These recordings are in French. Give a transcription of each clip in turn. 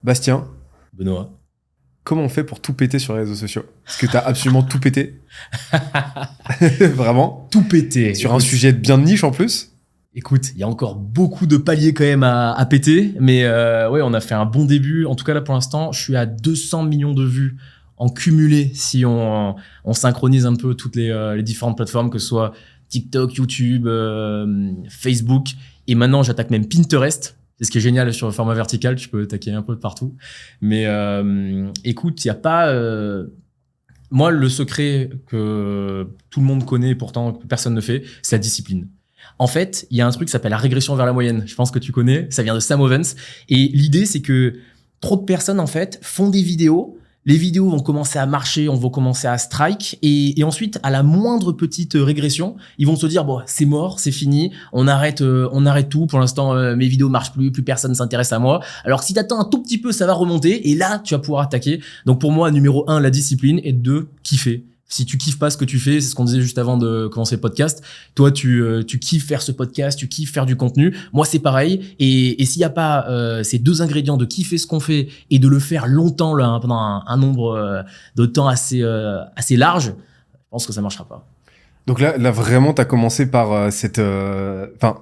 Bastien, Benoît. comment on fait pour tout péter sur les réseaux sociaux? Parce que t'as absolument tout pété. Vraiment. Tout pété. Sur un sujet bien de niche en plus. Écoute, il y a encore beaucoup de paliers quand même à péter, mais ouais, on a fait un bon début. En tout cas, là, pour l'instant, je suis à 200 millions de vues en cumulé si on synchronise un peu toutes les différentes plateformes, que ce soit TikTok, YouTube, Facebook. Et maintenant, j'attaque même Pinterest. C'est ce qui est génial sur le format vertical, tu peux attaquer un peu de partout. Mais écoute, il n'y a pas... moi, le secret que tout le monde connaît, pourtant que personne ne fait, c'est la discipline. En fait, il y a un truc qui s'appelle la régression vers la moyenne. Je pense que tu connais. Ça vient de Sam Ovens. Et l'idée, c'est que trop de personnes, en fait, font des vidéos. Les vidéos vont commencer à marcher, on va commencer à strike. Et ensuite, à la moindre petite régression, ils vont se dire, bon, c'est mort, c'est fini. On arrête tout. Pour l'instant, mes vidéos marchent plus personne ne s'intéresse à moi. Alors, si t'attends un tout petit peu, ça va remonter. Et là, tu vas pouvoir attaquer. Donc, pour moi, numéro 1, la discipline. Et 2, kiffer. Si tu kiffes pas ce que tu fais, c'est ce qu'on disait juste avant de commencer le podcast. Toi, tu kiffes faire ce podcast, tu kiffes faire du contenu. Moi, c'est pareil. Et s'il y a pas ces deux ingrédients de kiffer ce qu'on fait et de le faire longtemps, là, pendant un nombre de temps assez large, je pense que ça marchera pas. Donc là vraiment, t'as commencé par cette... Enfin,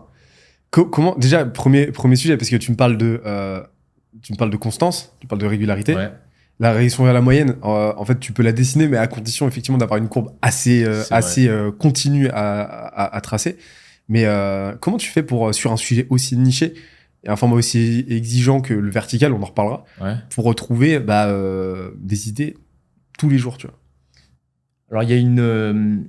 comment... Déjà, premier sujet, parce que tu me parles de constance, tu parles de régularité. Ouais. La régression vers la moyenne, en fait, tu peux la dessiner, mais à condition, effectivement, d'avoir une courbe assez continue à tracer. Mais comment tu fais pour, sur un sujet aussi niché, et un format aussi exigeant que le vertical, on en reparlera, pour retrouver des idées tous les jours, tu vois? Alors, il y a une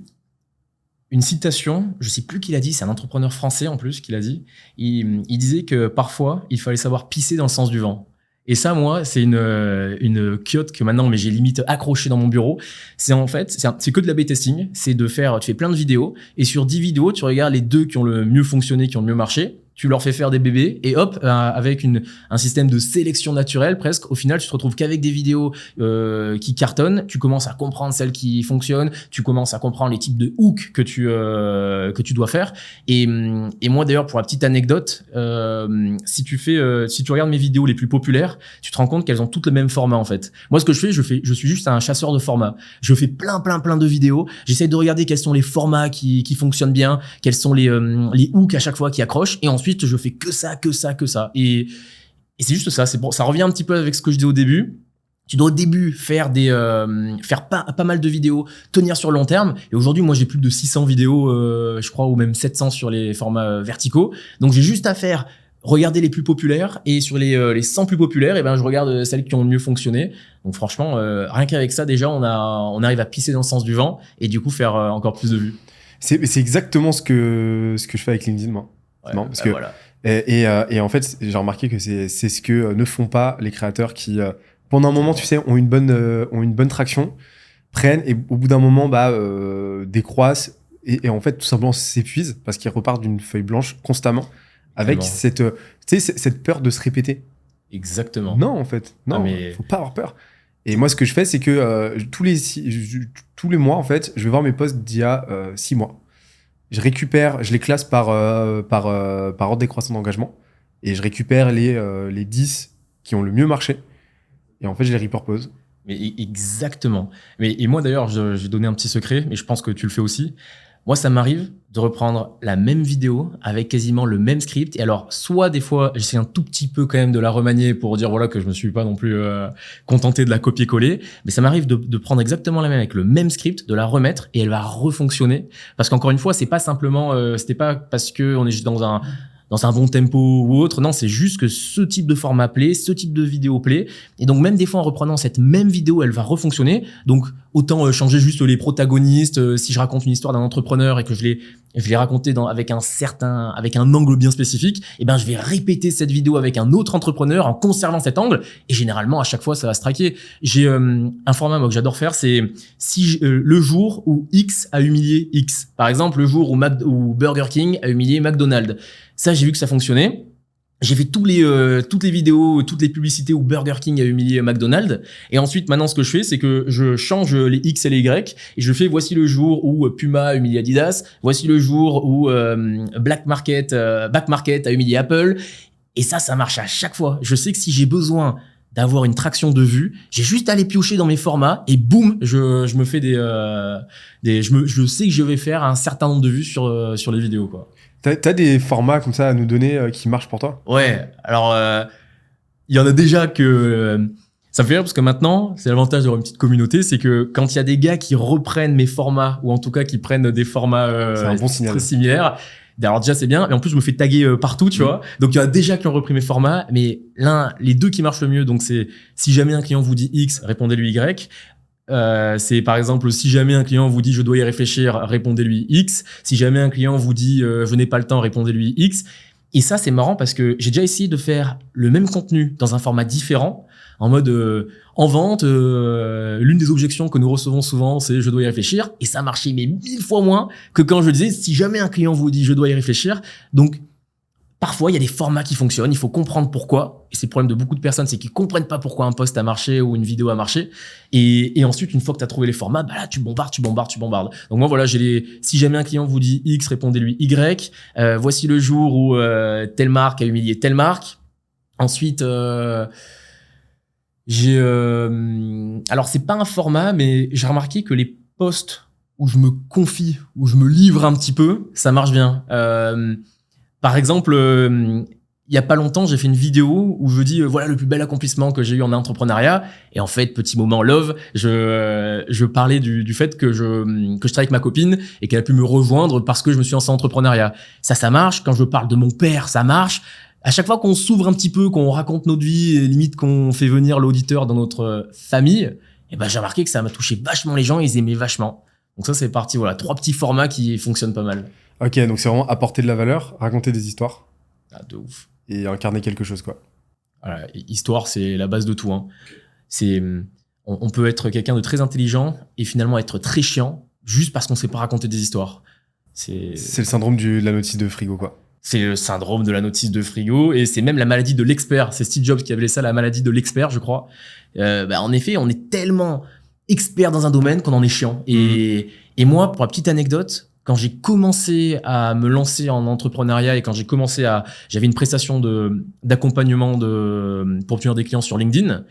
citation, je sais plus qui l'a dit, c'est un entrepreneur français en plus qui l'a dit. Il disait que parfois, il fallait savoir pisser dans le sens du vent. Et ça, moi, c'est une quiote que maintenant, mais j'ai limite accroché dans mon bureau. C'est en fait, c'est que de l'A/B testing. C'est de faire, tu fais plein de vidéos et sur 10 vidéos, tu regardes les 2 qui ont le mieux fonctionné, qui ont le mieux marché. Tu leur fais faire des bébés et hop, avec un système de sélection naturelle presque, au final, tu te retrouves qu'avec des vidéos qui cartonnent. Tu commences à comprendre celles qui fonctionnent. Tu commences à comprendre les types de hooks que tu dois faire. Et moi, d'ailleurs, pour la petite anecdote, si tu regardes mes vidéos les plus populaires, tu te rends compte qu'elles ont toutes le même format en fait. Moi, ce que je suis juste un chasseur de formats. Je fais plein de vidéos. J'essaie de regarder quels sont les formats qui fonctionnent bien, quels sont les hooks à chaque fois qui accrochent. Et ensuite, je fais que ça. Et c'est juste ça. C'est bon. Ça revient un petit peu avec ce que je dis au début. Tu dois au début faire pas mal de vidéos, tenir sur le long terme. Et aujourd'hui, moi, j'ai plus de 600 vidéos, je crois, ou même 700 sur les formats verticaux. Donc, j'ai juste à faire regarder les plus populaires, et sur les 100 plus populaires, et ben je regarde celles qui ont le mieux fonctionné. Donc franchement, rien qu'avec ça, déjà, on arrive à pisser dans le sens du vent et du coup faire encore plus de vues. C'est exactement ce que je fais avec LinkedIn, moi. Ouais, Parce que, voilà. et en fait, j'ai remarqué que c'est ce que ne font pas les créateurs qui, pendant un moment, tu sais, ont une bonne traction, prennent et au bout d'un moment, décroissent et en fait, tout simplement s'épuisent parce qu'ils repartent d'une feuille blanche constamment avec cette peur de se répéter. Exactement. Non, en fait. Non, faut pas avoir peur. Et moi, ce que je fais, c'est que tous les mois, en fait, je vais voir mes posts d'il y a 6 mois. Je les classe par ordre décroissant d'engagement. Et je récupère les 10 qui ont le mieux marché. Et en fait, je les repurpose. Mais exactement. Et moi, d'ailleurs, je vais donner un petit secret, mais je pense que tu le fais aussi. Moi, ça m'arrive de reprendre la même vidéo avec quasiment le même script. Et alors, soit des fois, j'essaie un tout petit peu quand même de la remanier pour dire voilà que je me suis pas non plus contenté de la copier-coller. Mais ça m'arrive de prendre exactement la même avec le même script, de la remettre et elle va refonctionner. Parce qu'encore une fois, c'est pas simplement, c'était pas parce que on est juste dans un bon tempo ou autre. Non, c'est juste que ce type de format plaît, ce type de vidéo plaît. Et donc, même des fois, en reprenant cette même vidéo, elle va refonctionner. Donc, autant changer juste les protagonistes. Si je raconte une histoire d'un entrepreneur et que je l'ai raconté avec un angle bien spécifique, et ben, je vais répéter cette vidéo avec un autre entrepreneur en conservant cet angle. Et généralement, à chaque fois, ça va se traquer. J'ai un format, moi, que j'adore faire, c'est le jour où X a humilié X. Par exemple, le jour où Burger King a humilié McDonald's. Ça, j'ai vu que ça fonctionnait. J'ai fait toutes les vidéos, toutes les publicités où Burger King a humilié McDonald's. Et ensuite, maintenant, ce que je fais, c'est que je change les X et les Y. Et je fais, voici le jour où Puma a humilié Adidas. Voici le jour où Back Market a humilié Apple. Et ça marche à chaque fois. Je sais que si j'ai besoin d'avoir une traction de vues. J'ai juste à aller piocher dans mes formats et boum, je me fais je sais que je vais faire un certain nombre de vues sur les vidéos, quoi. T'as des formats comme ça à nous donner qui marchent pour toi? Ouais, alors il y en a déjà que ça me fait rire parce que maintenant, c'est l'avantage d'avoir une petite communauté, c'est que quand il y a des gars qui reprennent mes formats ou en tout cas qui prennent des formats c'est un bon signal. très similaires, alors déjà c'est bien, mais en plus je me fais taguer partout, tu vois. Donc il y en a déjà qui ont repris mes formats, mais les deux qui marchent le mieux, donc c'est si jamais un client vous dit X, répondez-lui Y. C'est par exemple si jamais un client vous dit je dois y réfléchir, répondez-lui X. Si jamais un client vous dit je n'ai pas le temps, répondez-lui X. Et ça c'est marrant parce que j'ai déjà essayé de faire le même contenu dans un format différent, en mode en vente, l'une des objections que nous recevons souvent c'est je dois y réfléchir, et ça marchait mais 1000 fois moins que quand je disais si jamais un client vous dit je dois y réfléchir. Donc parfois, il y a des formats qui fonctionnent, il faut comprendre pourquoi. Et c'est le problème de beaucoup de personnes, c'est qu'ils comprennent pas pourquoi un post a marché ou une vidéo a marché. Et ensuite, une fois que tu as trouvé les formats, bah là, tu bombardes. Donc moi, voilà, si jamais un client vous dit X, répondez-lui Y. Voici le jour où telle marque a humilié telle marque. Ensuite, alors c'est pas un format, mais j'ai remarqué que les posts où je me confie, où je me livre un petit peu, ça marche bien. Par exemple, il y a pas longtemps, j'ai fait une vidéo où je dis voilà le plus bel accomplissement que j'ai eu en entrepreneuriat. Et en fait, petit moment love, je parlais du fait que je travaille avec ma copine et qu'elle a pu me rejoindre parce que je me suis lancé en entrepreneuriat. Ça marche. Quand je parle de mon père, ça marche. À chaque fois qu'on s'ouvre un petit peu, qu'on raconte notre vie, et limite qu'on fait venir l'auditeur dans notre famille, et ben j'ai remarqué que ça m'a touché vachement les gens, ils aimaient vachement. Donc ça c'est parti, voilà, 3 petits formats qui fonctionnent pas mal. Ok, donc c'est vraiment apporter de la valeur, raconter des histoires. Ah, de ouf. Et incarner quelque chose, quoi. Voilà, histoire, c'est la base de tout. Hein. On peut être quelqu'un de très intelligent et finalement être très chiant juste parce qu'on sait pas raconter des histoires. C'est le syndrome de la notice de frigo, quoi. C'est le syndrome de la notice de frigo et c'est même la maladie de l'expert. C'est Steve Jobs qui avait ça, la maladie de l'expert, je crois. En effet, on est tellement expert dans un domaine qu'on en est chiant. Et moi, pour la petite anecdote, quand j'ai commencé à me lancer en entrepreneuriat et quand j'avais une prestation d'accompagnement pour obtenir des clients sur LinkedIn,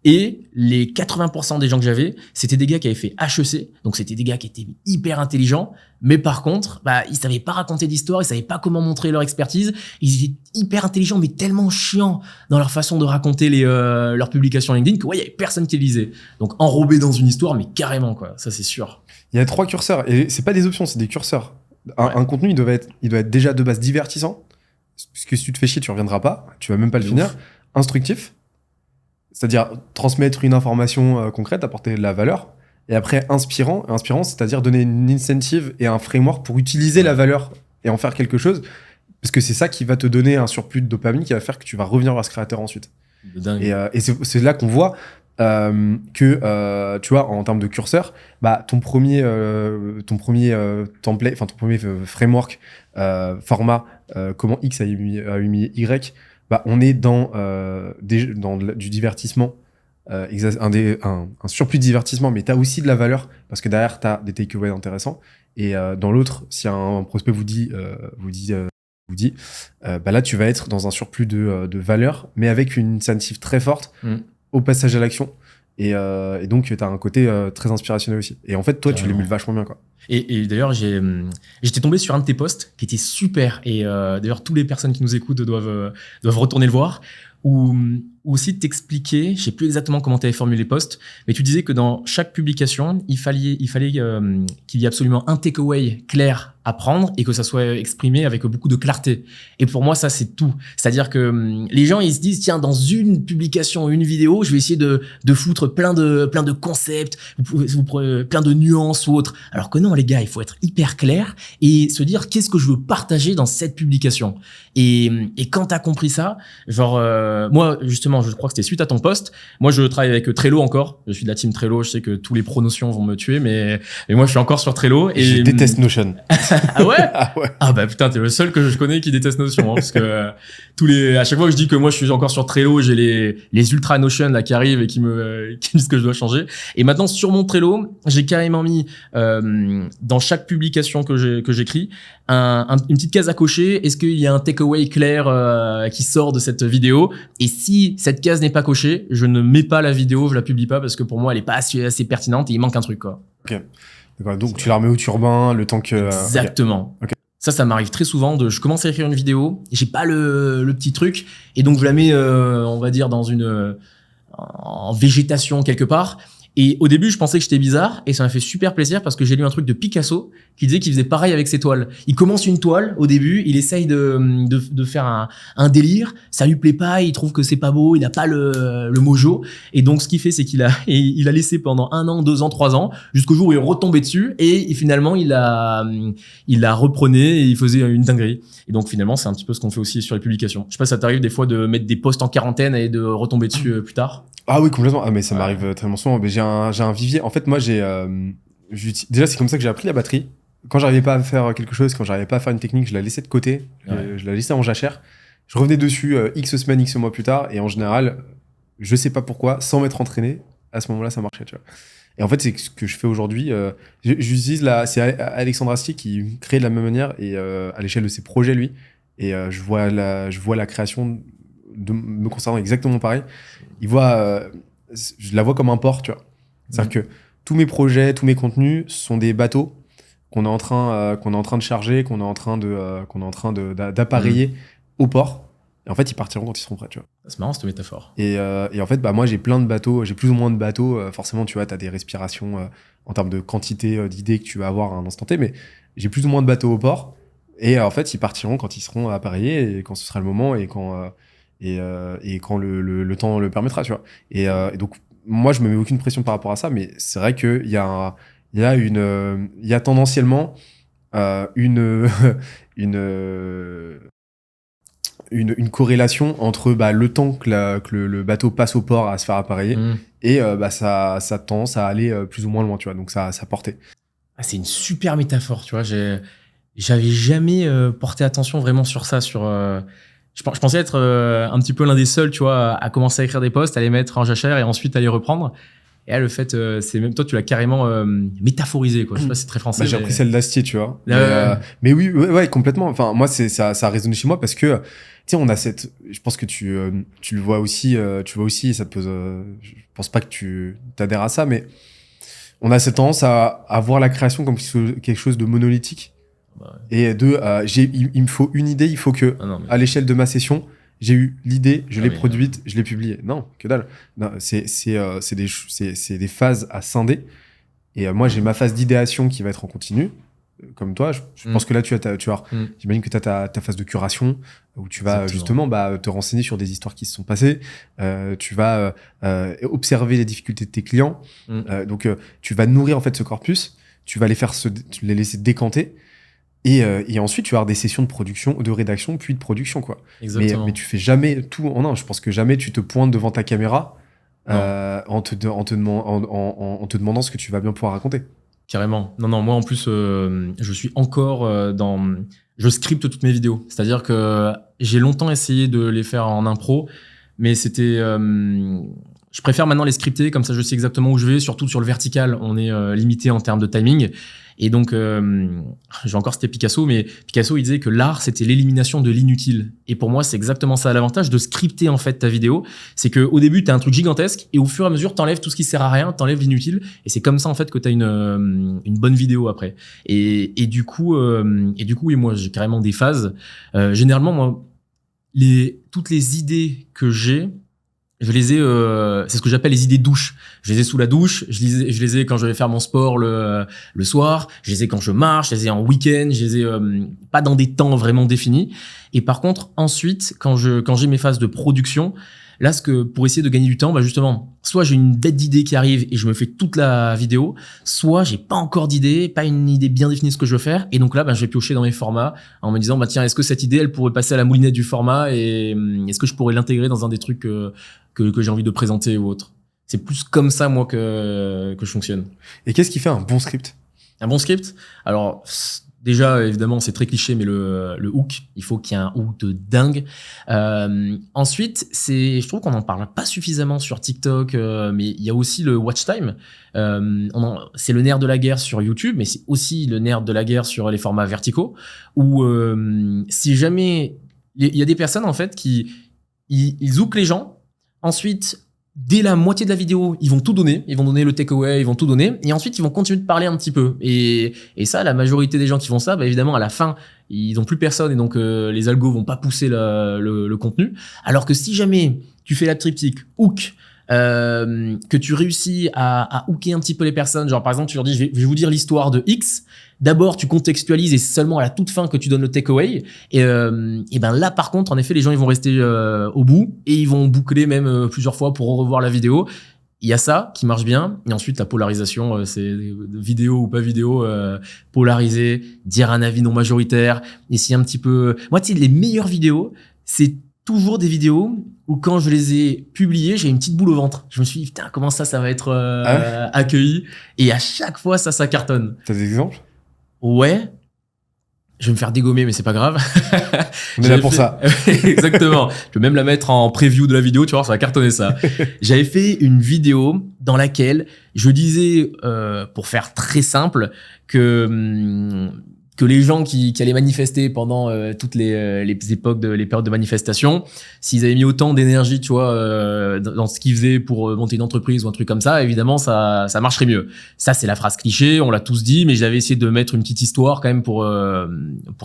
et les 80% des gens que j'avais, c'était des gars qui avaient fait HEC, donc c'était des gars qui étaient hyper intelligents, mais par contre, ils savaient pas raconter d'histoire, ils savaient pas comment montrer leur expertise, ils étaient hyper intelligents, mais tellement chiants dans leur façon de raconter leurs publications LinkedIn que il y avait personne qui les lisait. Donc enrobé dans une histoire, mais carrément, quoi, ça c'est sûr. Il y a 3 curseurs, et c'est pas des options, c'est des curseurs. Un contenu, il doit être déjà de base divertissant, parce que si tu te fais chier, tu reviendras pas, tu vas même pas le finir. Instructif, c'est-à-dire transmettre une information concrète, apporter de la valeur. Et après, inspirant, c'est-à-dire donner une incentive et un framework pour utiliser la valeur et en faire quelque chose. Parce que c'est ça qui va te donner un surplus de dopamine qui va faire que tu vas revenir vers ce créateur ensuite. Et c'est là qu'on voit que, tu vois, en termes de curseur, ton premier template, enfin ton premier framework, format, comment X a humilié Y, on est dans du divertissement, un surplus de divertissement, mais tu as aussi de la valeur, parce que derrière, tu as des takeaways intéressants. Et dans l'autre, si un prospect vous dit, là, tu vas être dans un surplus de valeur, mais avec une incentive très forte au passage à l'action. Et donc, tu as un côté très inspirationnel aussi. Et en fait, toi, tu l'émules vachement bien, quoi. Et d'ailleurs, j'étais tombé sur un de tes posts qui était super. Et d'ailleurs, toutes les personnes qui nous écoutent doivent retourner le voir. Où aussi t'expliquer, je sais plus exactement comment tu avais formulé les posts, mais tu disais que dans chaque publication, il fallait qu'il y ait absolument un takeaway clair à prendre et que ça soit exprimé avec beaucoup de clarté. Et pour moi, ça, c'est tout. C'est-à-dire que les gens, ils se disent, tiens, dans une publication, une vidéo, je vais essayer de foutre plein de concepts, plein de nuances ou autres. Alors que non, les gars, il faut être hyper clair et se dire, qu'est-ce que je veux partager dans cette publication? Et quand t'as compris ça, genre, moi, justement, je crois que c'était suite à ton post. Moi, je travaille avec Trello encore. Je suis de la team Trello. Je sais que tous les pronotions vont me tuer, mais moi, je suis encore sur Trello. Et je déteste Notion. Ah ouais? Ah bah putain, t'es le seul que je connais qui déteste Notion, hein, parce que à chaque fois que je dis que moi je suis encore sur Trello, j'ai les ultra Notion là qui arrivent et qui me disent que je dois changer. Et maintenant sur mon Trello, j'ai carrément mis dans chaque publication que j'écris une petite case à cocher. Est-ce qu'il y a un takeaway clair qui sort de cette vidéo? Et si cette case n'est pas cochée, je ne mets pas la vidéo, je la publie pas parce que pour moi, elle est pas assez pertinente et il manque un truc, quoi. Ok. D'accord. Donc, tu la remets au turbin le temps que. Exactement. Ok. Ça m'arrive très souvent je commence à écrire une vidéo, j'ai pas le petit truc, et donc je la mets, on va dire, en végétation quelque part. Et au début, je pensais que j'étais bizarre, et ça m'a fait super plaisir parce que j'ai lu un truc de Picasso qui disait qu'il faisait pareil avec ses toiles. Il commence une toile au début, il essaye de faire un délire, ça lui plaît pas, il trouve que c'est pas beau, il a pas le mojo, et donc ce qu'il fait, c'est qu'il a laissé pendant 1 an, 2 ans, 3 ans, jusqu'au jour où il est retombé dessus, et finalement il la reprenait et il faisait une dinguerie. Et donc finalement, c'est un petit peu ce qu'on fait aussi sur les publications. Je sais pas, ça t'arrive des fois de mettre des posts en quarantaine et de retomber dessus plus tard? Ah oui, complètement. Ah, mais ça m'arrive tellement souvent. Mais j'ai un vivier. En fait, moi, déjà, c'est comme ça que j'ai appris la batterie. Quand j'arrivais pas à faire quelque chose, quand j'arrivais pas à faire une technique, je la laissais de côté. Je la laissais en jachère. Je revenais dessus X semaines, X mois plus tard. Et en général, je sais pas pourquoi, sans m'être entraîné, à ce moment-là, ça marchait, tu vois. Et en fait, c'est ce que je fais aujourd'hui. J'utilise c'est Alexandre Astier qui crée de la même manière et à l'échelle de ses projets, lui. Et je vois la création me concernant exactement pareil. Je la vois comme un port, tu vois. C'est-à-dire que tous mes projets, tous mes contenus sont des bateaux qu'on est en train de charger, qu'on est en train d'appareiller au port. Et en fait, ils partiront quand ils seront prêts, tu vois. C'est marrant cette métaphore. Et en fait, moi, j'ai plein de bateaux, j'ai plus ou moins de bateaux. Forcément, tu vois, t'as des respirations en termes de quantité d'idées que tu vas avoir à un instant T, mais j'ai plus ou moins de bateaux au port. Et en fait, ils partiront quand ils seront appareillés et quand ce sera le moment et quand le temps le permettra, tu vois. Et donc, moi, je me mets aucune pression par rapport à ça, mais c'est vrai qu'il y a tendanciellement une corrélation entre le temps que le bateau passe au port à se faire appareiller et ça tend à aller plus ou moins loin, tu vois. Donc, ça portait. Ah, c'est une super métaphore, tu vois. J'avais jamais porté attention vraiment sur ça, je pensais être un petit peu l'un des seuls, tu vois, à commencer à écrire des posts, à les mettre en jachère et ensuite à les reprendre. Et là, le fait, c'est même toi, tu l'as carrément métaphorisé, quoi. Je sais pas si c'est très français. J'ai appris celle d'Astier, tu vois. Mais oui, ouais, complètement. Enfin, moi, ça a résonné chez moi parce que, tu sais, on a je pense que tu le vois aussi, et ça te pose, je pense pas que tu t'adhères à ça, mais on a cette tendance à voir la création comme quelque chose de monolithique. Et il me faut une idée, il faut que, à l'échelle de ma session, j'ai eu l'idée, je l'ai produite, je l'ai publiée. Non, que dalle. Non, c'est des phases à scinder. Et moi, j'ai ma phase d'idéation qui va être en continu. Comme toi, je pense que là, j'imagine que tu as ta phase de curation où tu vas justement te renseigner sur des histoires qui se sont passées. Tu vas observer les difficultés de tes clients. Donc, tu vas nourrir en fait ce corpus. Tu vas les laisser décanter. Et ensuite, tu vas avoir des sessions de production, de rédaction, puis de production, quoi. Mais tu fais jamais tout en un. Je pense que jamais tu te pointes devant ta caméra en te demandant ce que tu vas bien pouvoir raconter. Carrément. Non, moi en plus, je suis encore je scripte toutes mes vidéos. C'est-à-dire que j'ai longtemps essayé de les faire en impro, mais c'était... je préfère maintenant les scripter, comme ça je sais exactement où je vais, surtout sur le vertical, on est limité en termes de timing. Et donc, j'ai encore cité Picasso, mais Picasso, il disait que l'art, c'était l'élimination de l'inutile. Et pour moi, c'est exactement ça l'avantage de scripter en fait ta vidéo. C'est qu'au début, tu as un truc gigantesque et au fur et à mesure, tu enlèves tout ce qui sert à rien, tu enlèves l'inutile. Et c'est comme ça en fait que tu as une bonne vidéo après. Et du coup, oui, moi, j'ai carrément des phases. Généralement, moi, toutes les idées que j'ai, je les ai, c'est ce que j'appelle les idées douches. Je les ai sous la douche, je les ai quand je vais faire mon sport le soir, je les ai quand je marche, je les ai en week-end, je les ai pas dans des temps vraiment définis. Et par contre, ensuite, quand j'ai mes phases de production, là, pour essayer de gagner du temps, justement, soit j'ai une bête d'idée qui arrive et je me fais toute la vidéo, soit j'ai pas encore d'idée, pas une idée bien définie de ce que je veux faire. Et donc là, je vais piocher dans mes formats en me disant, tiens, est-ce que cette idée, elle pourrait passer à la moulinette du format et est-ce que je pourrais l'intégrer dans un des trucs que j'ai envie de présenter ou autre. C'est plus comme ça, moi, que je fonctionne. Et qu'est-ce qui fait un bon script ? Un bon script ? Alors, déjà, évidemment, c'est très cliché, mais le hook, il faut qu'il y ait un hook de dingue. Ensuite, je trouve qu'on n'en parle pas suffisamment sur TikTok, mais il y a aussi le watch time. C'est le nerf de la guerre sur YouTube, mais c'est aussi le nerf de la guerre sur les formats verticaux, où si jamais... Il y a des personnes, en fait, qui ils hookent les gens, Ensuite, dès la moitié de la vidéo, ils vont tout donner. Ils vont donner le takeaway, ils vont tout donner. Et ensuite, ils vont continuer de parler un petit peu. Et ça, la majorité des gens qui font ça, bah, évidemment, à la fin, ils n'ont plus personne. Et donc, les algos vont pas pousser le contenu. Alors que si jamais tu fais la triptyque hook, que tu réussis à hooker un petit peu les personnes, genre par exemple tu leur dis je vais vous dire l'histoire de X, d'abord tu contextualises et c'est seulement à la toute fin que tu donnes le takeaway et ben là par contre en effet les gens ils vont rester au bout et ils vont boucler même plusieurs fois pour revoir la vidéo. Il y a ça qui marche bien et ensuite la polarisation c'est vidéo ou pas vidéo, polariser, dire un avis non majoritaire, essayer un petit peu. Moi tu sais les meilleures vidéos c'est toujours des vidéos où quand je les ai publiées, j'ai une petite boule au ventre. Je me suis dit, putain, comment ça va être accueilli. Et à chaque fois, ça cartonne. T'as des exemples? Ouais. Je vais me faire dégommer, mais c'est pas grave. On est là pour ça. Exactement. Je peux même la mettre en preview de la vidéo, tu vois, ça va cartonner ça. J'avais fait une vidéo dans laquelle je disais, pour faire très simple, que les gens qui allaient manifester pendant toutes les époques les périodes de manifestation, s'ils avaient mis autant d'énergie, tu vois, dans ce qu'ils faisaient pour monter une entreprise ou un truc comme ça, évidemment, ça marcherait mieux. Ça, c'est la phrase cliché, on l'a tous dit, mais j'avais essayé de mettre une petite histoire quand même pour un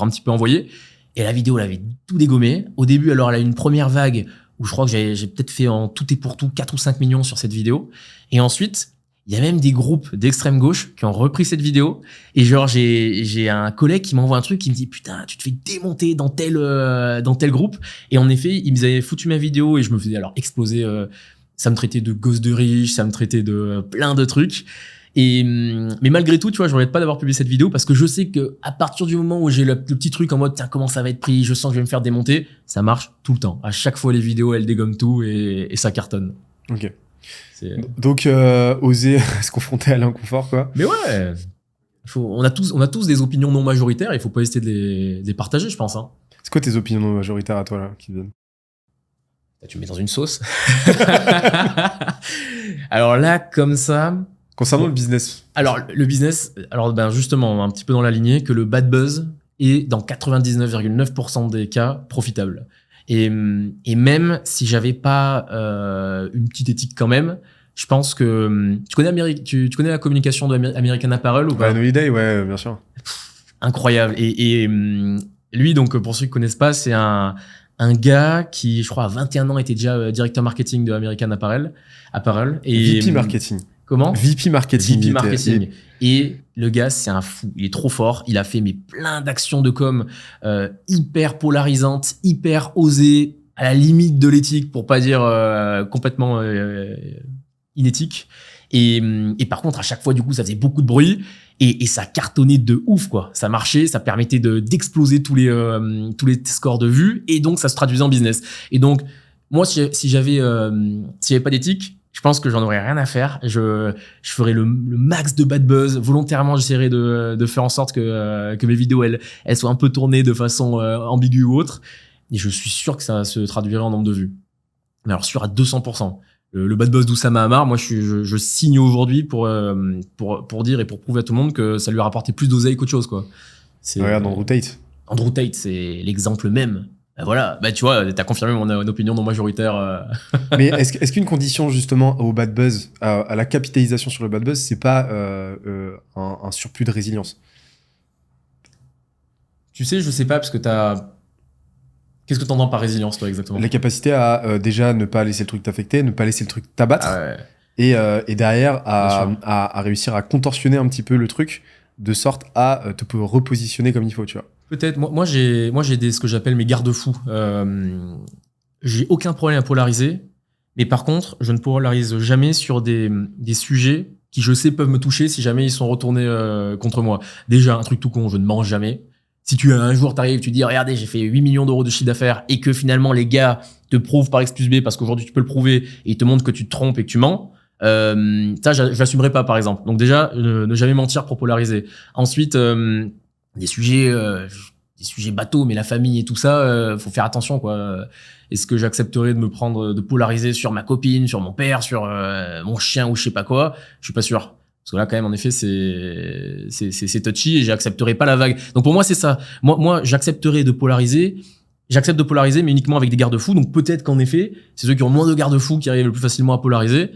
petit peu envoyer. Et la vidéo, elle avait tout dégommé. Au début, alors, elle a eu une première vague où je crois que j'ai peut-être fait en tout et pour tout 4 ou 5 millions sur cette vidéo. Et ensuite, il y a même des groupes d'extrême gauche qui ont repris cette vidéo. Et genre, j'ai un collègue qui m'envoie un truc qui me dit, putain, tu te fais démonter dans tel groupe. Et en effet, ils m'avaient foutu ma vidéo et je me faisais alors exploser. Ça me traitait de gosse de riche, ça me traitait de plein de trucs. Mais malgré tout, tu vois, je regrette pas d'avoir publié cette vidéo parce que je sais que à partir du moment où j'ai le petit truc en mode, tiens, comment ça va être pris, je sens que je vais me faire démonter, ça marche tout le temps. À chaque fois, les vidéos, elles dégomment tout et ça cartonne. Ok. Donc, oser se confronter à l'inconfort, quoi. Mais ouais, on a tous des opinions non majoritaires, il faut pas essayer de les partager, je pense. Hein. C'est quoi tes opinions non majoritaires à toi, là, qui viennent? Tu me mets dans une sauce. Alors là, comme ça... Concernant le business. Alors, le business, ben justement, un petit peu dans la lignée, que le bad buzz est, dans 99,9% des cas, profitable. Et même si j'avais pas une petite éthique quand même, je pense que tu connais la communication de American Apparel ou pas? Ouais, No Day, ouais, bien sûr. Incroyable. Et lui, donc pour ceux qui connaissent pas, c'est un gars qui, je crois, à 21 ans était déjà directeur marketing de American Apparel. Et VP marketing. Comment? VP marketing. VP marketing. Et le gars, c'est un fou. Il est trop fort. Il a fait plein d'actions de com hyper polarisantes, hyper osées, à la limite de l'éthique, pour pas dire complètement inéthique. Et par contre, à chaque fois, du coup, ça faisait beaucoup de bruit et ça cartonnait de ouf, quoi. Ça marchait, ça permettait d'exploser tous les scores de vues et donc ça se traduisait en business. Et donc, moi, si j'avais pas d'éthique, je pense que j'en aurais rien à faire. Je ferais le max de bad buzz. Volontairement, j'essaierais de faire en sorte que mes vidéos, elles soient un peu tournées de façon ambiguë ou autre. Et je suis sûr que ça se traduirait en nombre de vues. Mais alors, sûr à 200%. Le bad buzz d'Oussama Hamar, moi, je signe aujourd'hui pour dire et pour prouver à tout le monde que ça lui a rapporté plus d'oseille qu'autre chose, quoi. Regarde Andrew Tate. Andrew Tate, c'est l'exemple même. Ben voilà, tu vois, t'as confirmé mon opinion non majoritaire. Mais est-ce qu'une condition justement au bad buzz, à la capitalisation sur le bad buzz, c'est pas un surplus de résilience? Tu sais, je sais pas, parce que qu'est-ce que t'entends par résilience, toi, exactement? La capacité à déjà ne pas laisser le truc t'affecter, ne pas laisser le truc t'abattre, et derrière à réussir à contorsionner un petit peu le truc de sorte à te repositionner comme il faut, tu vois. Peut-être. Moi, j'ai ce que j'appelle mes garde-fous. J'ai aucun problème à polariser, mais par contre, je ne polarise jamais sur des sujets qui, je sais, peuvent me toucher si jamais ils sont retournés contre moi. Déjà, un truc tout con, je ne mange jamais. Si un jour t'arrives, tu dis, regardez, j'ai fait 8 millions d'euros de chiffre d'affaires et que finalement les gars te prouvent par X plus B parce qu'aujourd'hui tu peux le prouver et ils te montrent que tu te trompes et que tu mens, ça, j'assumerai pas, par exemple. Donc déjà, ne jamais mentir pour polariser. Ensuite, des sujets bateaux, mais la famille et tout ça, faut faire attention, quoi. Est-ce que j'accepterais de polariser sur ma copine, sur mon père, sur mon chien ou je sais pas quoi? Je suis pas sûr. Parce que là, quand même, en effet, c'est touchy et j'accepterai pas la vague. Donc pour moi, c'est ça. Moi, j'accepterai de polariser j'accepte de polariser, mais uniquement avec des garde-fous. Donc peut-être qu'en effet, c'est ceux qui ont moins de garde-fous qui arrivent le plus facilement à polariser.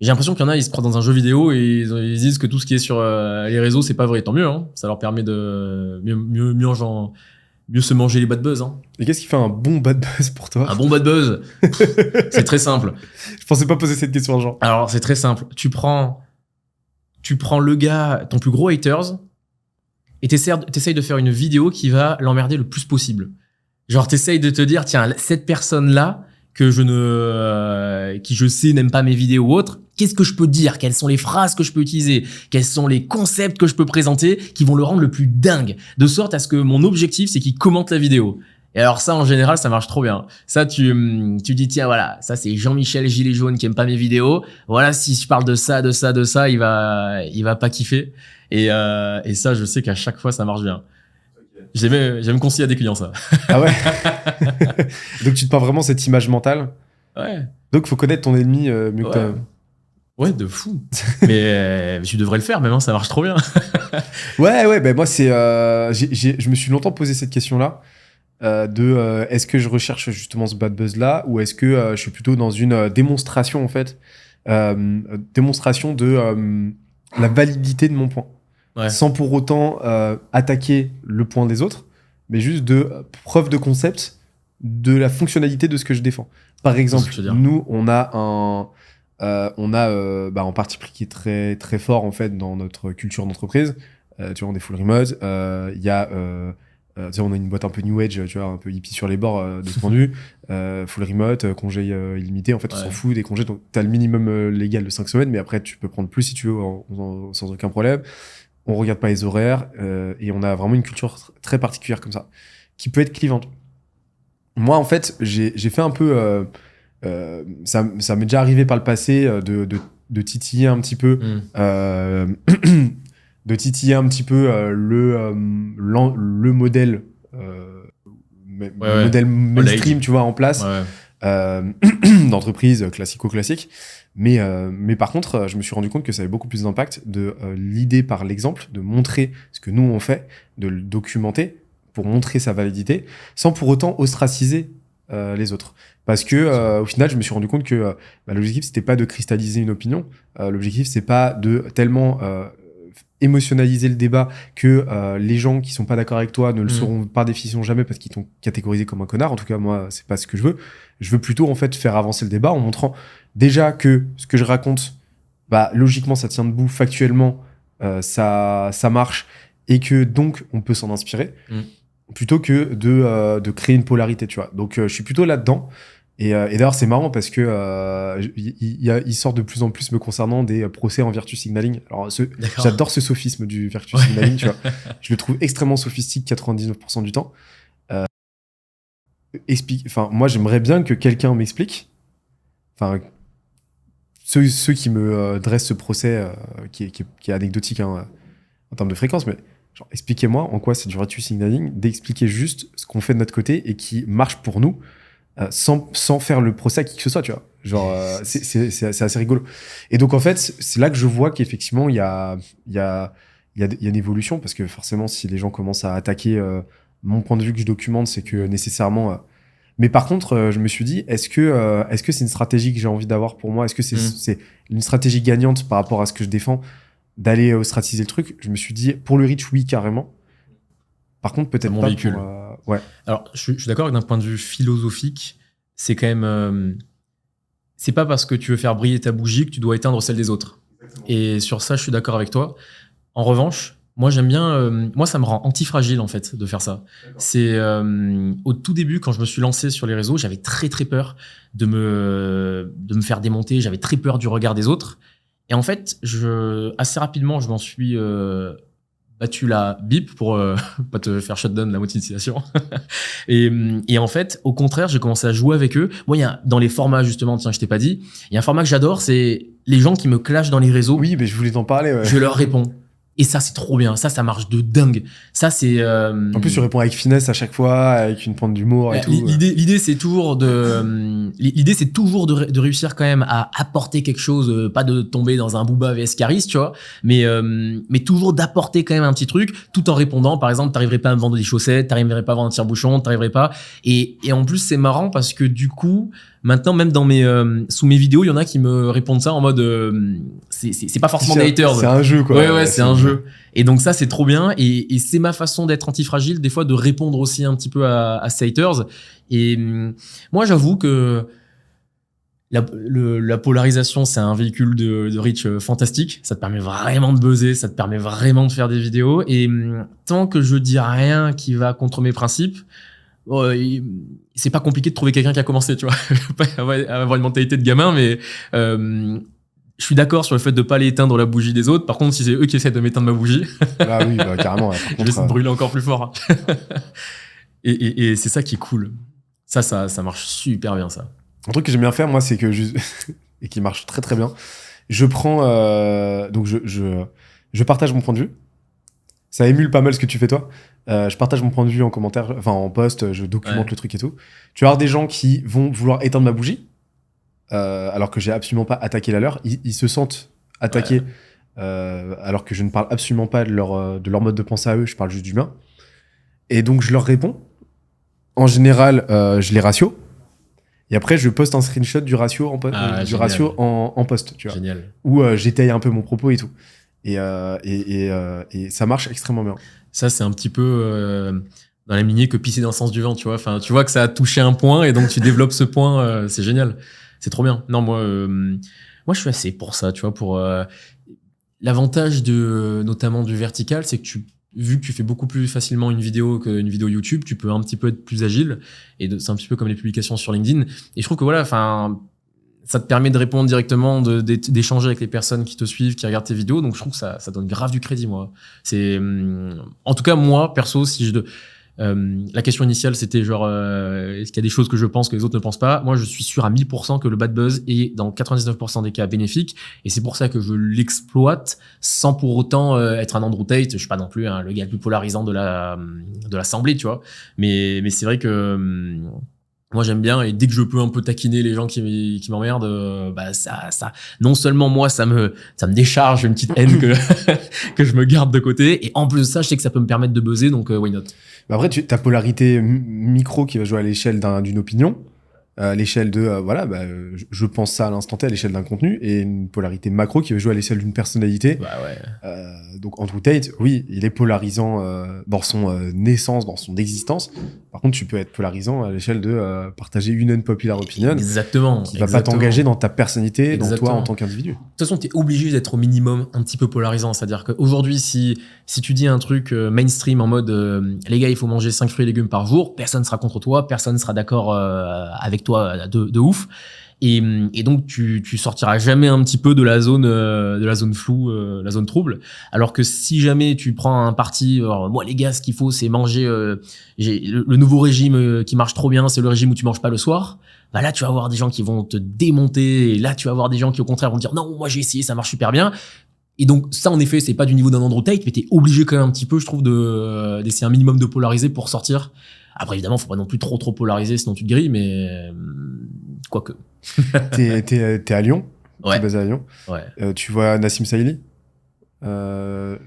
J'ai l'impression qu'il y en a, ils se croient dans un jeu vidéo et ils disent que tout ce qui est sur les réseaux, c'est pas vrai. Tant mieux, hein. Ça leur permet de mieux se manger les bad buzz. Hein. Et qu'est-ce qui fait un bon bad buzz pour toi? Un bon bad buzz, c'est très simple. Je pensais pas poser cette question, genre. Alors, c'est très simple. Tu prends le gars, ton plus gros haters, et t'essayes de faire une vidéo qui va l'emmerder le plus possible. Genre, t'essayes de te dire, tiens, cette personne-là, qui je sais n'aime pas mes vidéos ou autre, qu'est-ce que je peux dire? Quelles sont les phrases que je peux utiliser? Quels sont les concepts que je peux présenter qui vont le rendre le plus dingue? De sorte à ce que mon objectif, c'est qu'il commente la vidéo. Et alors ça, en général, ça marche trop bien. Ça, tu dis, tiens, voilà, ça c'est Jean-Michel Gilet Jaune qui aime pas mes vidéos. Voilà, si je parle de ça, il va pas kiffer. Et ça, je sais qu'à chaque fois, ça marche bien. J'ai même conseillé à des clients ça. Ah ouais. Donc tu te peins vraiment cette image mentale. Ouais. Donc faut connaître ton ennemi mieux que toi. Ouais, de fou. Mais tu devrais le faire, même, hein, ça marche trop bien. Ouais, ben moi c'est, je me suis longtemps posé cette question-là. Est-ce que je recherche justement ce bad buzz là ou est-ce que je suis plutôt dans une démonstration en fait, démonstration de la validité de mon point, sans pour autant attaquer le point des autres, mais juste de preuve de concept de la fonctionnalité de ce que je défends. Par exemple, nous on a un parti pris qui est très très fort en fait dans notre culture d'entreprise. Tu vois, on est full remote. Il y a on a une boîte un peu new age, tu vois, un peu hippie sur les bords de ce point de vue. Full remote, congé illimité. En fait, on s'en fout des congés. Donc, t'as le minimum légal de 5 semaines, mais après, tu peux prendre plus si tu veux, sans aucun problème. On regarde pas les horaires et on a vraiment une culture très particulière comme ça, qui peut être clivante. Moi, en fait, j'ai fait un peu... ça m'est déjà arrivé par le passé de titiller un petit peu... de titiller un petit peu le modèle modèle mainstream, tu vois, en place d'entreprise classico-classique. Mais par contre, je me suis rendu compte que ça avait beaucoup plus d'impact de l'idée par l'exemple, de montrer ce que nous on fait, de le documenter pour montrer sa validité, sans pour autant ostraciser les autres. Parce que au final, je me suis rendu compte que l'objectif, c'était pas de cristalliser une opinion. L'objectif, c'est pas de tellement émotionnaliser le débat que les gens qui sont pas d'accord avec toi ne le seront par définition jamais parce qu'ils t'ont catégorisé comme un connard. En tout cas, moi, c'est pas ce que je veux. Je veux plutôt en fait faire avancer le débat en montrant déjà que ce que je raconte, logiquement, ça tient debout, factuellement, ça marche et que donc on peut s'en inspirer plutôt que de créer une polarité, tu vois. Donc, je suis plutôt là-dedans. Et d'ailleurs, c'est marrant parce que il sort de plus en plus me concernant des procès en virtue signaling. Alors, j'adore ce sophisme du virtue signaling, tu vois. Je le trouve extrêmement sophistique 99% du temps. Moi, j'aimerais bien que quelqu'un m'explique. Enfin, ceux qui me dressent ce procès qui est anecdotique en termes de fréquence, mais genre, expliquez-moi en quoi c'est du virtue signaling, d'expliquer juste ce qu'on fait de notre côté et qui marche pour nous. Sans faire le procès à qui que ce soit, tu vois. Genre, c'est assez rigolo. Et donc, en fait, c'est là que je vois qu'effectivement, il y a une évolution, parce que forcément, si les gens commencent à attaquer mon point de vue que je documente, c'est que nécessairement... Mais par contre, je me suis dit, est-ce que c'est une stratégie que j'ai envie d'avoir pour moi? Est-ce que c'est une stratégie gagnante par rapport à ce que je défends, d'aller ostraciser le truc? Je me suis dit, pour le reach, oui, carrément. Par contre, peut-être mon pas véhicule. Ouais. Alors, je suis d'accord que d'un point de vue philosophique, c'est quand même... c'est pas parce que tu veux faire briller ta bougie que tu dois éteindre celle des autres. Exactement. Et sur ça, je suis d'accord avec toi. En revanche, moi, j'aime bien... moi, ça me rend antifragile, en fait, de faire ça. D'accord. C'est... au tout début, quand je me suis lancé sur les réseaux, j'avais très, très peur de me faire démonter. J'avais très peur du regard des autres. Et en fait, assez rapidement, je m'en suis... battu la bip pour pas te faire shutdown la monétisation. et en fait, au contraire, j'ai commencé à jouer avec eux. Moi, dans les formats, justement, tiens, je t'ai pas dit, il y a un format que j'adore, c'est les gens qui me clashent dans les réseaux. Oui, mais je voulais t'en parler. Ouais. Je leur réponds. Et ça, c'est trop bien. Ça marche de dingue. Ça, c'est... En plus, tu réponds avec finesse à chaque fois, avec une pointe d'humour et tout. L'idée, c'est toujours de réussir quand même à apporter quelque chose, pas de tomber dans un Booba vs Caris, tu vois, mais toujours d'apporter quand même un petit truc, tout en répondant. Par exemple, t'arriverais pas à me vendre des chaussettes, t'arriverais pas à vendre un tire-bouchon, t'arriverais pas. Et en plus, c'est marrant parce que du coup, maintenant, même dans sous mes vidéos, il y en a qui me répondent ça en mode, c'est pas forcément des haters. C'est un jeu, quoi. Ouais, c'est un jeu. Et donc ça, c'est trop bien. Et c'est ma façon d'être antifragile, des fois, de répondre aussi un petit peu à ces haters. Et moi, j'avoue que la polarisation, c'est un véhicule de reach fantastique. Ça te permet vraiment de buzzer, ça te permet vraiment de faire des vidéos. Et tant que je dis rien qui va contre mes principes, c'est pas compliqué de trouver quelqu'un qui a commencé, tu vois. Pas avoir une mentalité de gamin, mais je suis d'accord sur le fait de pas aller éteindre la bougie des autres. Par contre, si c'est eux qui essaient de m'éteindre ma bougie, ah oui, carrément. Je vais essayer de brûler encore plus fort. et c'est ça qui est cool. Ça marche super bien, ça. Un truc que j'aime bien faire, moi, c'est que et qui marche très très bien. Je prends donc je partage mon point de vue. Ça émule pas mal ce que tu fais toi. Je partage mon point de vue en commentaire, enfin en post, je documente le truc et tout. Tu vas avoir des gens qui vont vouloir éteindre ma bougie, alors que j'ai absolument pas attaqué la leur. Ils se sentent attaqués, alors que je ne parle absolument pas de leur mode de pensée à eux, je parle juste du mien. Et donc je leur réponds. En général, je les ratio. Et après, je poste un screenshot du ratio en post, tu vois. Génial. Où j'étaye un peu mon propos et tout. Et ça marche extrêmement bien. Ça, c'est un petit peu dans la lignée que pisser dans le sens du vent, tu vois. Enfin, tu vois que ça a touché un point et donc tu développes ce point. C'est génial. C'est trop bien. Non, moi, je suis assez pour ça, tu vois. Pour l'avantage notamment du vertical, c'est que vu que tu fais beaucoup plus facilement une vidéo qu'une vidéo YouTube, tu peux un petit peu être plus agile. Et c'est un petit peu comme les publications sur LinkedIn. Et je trouve que voilà, enfin, ça te permet de répondre directement, d'échanger avec les personnes qui te suivent, qui regardent tes vidéos. Donc je trouve que ça donne grave du crédit, moi. En tout cas, moi, perso, la question initiale, c'était genre, est-ce qu'il y a des choses que je pense que les autres ne pensent pas? Moi, je suis sûr à 1000% que le bad buzz est dans 99% des cas bénéfique. Et c'est pour ça que je l'exploite sans pour autant être un Andrew Tate. Je suis pas non plus le gars le plus polarisant de l'assemblée, tu vois. Mais c'est vrai que moi, j'aime bien. Et dès que je peux un peu taquiner les gens qui m'emmerdent, ça, non seulement moi, ça me décharge une petite haine que je me garde de côté. Et en plus de ça, je sais que ça peut me permettre de buzzer. Donc, why not? Après, ta polarité micro qui va jouer à l'échelle d'une opinion, à l'échelle de je pense ça à l'instant T, à l'échelle d'un contenu, et une polarité macro qui va jouer à l'échelle d'une personnalité. Bah ouais. Donc Andrew Tate, oui, il est polarisant dans son naissance, dans son existence. Par contre, tu peux être polarisant à l'échelle de partager une unpopular opinion. Exactement. Qui va pas t'engager dans ta personnalité, dans toi en tant qu'individu. De toute façon, tu es obligé d'être au minimum un petit peu polarisant. C'est-à-dire qu'aujourd'hui, si tu dis un truc mainstream en mode les gars, il faut manger 5 fruits et légumes par jour, personne sera contre toi, personne sera d'accord avec toi de ouf. Et donc tu sortiras jamais un petit peu de la zone floue, la zone trouble. Alors que si jamais tu prends un parti, moi les gars, ce qu'il faut c'est manger. Le nouveau régime qui marche trop bien, c'est le régime où tu manges pas le soir. Bah là tu vas avoir des gens qui vont te démonter. Et là tu vas avoir des gens qui au contraire vont dire non, moi j'ai essayé, ça marche super bien. Et donc ça en effet c'est pas du niveau d'un Andrew Tate, mais t'es obligé quand même un petit peu, je trouve, d'essayer un minimum de polariser pour sortir. Après évidemment faut pas non plus trop polariser sinon tu te grilles, mais quoique. T'es à Lyon. Ouais. T'es basé à Lyon. Ouais. Tu vois Nassim Saïli Non,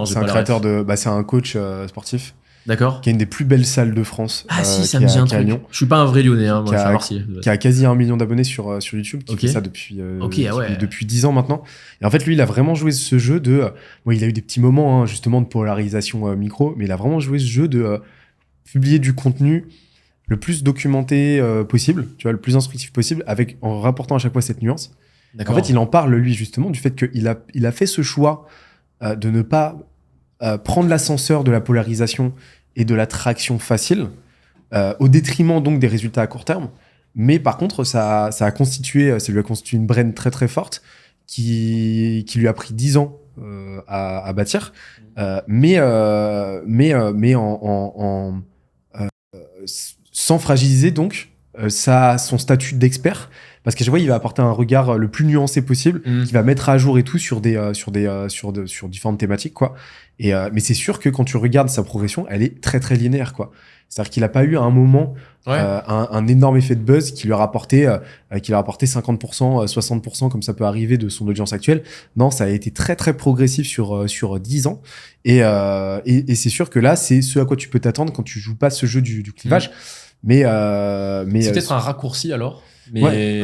c'est un créateur c'est un coach sportif. D'accord. Qui a une des plus belles salles de France. Ah si, ça me dit un truc. Je suis pas un vrai Lyonnais, moi, je suis à Marseille. Qui a quasi 1 million d'abonnés sur YouTube, qui fait ça depuis 10 ans maintenant. Et en fait, lui, il a vraiment joué ce jeu de... il a eu des petits moments, justement, de polarisation micro, mais il a vraiment joué ce jeu de publier du contenu le plus documenté possible, tu vois, le plus instructif possible, en rapportant à chaque fois cette nuance. En fait, il en parle, lui, justement, du fait qu'il a fait ce choix de ne pas prendre l'ascenseur de la polarisation et de l'attraction facile, au détriment donc des résultats à court terme. Mais par contre, ça lui a constitué une brain très très forte qui lui a pris 10 ans à bâtir, mais sans fragiliser donc son statut d'expert, parce qu'à chaque fois, il va apporter un regard le plus nuancé possible, qui va mettre à jour et tout sur sur différentes thématiques, quoi. Mais c'est sûr que quand tu regardes sa progression, elle est très, très linéaire, quoi. C'est-à-dire qu'il a pas eu à un moment un énorme effet de buzz qui lui a rapporté 50%, 60%, comme ça peut arriver de son audience actuelle. Non, ça a été très, très progressif sur 10 ans. Et c'est sûr que là, c'est ce à quoi tu peux t'attendre quand tu joues pas ce jeu du clivage. Mais c'est peut-être un raccourci alors. Mais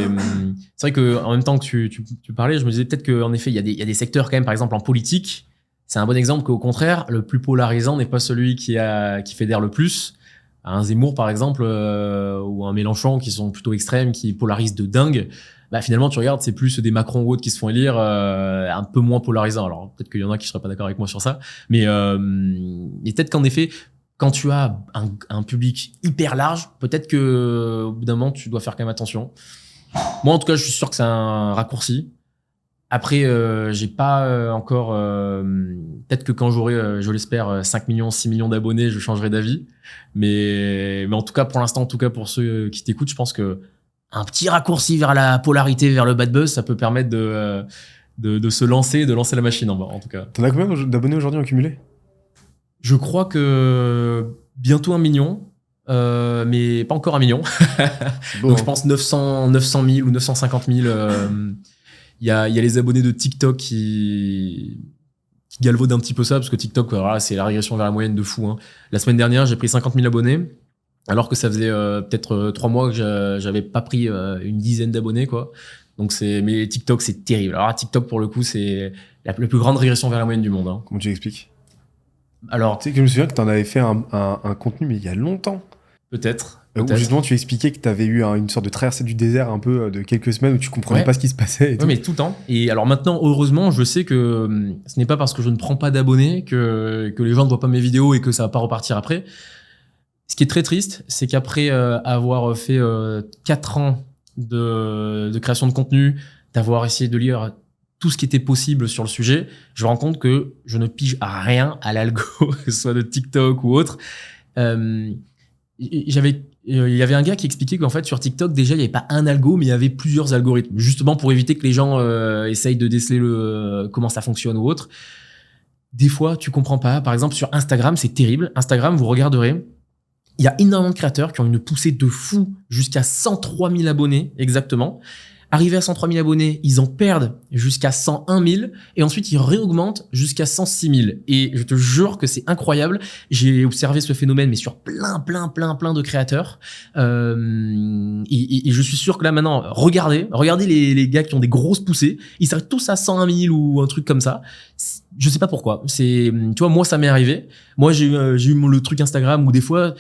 c'est vrai que en même temps que tu parlais, je me disais peut-être qu'en effet, il y a des secteurs quand même, par exemple en politique, c'est un bon exemple qu'au contraire, le plus polarisant n'est pas celui qui fédère le plus. Un Zemmour par exemple ou un Mélenchon qui sont plutôt extrêmes, qui polarisent de dingue. Bah finalement tu regardes, c'est plus des Macron ou autres qui se font élire, un peu moins polarisants. Alors peut-être qu'il y en a qui seraient pas d'accord avec moi sur ça, mais peut-être qu'en effet quand tu as un public hyper large, peut-être que au bout d'un moment tu dois faire quand même attention. Moi en tout cas je suis sûr que c'est un raccourci. Après, j'ai pas encore... peut-être que quand j'aurai, je l'espère, 5 millions, 6 millions d'abonnés, je changerai d'avis. Mais en tout cas, pour l'instant, en tout cas pour ceux qui t'écoutent, je pense que un petit raccourci vers la polarité, vers le bad buzz, ça peut permettre de se lancer, de lancer la machine en tout cas. T'en as combien d'abonnés aujourd'hui en cumulé? Je crois que bientôt 1 million. Mais pas encore 1 million. Beau, donc hein. je pense 900 000 ou 950 000... Il y a les abonnés de TikTok qui galvaudent un petit peu ça, parce que TikTok, voilà, c'est la régression vers la moyenne de fou. Hein. La semaine dernière, j'ai pris 50 000 abonnés, alors que ça faisait peut-être 3 mois que j'avais pas pris une dizaine d'abonnés, quoi. Donc mais TikTok, c'est terrible. Alors TikTok, pour le coup, c'est la plus grande régression vers la moyenne du monde. Hein. Comment tu l'expliques? Alors, tu sais que je me souviens que t'en avais fait un contenu, mais il y a longtemps. Peut-être. Où justement tu expliquais que tu avais eu une sorte de traversée du désert un peu de quelques semaines où tu comprenais pas ce qui se passait. Oui, mais tout le temps. Et alors maintenant, heureusement, je sais que ce n'est pas parce que je ne prends pas d'abonnés que les gens ne voient pas mes vidéos et que ça va pas repartir après. Ce qui est très triste, c'est qu'après avoir fait 4 ans de création de contenu, d'avoir essayé de lire tout ce qui était possible sur le sujet, je me rends compte que je ne pige à rien à l'algo, que ce soit de TikTok ou autre. Il y avait un gars qui expliquait qu'en fait sur TikTok déjà il n'y avait pas un algo mais il y avait plusieurs algorithmes justement pour éviter que les gens essayent de déceler comment ça fonctionne ou autre. Des fois tu comprends pas. Par exemple sur Instagram c'est terrible. Instagram vous regarderez, il y a énormément de créateurs qui ont une poussée de fou jusqu'à 103 000 abonnés exactement. Arrivés à 103 000 abonnés, ils en perdent jusqu'à 101 000 et ensuite ils réaugmentent jusqu'à 106 000. Et je te jure que c'est incroyable. J'ai observé ce phénomène mais sur plein de créateurs. Et je suis sûr que là maintenant, regardez les gars qui ont des grosses poussées, ils seraient tous à 101 000 ou un truc comme ça. Je sais pas pourquoi. Tu vois, moi ça m'est arrivé. Moi j'ai eu le truc Instagram où des fois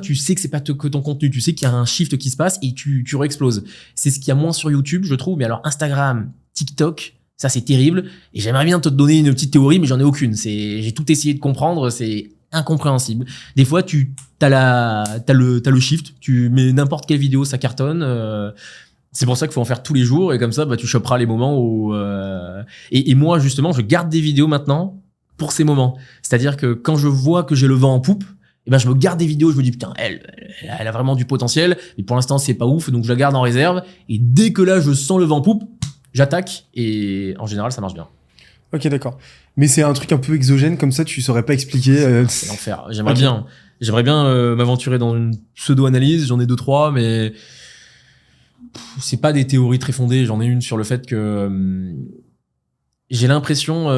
tu sais que c'est pas que ton contenu, tu sais qu'il y a un shift qui se passe et tu réexploses. C'est ce qu'il y a moins sur YouTube, je trouve. Mais alors Instagram, TikTok, ça c'est terrible. Et j'aimerais bien te donner une petite théorie, mais j'en ai aucune. J'ai tout essayé de comprendre, c'est incompréhensible. Des fois t'as le shift, tu mets n'importe quelle vidéo, ça cartonne. C'est pour ça qu'il faut en faire tous les jours et comme ça, tu choperas les moments où... Et moi, justement, je garde des vidéos maintenant pour ces moments. C'est-à-dire que quand je vois que j'ai le vent en poupe, je me garde des vidéos, je me dis, putain, elle a vraiment du potentiel, mais pour l'instant, c'est pas ouf, donc je la garde en réserve. Et dès que là, je sens le vent en poupe, j'attaque et en général, ça marche bien. Ok, d'accord. Mais c'est un truc un peu exogène, comme ça, tu saurais pas expliquer. C'est l'enfer. J'aimerais bien m'aventurer dans une pseudo-analyse, j'en ai 2-3, mais... c'est pas des théories très fondées. J'en ai une sur le fait que j'ai l'impression,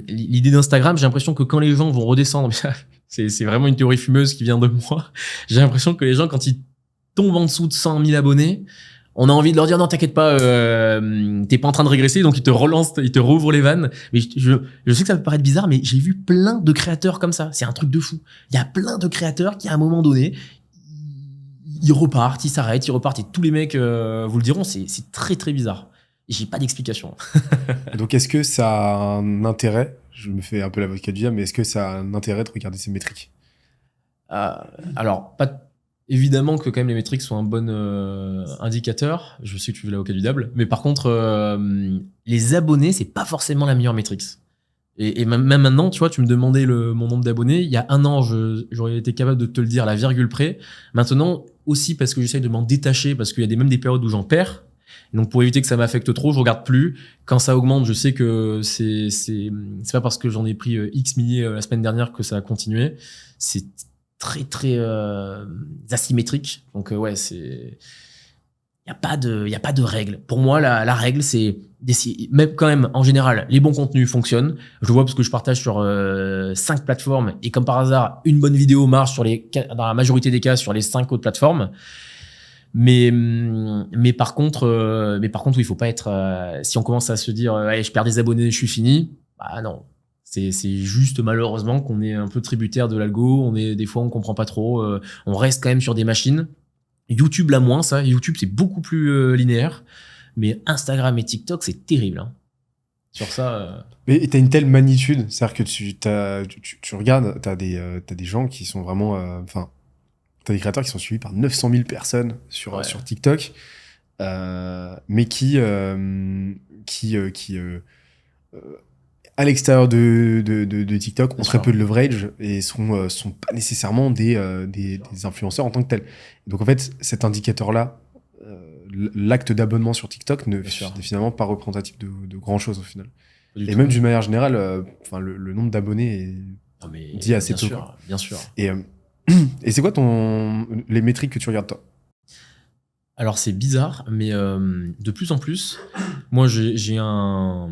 l'idée d'Instagram, j'ai l'impression que quand les gens vont redescendre, c'est vraiment une théorie fumeuse qui vient de moi. J'ai l'impression que les gens, quand ils tombent en dessous de 100 000 abonnés, on a envie de leur dire non, t'inquiète pas, t'es pas en train de régresser, donc ils te relancent, ils te rouvrent les vannes. Mais je sais que ça peut paraître bizarre, mais j'ai vu plein de créateurs comme ça. C'est un truc de fou. Il y a plein de créateurs qui, à un moment donné, ils repartent, ils s'arrêtent, ils repartent. Et tous les mecs vous le diront, c'est très très bizarre. Et j'ai pas d'explication. Donc est-ce que ça a un intérêt, je me fais un peu l'avocat du diable, mais est-ce que ça a un intérêt de regarder ces métriques? Alors, évidemment que quand même les métriques sont un bon indicateur. Je sais que tu veux l'avocat du diable. Mais par contre, les abonnés, c'est pas forcément la meilleure métrique. Et même maintenant, tu vois, tu me demandais mon nombre d'abonnés. Il y a 1 an, j'aurais été capable de te le dire à la virgule près. Maintenant, aussi parce que j'essaye de m'en détacher, parce qu'il y a même des périodes où j'en perds. Donc pour éviter que ça m'affecte trop, je regarde plus. Quand ça augmente, je sais que c'est pas parce que j'en ai pris X milliers la semaine dernière que ça a continué. C'est très très asymétrique. Donc ouais, c'est il y a pas de règle. Pour moi, la règle, c'est d'essayer, même quand même, en général, les bons contenus fonctionnent. Je le vois parce que je partage sur 5 plateformes et comme par hasard, une bonne vidéo marche dans la majorité des cas sur les 5 autres plateformes. Mais par contre, oui, il faut pas être. Si on commence à se dire, je perds des abonnés, je suis fini. Bah non. C'est juste malheureusement qu'on est un peu tributaire de l'algo. Des fois, on comprend pas trop. On reste quand même sur des machines. YouTube là moins ça. YouTube c'est beaucoup plus linéaire. Mais Instagram et TikTok c'est terrible. Hein. Sur ça. Mais t'as une telle magnitude, c'est-à-dire que tu regardes, t'as des gens qui sont vraiment, t'as des créateurs qui sont suivis par 900 000 personnes sur TikTok, mais qui à l'extérieur de TikTok ont très peu de leverage et sont pas nécessairement des influenceurs en tant que tels. Donc en fait, cet indicateur-là, l'acte d'abonnement sur TikTok n'est finalement pas représentatif de grand chose au final. Et même d'une manière générale, le nombre d'abonnés dit assez peu. Bien sûr. Et c'est quoi les métriques que tu regardes toi? Alors c'est bizarre, mais de plus en plus, moi j'ai un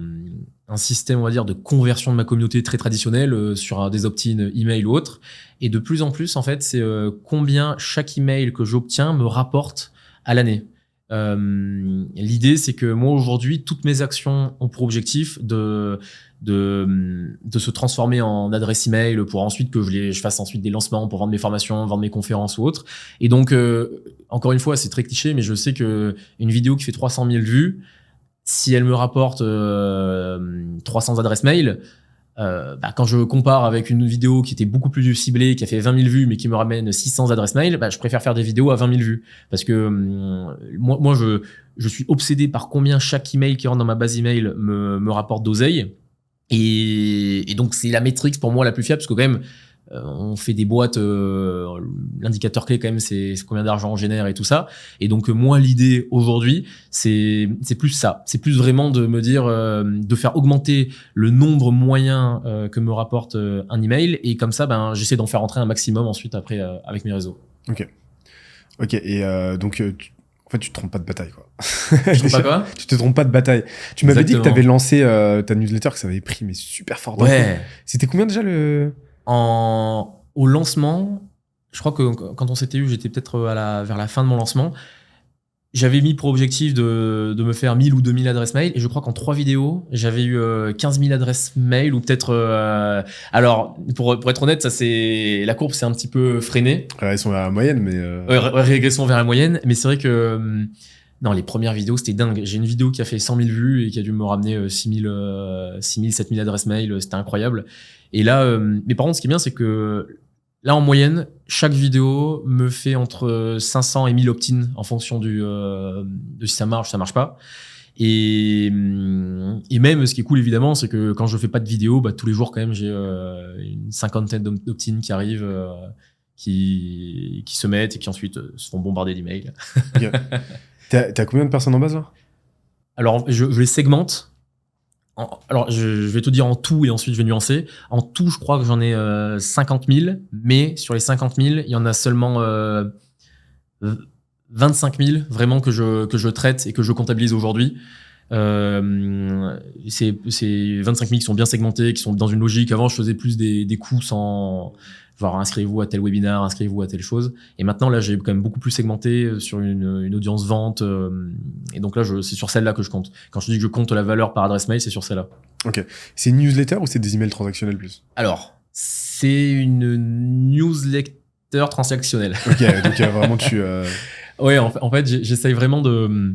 système, on va dire, de conversion de ma communauté très traditionnel sur des opt-in email ou autre. Et de plus en plus, en fait, c'est combien chaque email que j'obtiens me rapporte à l'année. L'idée, c'est que moi, aujourd'hui, toutes mes actions ont pour objectif de se transformer en adresse email pour ensuite que je fasse ensuite des lancements pour vendre mes formations, vendre mes conférences ou autres. Et donc, encore une fois, c'est très cliché, mais je sais que une vidéo qui fait 300 000 vues, si elle me rapporte 300 adresses mail, quand je compare avec une vidéo qui était beaucoup plus ciblée, qui a fait 20 000 vues, mais qui me ramène 600 adresses mail, je préfère faire des vidéos à 20 000 vues. Parce que moi je suis obsédé par combien chaque email qui rentre dans ma base email me rapporte d'oseille. Et donc, c'est la métrique pour moi la plus fiable, parce que quand même, on fait des boîtes, l'indicateur clé quand même, c'est combien d'argent on génère et tout ça. Et donc, moi, l'idée aujourd'hui, c'est plus ça. C'est plus vraiment de me dire, de faire augmenter le nombre moyen que me rapporte un email. Et comme ça, j'essaie d'en faire entrer un maximum ensuite après avec mes réseaux. Ok. Et donc, en fait, tu te trompes pas de bataille, quoi. Je trompe pas quoi? Tu te trompes pas de bataille. Tu m'avais dit que tu avais lancé ta newsletter, que ça avait pris mais super fort. Ouais. C'était combien déjà Au lancement, je crois que quand on s'était eu, j'étais peut-être vers la fin de mon lancement. J'avais mis pour objectif de me faire 1000 ou 2000 adresses mail. Et je crois qu'en 3 vidéos, j'avais eu 15 000 adresses mail ou peut-être... alors, pour être honnête, la courbe s'est un petit peu freinée. Régression vers la moyenne, mais... Régression vers la moyenne. Mais c'est vrai que... non, les premières vidéos, c'était dingue. J'ai une vidéo qui a fait 100 000 vues et qui a dû me ramener 6 000, 7 000 adresses mail. C'était incroyable. Et là, mais par contre, ce qui est bien, c'est que là, en moyenne, chaque vidéo me fait entre 500 et 1000 opt-in en fonction de si ça marche pas. Et même, ce qui est cool, évidemment, c'est que quand je fais pas de vidéo, tous les jours, quand même, j'ai une cinquantaine d'opt-in qui arrivent, qui se mettent et qui ensuite se font bombarder d'emails. Okay. T'as combien de personnes en base, là? Alors, je les segmente. Alors, je vais te dire en tout et ensuite je vais nuancer. En tout, je crois que j'en ai 50 000, mais sur les 50 000, il y en a seulement 25 000 vraiment que je traite et que je comptabilise aujourd'hui. C'est 25 000 qui sont bien segmentés, qui sont dans une logique. Avant, je faisais plus des coups sans... genre, inscrivez-vous à tel webinaire, inscrivez-vous à telle chose. Et maintenant, là, j'ai quand même beaucoup plus segmenté sur une audience vente. Et donc là, c'est sur celle-là que je compte. Quand je dis que je compte la valeur par adresse mail, c'est sur celle-là. Ok. C'est une newsletter ou c'est des emails transactionnels plus? Alors, c'est une newsletter transactionnelle. Ok, donc vraiment tu... Ouais, en fait, j'essaye vraiment de...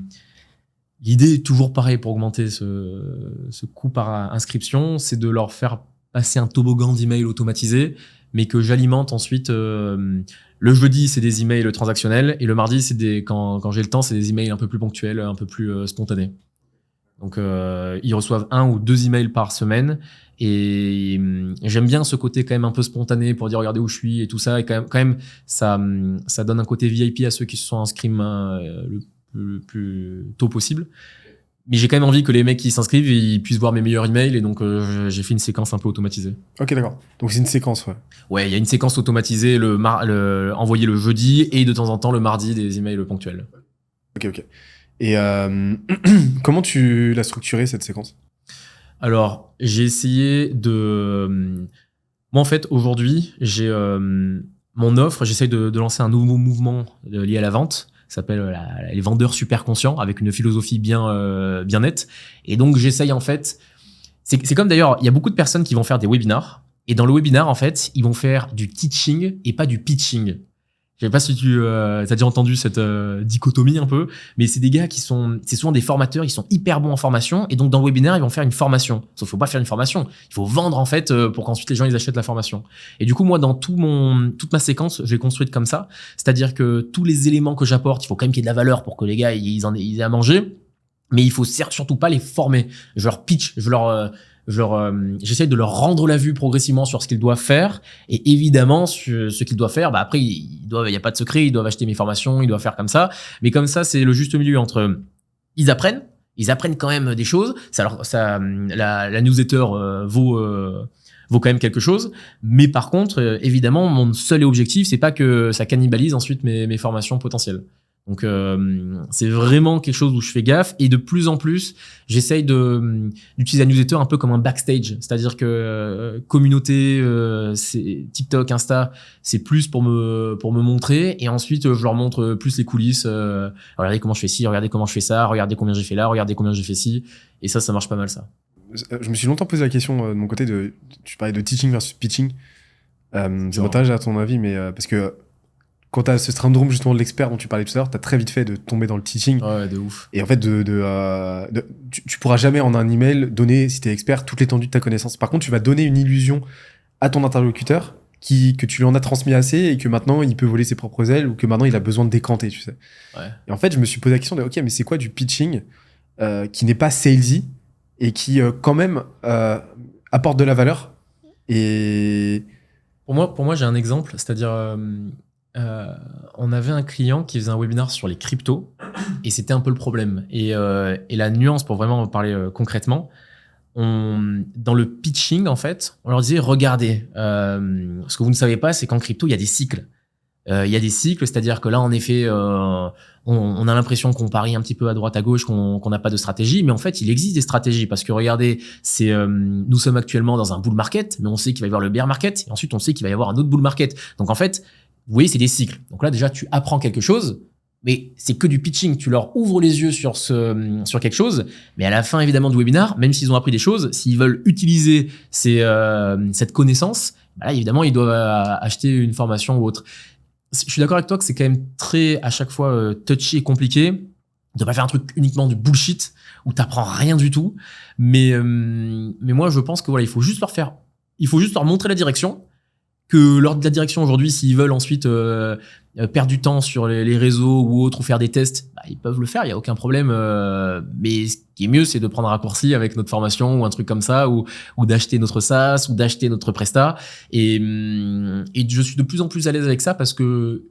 L'idée est toujours pareil pour augmenter ce coût par inscription, c'est de leur faire passer un toboggan d'emails automatisés, mais que j'alimente ensuite. Le jeudi, c'est des emails transactionnels, et le mardi, quand j'ai le temps, c'est des emails un peu plus ponctuels, un peu plus spontanés. Donc, ils reçoivent 1 ou 2 emails par semaine, et j'aime bien ce côté quand même un peu spontané pour dire regardez où je suis et tout ça, et quand même ça donne un côté VIP à ceux qui se sont inscrits le plus tôt possible. Mais j'ai quand même envie que les mecs qui s'inscrivent, ils puissent voir mes meilleurs emails, et donc j'ai fait une séquence un peu automatisée. Ok, d'accord. Donc c'est une séquence, ouais. Ouais, il y a une séquence automatisée, envoyée le jeudi, et de temps en temps le mardi, des emails ponctuels. Ok. Et comment tu l'as structurée, cette séquence? Alors, j'ai essayé de... Moi, en fait, aujourd'hui, j'ai mon offre, j'essaye de lancer un nouveau mouvement lié à la vente. Ça s'appelle les vendeurs super conscients, avec une philosophie bien nette. Et donc, j'essaye, en fait... C'est comme d'ailleurs, il y a beaucoup de personnes qui vont faire des webinars. Et dans le webinar, en fait, ils vont faire du teaching et pas du pitching. Je sais pas si tu as déjà entendu cette dichotomie un peu, mais c'est des gars c'est souvent des formateurs, ils sont hyper bons en formation, et donc dans le webinaire, ils vont faire une formation. Sauf qu'il faut pas faire une formation, il faut vendre en fait pour qu'ensuite les gens ils achètent la formation. Et du coup, moi, dans toute ma séquence, je l'ai construite comme ça, c'est-à-dire que tous les éléments que j'apporte, il faut quand même qu'il y ait de la valeur pour que les gars ils aient à manger, mais il faut surtout pas les former. Je leur pitch, j'essaie de leur rendre la vue progressivement sur ce qu'ils doivent faire, et évidemment ce qu'ils doivent faire, après il y a pas de secret, ils doivent acheter mes formations, ils doivent faire comme ça, mais comme ça c'est le juste milieu entre ils apprennent quand même des choses, la newsletter vaut quand même quelque chose, mais par contre évidemment mon seul objectif c'est pas que ça cannibalise ensuite mes formations potentielles. Donc c'est vraiment quelque chose où je fais gaffe, et de plus en plus j'essaye d'utiliser la newsletter un peu comme un backstage, c'est-à-dire que communauté, c'est TikTok, Insta, c'est plus pour me montrer, et ensuite je leur montre plus les coulisses. Regardez comment je fais ci, regardez comment je fais ça, regardez combien j'ai fait là, regardez combien j'ai fait ci, et ça marche pas mal ça. Je me suis longtemps posé la question de mon côté tu parlais de teaching versus pitching. Ça m'intéresse à ton avis, mais parce que quand t'as ce syndrome justement de l'expert dont tu parlais tout à l'heure, t'as très vite fait de tomber dans le teaching. Ouais, de ouf. Et en fait, tu pourras jamais en un email donner, si t'es expert, toute l'étendue de ta connaissance. Par contre, tu vas donner une illusion à ton interlocuteur que tu lui en as transmis assez, et que maintenant il peut voler ses propres ailes, ou que maintenant il a besoin de décanter, tu sais. Ouais. Et en fait, je me suis posé la question de, ok, mais c'est quoi du pitching qui n'est pas salesy et qui quand même apporte de la valeur? Et pour moi j'ai un exemple, c'est-à-dire on avait un client qui faisait un webinar sur les cryptos, et c'était un peu le problème. Et la nuance, pour vraiment parler concrètement, dans le pitching, en fait, on leur disait, regardez, ce que vous ne savez pas, c'est qu'en crypto, il y a des cycles. Il y a des cycles, c'est-à-dire que là, en effet, on a l'impression qu'on parie un petit peu à droite à gauche, qu'on n'a pas de stratégie, mais en fait, il existe des stratégies, parce que regardez, nous sommes actuellement dans un bull market, mais on sait qu'il va y avoir le bear market, et ensuite on sait qu'il va y avoir un autre bull market. Donc en fait, vous voyez, c'est des cycles. Donc là, déjà, tu apprends quelque chose, mais c'est que du pitching. Tu leur ouvres les yeux sur quelque chose, mais à la fin, évidemment, du webinar, même s'ils ont appris des choses, s'ils veulent utiliser cette connaissance, là, évidemment, ils doivent acheter une formation ou autre. Je suis d'accord avec toi que c'est quand même très, à chaque fois, touchy et compliqué de pas faire un truc uniquement du bullshit où t'apprends rien du tout. Mais moi, je pense que voilà, il faut juste leur montrer la direction. Que la direction aujourd'hui, s'ils veulent ensuite perdre du temps sur les réseaux ou autres, ou faire des tests, ils peuvent le faire, il n'y a aucun problème. Mais ce qui est mieux, c'est de prendre un raccourci avec notre formation ou un truc comme ça, ou d'acheter notre SaaS, ou d'acheter notre Presta. Et je suis de plus en plus à l'aise avec ça, parce que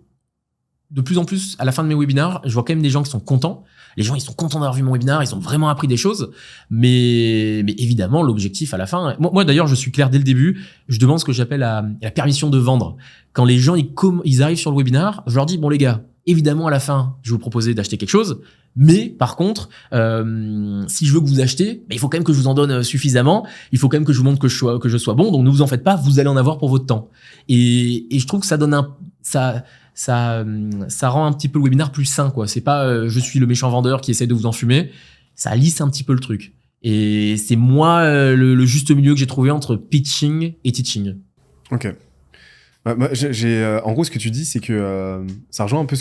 de plus en plus, à la fin de mes webinars, je vois quand même des gens qui sont contents. Les gens, ils sont contents d'avoir vu mon webinar, ils ont vraiment appris des choses. Mais évidemment, l'objectif à la fin... Moi d'ailleurs, je suis clair dès le début. Je demande ce que j'appelle la permission de vendre. Quand les gens, ils arrivent sur le webinar, je leur dis, bon les gars, évidemment, à la fin, je vais vous proposer d'acheter quelque chose. Mais par contre, si je veux que vous achetiez, il faut quand même que je vous en donne suffisamment. Il faut quand même que je vous montre que je sois bon. Donc ne vous en faites pas, vous allez en avoir pour votre temps. Et je trouve que ça donne ça rend un petit peu le webinar plus sain, quoi. C'est pas je suis le méchant vendeur qui essaie de vous enfumer. Ça lisse un petit peu le truc. Et c'est moi le juste milieu que j'ai trouvé entre pitching et teaching. Ok. En gros, ce que tu dis, c'est que ça rejoint un peu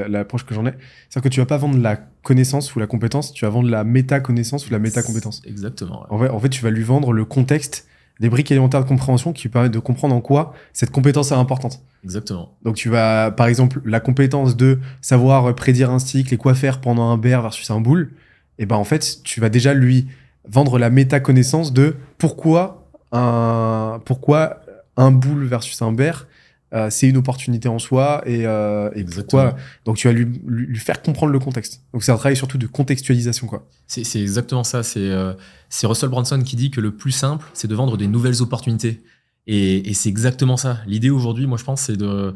l'approche que j'en ai. C'est-à-dire que tu vas pas vendre la connaissance ou la compétence, tu vas vendre la méta-connaissance ou la méta-compétence. Exactement. Ouais. En fait, tu vas lui vendre le contexte, des briques élémentaires de compréhension qui permettent de comprendre en quoi cette compétence est importante. Exactement. Donc tu vas, par exemple, la compétence de savoir prédire un cycle et quoi faire pendant un bear versus un bull, et ben en fait, tu vas déjà lui vendre la méta-connaissance de pourquoi un bull versus un bear c'est une opportunité en soi et pourquoi. Donc tu vas lui faire comprendre le contexte. Donc c'est un travail surtout de contextualisation, quoi. C'est exactement ça. C'est Russell Brunson qui dit que le plus simple, c'est de vendre des nouvelles opportunités. Et c'est exactement ça. L'idée aujourd'hui, moi je pense, c'est le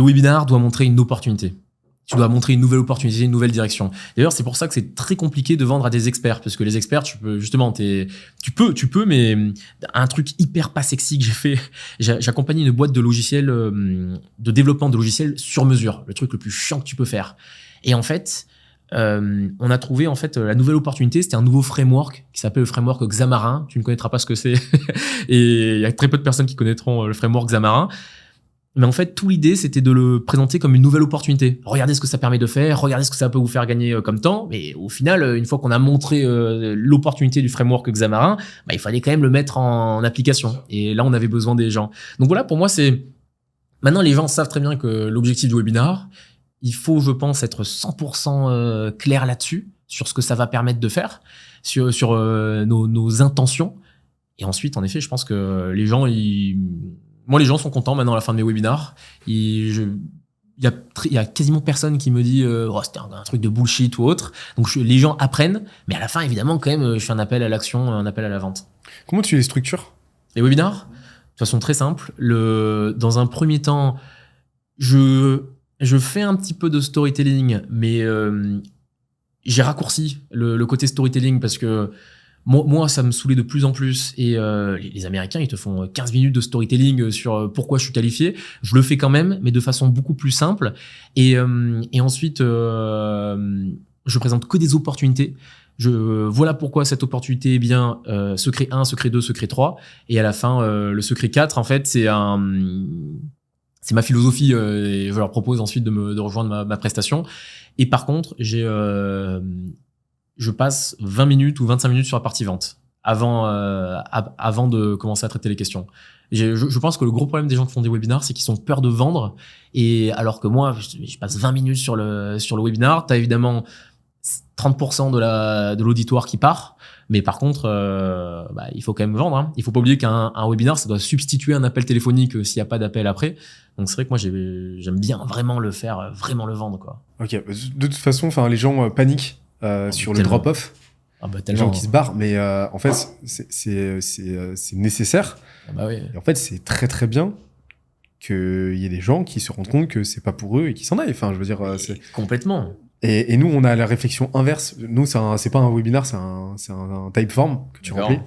webinar doit montrer une opportunité. Tu dois montrer une nouvelle opportunité, une nouvelle direction. D'ailleurs, c'est pour ça que c'est très compliqué de vendre à des experts, parce que les experts, tu peux, mais un truc hyper pas sexy que j'ai fait, j'accompagnais une boîte de logiciels, de développement de logiciels sur mesure, le truc le plus chiant que tu peux faire. Et en fait, on a trouvé en fait la nouvelle opportunité, c'était un nouveau framework qui s'appelle le framework Xamarin. Tu ne connaîtras pas ce que c'est, et il y a très peu de personnes qui connaîtront le framework Xamarin. Mais en fait, toute l'idée, c'était de le présenter comme une nouvelle opportunité. Regardez ce que ça permet de faire, regardez ce que ça peut vous faire gagner comme temps. Mais au final, une fois qu'on a montré l'opportunité du framework Xamarin, il fallait quand même le mettre en application. Et là, on avait besoin des gens. Donc voilà, pour moi, c'est... Maintenant, les gens savent très bien que l'objectif du webinar, il faut, je pense, être 100% clair là-dessus, sur ce que ça va permettre de faire, sur nos intentions. Et ensuite, en effet, je pense que les gens, moi, les gens sont contents maintenant à la fin de mes webinars. Il y a quasiment personne qui me dit c'était un truc de bullshit ou autre. Donc les gens apprennent, mais à la fin, évidemment, quand même, je fais un appel à l'action, un appel à la vente. Comment tu les structures? Les webinars, de façon très simple. Dans un premier temps, je fais un petit peu de storytelling, mais j'ai raccourci le côté storytelling parce que moi, ça me saoulait de plus en plus. Et les Américains, ils te font 15 minutes de storytelling sur pourquoi je suis qualifié. Je le fais quand même, mais de façon beaucoup plus simple. Et ensuite, je présente que des opportunités. Voilà pourquoi cette opportunité est bien secret 1, secret 2, secret 3. Et à la fin, le secret 4, en fait, c'est ma philosophie. Et je leur propose ensuite de rejoindre ma prestation. Et par contre, je passe 20 minutes ou 25 minutes sur la partie vente avant de commencer à traiter les questions. Je pense que le gros problème des gens qui font des webinars, c'est qu'ils ont peur de vendre. Et alors que moi, je passe 20 minutes sur le webinar. Tu as évidemment 30% de l'auditoire qui part. Mais par contre, il faut quand même vendre. Hein. Il faut pas oublier qu'un webinar, ça doit substituer un appel téléphonique s'il n'y a pas d'appel après. Donc c'est vrai que moi, j'aime bien vraiment le faire, vraiment le vendre, quoi. Ok. De toute façon, les gens paniquent. Sur le drop-off, les gens qui se barrent, mais en fait c'est nécessaire. Oui. Et en fait c'est très très bien qu'il y ait des gens qui se rendent compte que c'est pas pour eux et qui s'en aillent. Enfin, je veux dire, complètement. Et nous on a la réflexion inverse. Nous c'est pas un webinar, c'est un Typeform que tu remplis.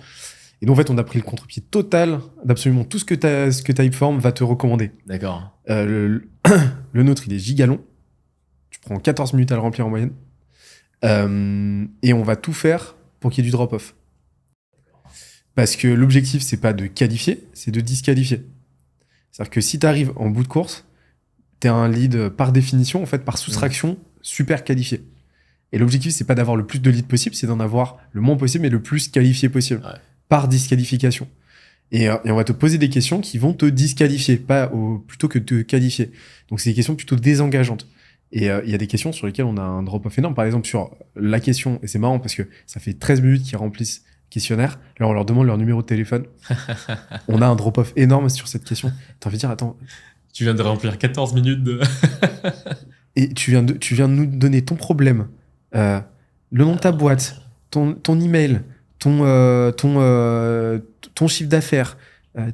Et donc en fait on a pris le contre-pied total d'absolument tout ce que Typeform va te recommander. D'accord. Le nôtre il est gigalong. Tu prends 14 minutes à le remplir en moyenne. Et on va tout faire pour qu'il y ait du drop-off. Parce que l'objectif, c'est pas de qualifier, c'est de disqualifier. C'est-à-dire que si tu arrives en bout de course, tu es un lead par définition, en fait, par soustraction, super qualifié. Et l'objectif, c'est pas d'avoir le plus de leads possible, c'est d'en avoir le moins possible, mais le plus qualifié possible, par disqualification. Et on va te poser des questions qui vont te disqualifier, plutôt que te qualifier. Donc, c'est des questions plutôt désengageantes. Et il y a des questions sur lesquelles on a un drop-off énorme. Par exemple, sur la question, et c'est marrant parce que ça fait 13 minutes qu'ils remplissent le questionnaire. Là, on leur demande leur numéro de téléphone. On a un drop-off énorme sur cette question. T'as envie de dire, attends. Tu viens de remplir 14 minutes de... Et tu viens de nous donner ton problème, le nom de ta boîte, ton email, ton chiffre d'affaires,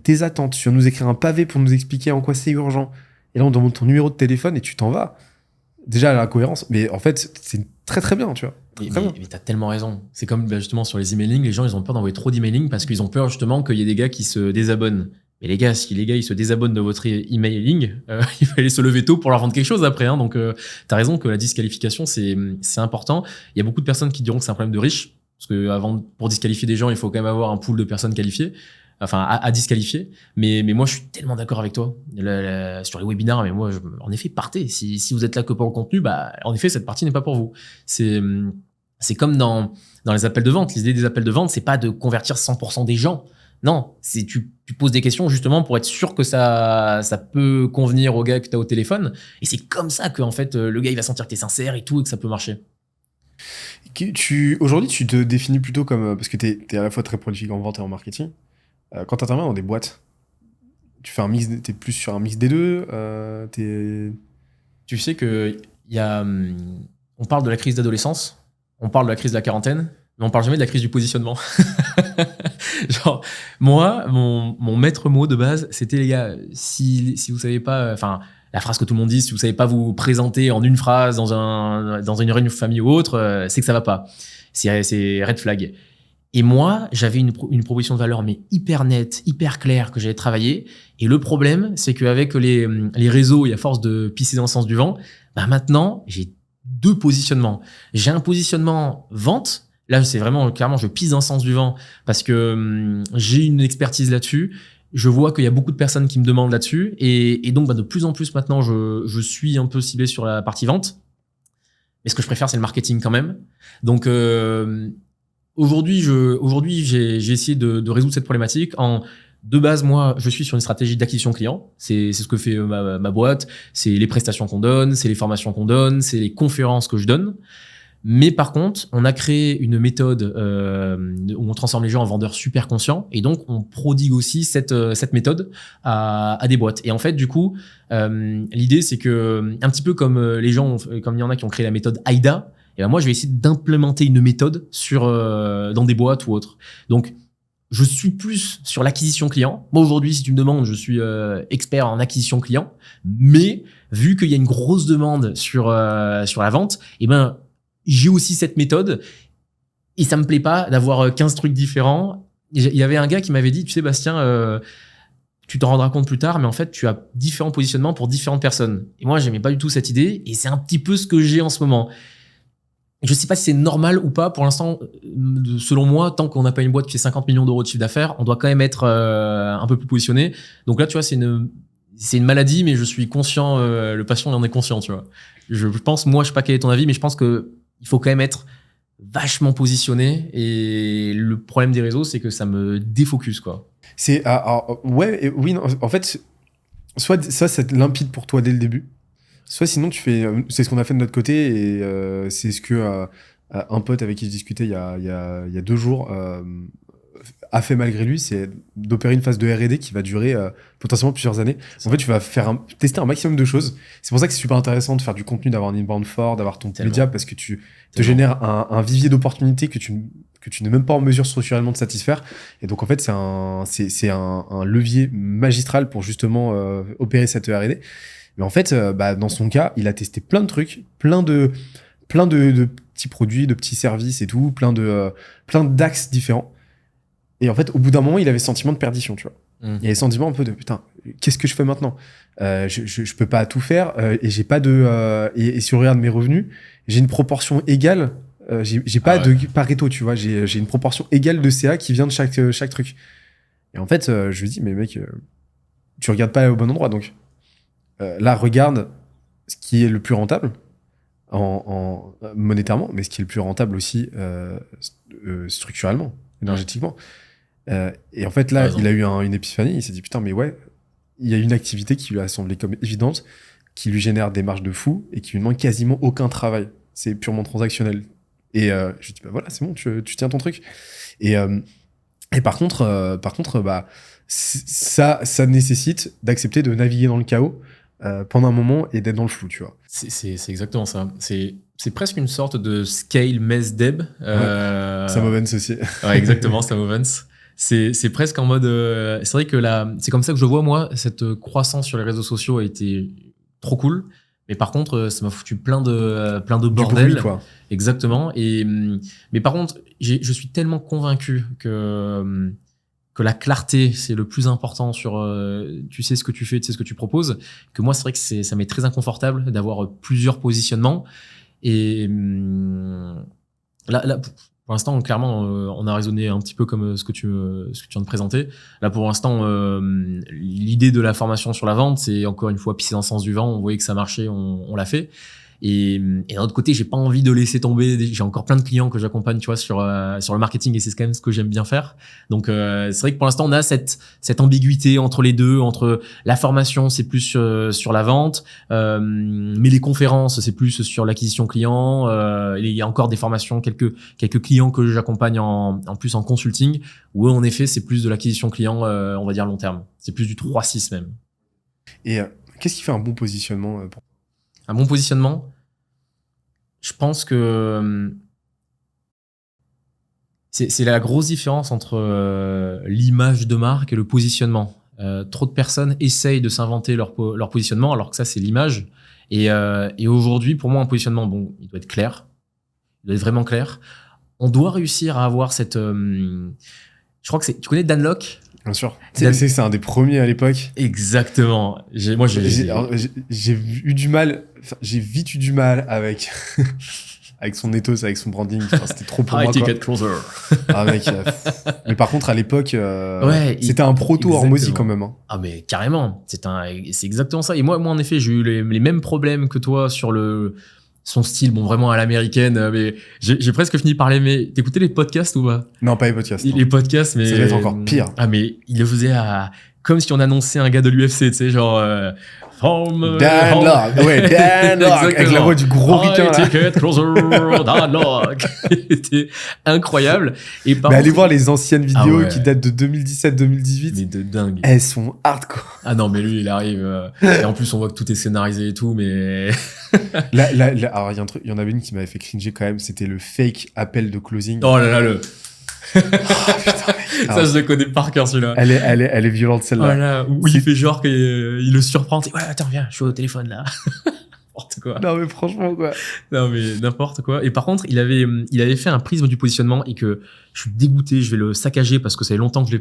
tes attentes. Tu viens de nous écrire un pavé pour nous expliquer en quoi c'est urgent. Et là, on demande ton numéro de téléphone et tu t'en vas. Déjà, la cohérence, mais en fait, c'est très très bien, tu vois. Mais t'as tellement raison. C'est comme justement sur les emailing, les gens, ils ont peur d'envoyer trop d'emailing parce qu'ils ont peur justement qu'il y ait des gars qui se désabonnent. Mais les gars, si les gars, ils se désabonnent de votre emailing, il fallait se lever tôt pour leur vendre quelque chose après. Hein. Donc, t'as raison que la disqualification, c'est important. Il y a beaucoup de personnes qui diront que c'est un problème de riche. Parce que pour disqualifier des gens, il faut quand même avoir un pool de personnes qualifiées. Enfin, à disqualifier. Mais moi, je suis tellement d'accord avec toi. Sur les webinars, mais moi, en effet, partez. Si vous êtes là que pour le contenu, en effet, cette partie n'est pas pour vous. C'est comme dans les appels de vente. L'idée des appels de vente, c'est pas de convertir 100% des gens. Non, c'est tu poses des questions justement pour être sûr que ça peut convenir au gars que tu as au téléphone. Et c'est comme ça que en fait, le gars, il va sentir que tu es sincère et tout, et que ça peut marcher. Aujourd'hui, tu te définis plutôt comme... Parce que tu es à la fois très prolifique en vente et en marketing. Quand tu interviens dans des boîtes, tu fais un mix, t'es plus sur un mix des deux, Tu sais que on parle de la crise d'adolescence, on parle de la crise de la quarantaine, mais on parle jamais de la crise du positionnement. Genre, moi, mon maître mot de base, c'était les gars, si vous savez pas, enfin, la phrase que tout le monde dit, si vous savez pas vous présenter en une phrase dans une réunion de famille ou autre, c'est que ça va pas. C'est red flag. Et moi, j'avais une proposition de valeur, mais hyper nette, hyper claire, que j'avais travaillé. Et le problème, c'est qu'avec les réseaux et à force de pisser dans le sens du vent, bah maintenant, j'ai deux positionnements. J'ai un positionnement vente. Là, c'est vraiment, clairement, je pisse dans le sens du vent parce que j'ai une expertise là-dessus. Je vois qu'il y a beaucoup de personnes qui me demandent là-dessus. Et donc, bah, de plus en plus maintenant, je suis un peu ciblé sur la partie vente. Mais ce que je préfère, c'est le marketing quand même. Donc, aujourd'hui, j'ai essayé de résoudre cette problématique de base, moi, je suis sur une stratégie d'acquisition client. C'est ce que fait ma boîte. C'est les prestations qu'on donne, c'est les formations qu'on donne, c'est les conférences que je donne. Mais par contre, on a créé une méthode où on transforme les gens en vendeurs super conscients. Et donc, on prodigue aussi cette méthode à des boîtes. Et en fait, du coup, l'idée, c'est que, un petit peu comme les gens, comme il y en a qui ont créé la méthode AIDA, et ben moi, je vais essayer d'implémenter une méthode dans des boîtes ou autres. Donc, je suis plus sur l'acquisition client. Moi, aujourd'hui, si tu me demandes, je suis expert en acquisition client. Mais vu qu'il y a une grosse demande sur la vente, et ben j'ai aussi cette méthode et ça me plaît pas d'avoir 15 trucs différents. Il y avait un gars qui m'avait dit, tu sais, Bastien, tu t'en rendras compte plus tard, mais en fait, tu as différents positionnements pour différentes personnes. Et moi, j'aimais pas du tout cette idée et c'est un petit peu ce que j'ai en ce moment. Je sais pas si c'est normal ou pas. Pour l'instant, selon moi, tant qu'on n'a pas une boîte qui fait 50 millions d'euros de chiffre d'affaires, on doit quand même être un peu plus positionné. Donc là, tu vois, c'est une maladie, mais je suis conscient, le patient il en est conscient, tu vois. Je pense, moi, je sais pas quel est ton avis, mais je pense que il faut quand même être vachement positionné. Et le problème des réseaux, c'est que ça me défocus, quoi. Ouais, oui, non, en fait, soit ça, c'est limpide pour toi dès le début, soit sinon tu fais, c'est ce qu'on a fait de notre côté et c'est ce que un pote avec qui je discutais il y a 2 jours a fait malgré lui, c'est d'opérer une phase de R&D qui va durer potentiellement plusieurs années. En fait, tu vas tester un maximum de choses. C'est pour ça que c'est super intéressant de faire du contenu, d'avoir un inbound fort, d'avoir ton média, parce que tu te génères un vivier d'opportunités que tu n'es même pas en mesure structurellement de satisfaire. Et donc, en fait, c'est un levier magistral pour justement opérer cette R&D. Mais en fait, dans son cas, il a testé plein de trucs, plein de petits produits, de petits services et tout, plein d'axes différents. Et en fait, au bout d'un moment, il avait ce sentiment de perdition, tu vois. Il y avait ce sentiment un peu de putain, qu'est-ce que je fais maintenant ? Je peux pas tout faire et j'ai pas de. Et si on regarde mes revenus, j'ai une proportion égale. J'ai pas de Pareto, tu vois. J'ai une proportion égale de CA qui vient de chaque truc. Et en fait, je lui dis, mais mec, tu regardes pas au bon endroit. Donc là, regarde ce qui est le plus rentable en monétairement, mais ce qui est le plus rentable aussi structurellement, énergétiquement. Et en fait, là, il a eu une épiphanie. Il s'est dit, putain, mais ouais, il y a une activité qui lui a semblé comme évidente, qui lui génère des marges de fou et qui lui demande quasiment aucun travail. C'est purement transactionnel. Et je lui dis, bah voilà, c'est bon, tu tiens ton truc. Et par contre, ça nécessite d'accepter de naviguer dans le chaos pendant un moment et d'être dans le flou, tu vois. C'est exactement ça. C'est presque une sorte de scale mess deb. Sam Ovens aussi. Ouais, exactement, Sam Ovens. C'est presque en mode. C'est vrai que c'est comme ça que je vois, moi, cette croissance sur les réseaux sociaux a été trop cool. Mais par contre, ça m'a foutu plein de bordel. Du bruit, quoi. Exactement. Mais par contre, je suis tellement convaincu que la clarté, c'est le plus important sur tu sais ce que tu fais, tu sais ce que tu proposes, que moi, c'est vrai que ça m'est très inconfortable d'avoir plusieurs positionnements. Et là, pour l'instant, clairement, on a raisonné un petit peu comme ce que tu viens de présenter. Là, pour l'instant, l'idée de la formation sur la vente, c'est encore une fois pisser dans le sens du vent. On voyait que ça marchait, on l'a fait. Et d'un autre côté, j'ai pas envie de laisser tomber. J'ai encore plein de clients que j'accompagne, tu vois, sur le marketing, et c'est quand même ce que j'aime bien faire. Donc c'est vrai que pour l'instant, on a cette ambiguïté entre les deux, entre la formation, c'est plus sur la vente, mais les conférences, c'est plus sur l'acquisition client. Il y a encore des formations, quelques clients que j'accompagne en plus en consulting, où en effet, c'est plus de l'acquisition client, on va dire long terme. C'est plus du 3-6 même. Et qu'est-ce qui fait un bon positionnement pour... Un bon positionnement, je pense que c'est la grosse différence entre l'image de marque et le positionnement. Trop de personnes essayent de s'inventer leur positionnement, alors que ça, c'est l'image. Et aujourd'hui, pour moi, un positionnement, bon, il doit être clair. Il doit être vraiment clair. On doit réussir à avoir cette... je crois que tu connais Dan Lok? Bien sûr. C'est un des premiers à l'époque. Exactement. J'ai eu du mal. J'ai vite eu du mal avec avec son ethos, avec son branding. Enfin, c'était trop pour moi. Ticket closer. Ah mec. Mais par contre, à l'époque, c'était un proto Hormozy quand même. Hein. Ah mais carrément. C'est exactement ça. Et moi en effet, j'ai eu les mêmes problèmes que toi sur son style, bon, vraiment à l'américaine, mais j'ai presque fini par l'aimer. T'écoutais les podcasts ou pas? Non, pas les podcasts. Les podcasts, mais... Ça va être encore pire. Ah, mais il le faisait comme si on annonçait un gars de l'UFC, tu sais, genre... Dan Lok. Ouais, Dan Lok. Avec la voix du gros ricain, là. Ticket closer, Dan Lok. C'était incroyable. Et mais allez voir les anciennes vidéos qui datent de 2017-2018. Mais de dingue. Elles sont hardcore. Ah non, mais lui, il arrive... et en plus, on voit que tout est scénarisé et tout, mais... Alors, il y en avait une qui m'avait fait cringer quand même, c'était le fake appel de closing. Oh là là, ça, je le connais par cœur, celui-là. Elle est violente, celle-là. Voilà, où il fait genre qu'il le surprend. Ouais, attends, viens, je suis au téléphone, là. N'importe quoi. Non, mais franchement, quoi. Non, mais n'importe quoi. Et par contre, il avait fait un prisme du positionnement et que je suis dégoûté, je vais le saccager parce que ça fait longtemps que je l'ai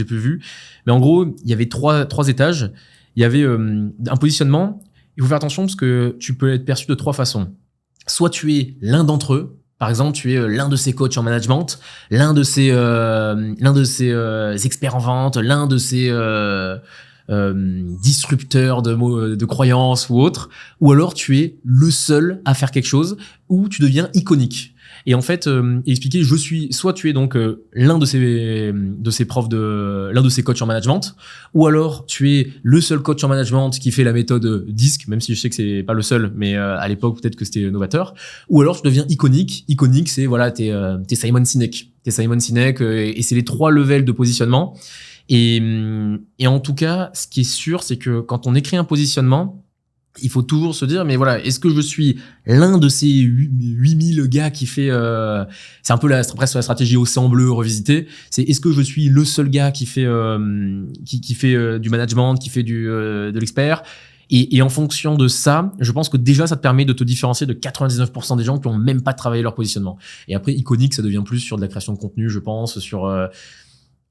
plus vu. Mais en gros, il y avait trois étages. Il y avait un positionnement. Il faut faire attention parce que tu peux être perçu de 3 façons. Soit tu es l'un d'entre eux. Par exemple, tu es l'un de ses coachs en management, l'un de ses experts en vente, l'un de ses disrupteurs de croyances ou autres. Ou alors tu es le seul à faire quelque chose où tu deviens iconique. Et en fait, expliquer, soit tu es donc l'un de ces profs l'un de ces coachs en management, ou alors tu es le seul coach en management qui fait la méthode DISC, même si je sais que c'est pas le seul, mais à l'époque peut-être que c'était novateur. Ou alors tu deviens iconique. Iconique, c'est voilà, t'es Simon Sinek. T'es Simon Sinek, et c'est les 3 levels de positionnement. Et en tout cas, ce qui est sûr, c'est que quand on écrit un positionnement, il faut toujours se dire, mais voilà, est-ce que je suis l'un de ces 8000 gars qui fait... c'est un peu presque la stratégie Océan Bleu revisitée. C'est est-ce que je suis le seul gars qui fait du management, qui fait de l'expert. Et en fonction de ça, je pense que déjà, ça te permet de te différencier de 99% des gens qui n'ont même pas travaillé leur positionnement. Et après, iconique, ça devient plus sur de la création de contenu, je pense.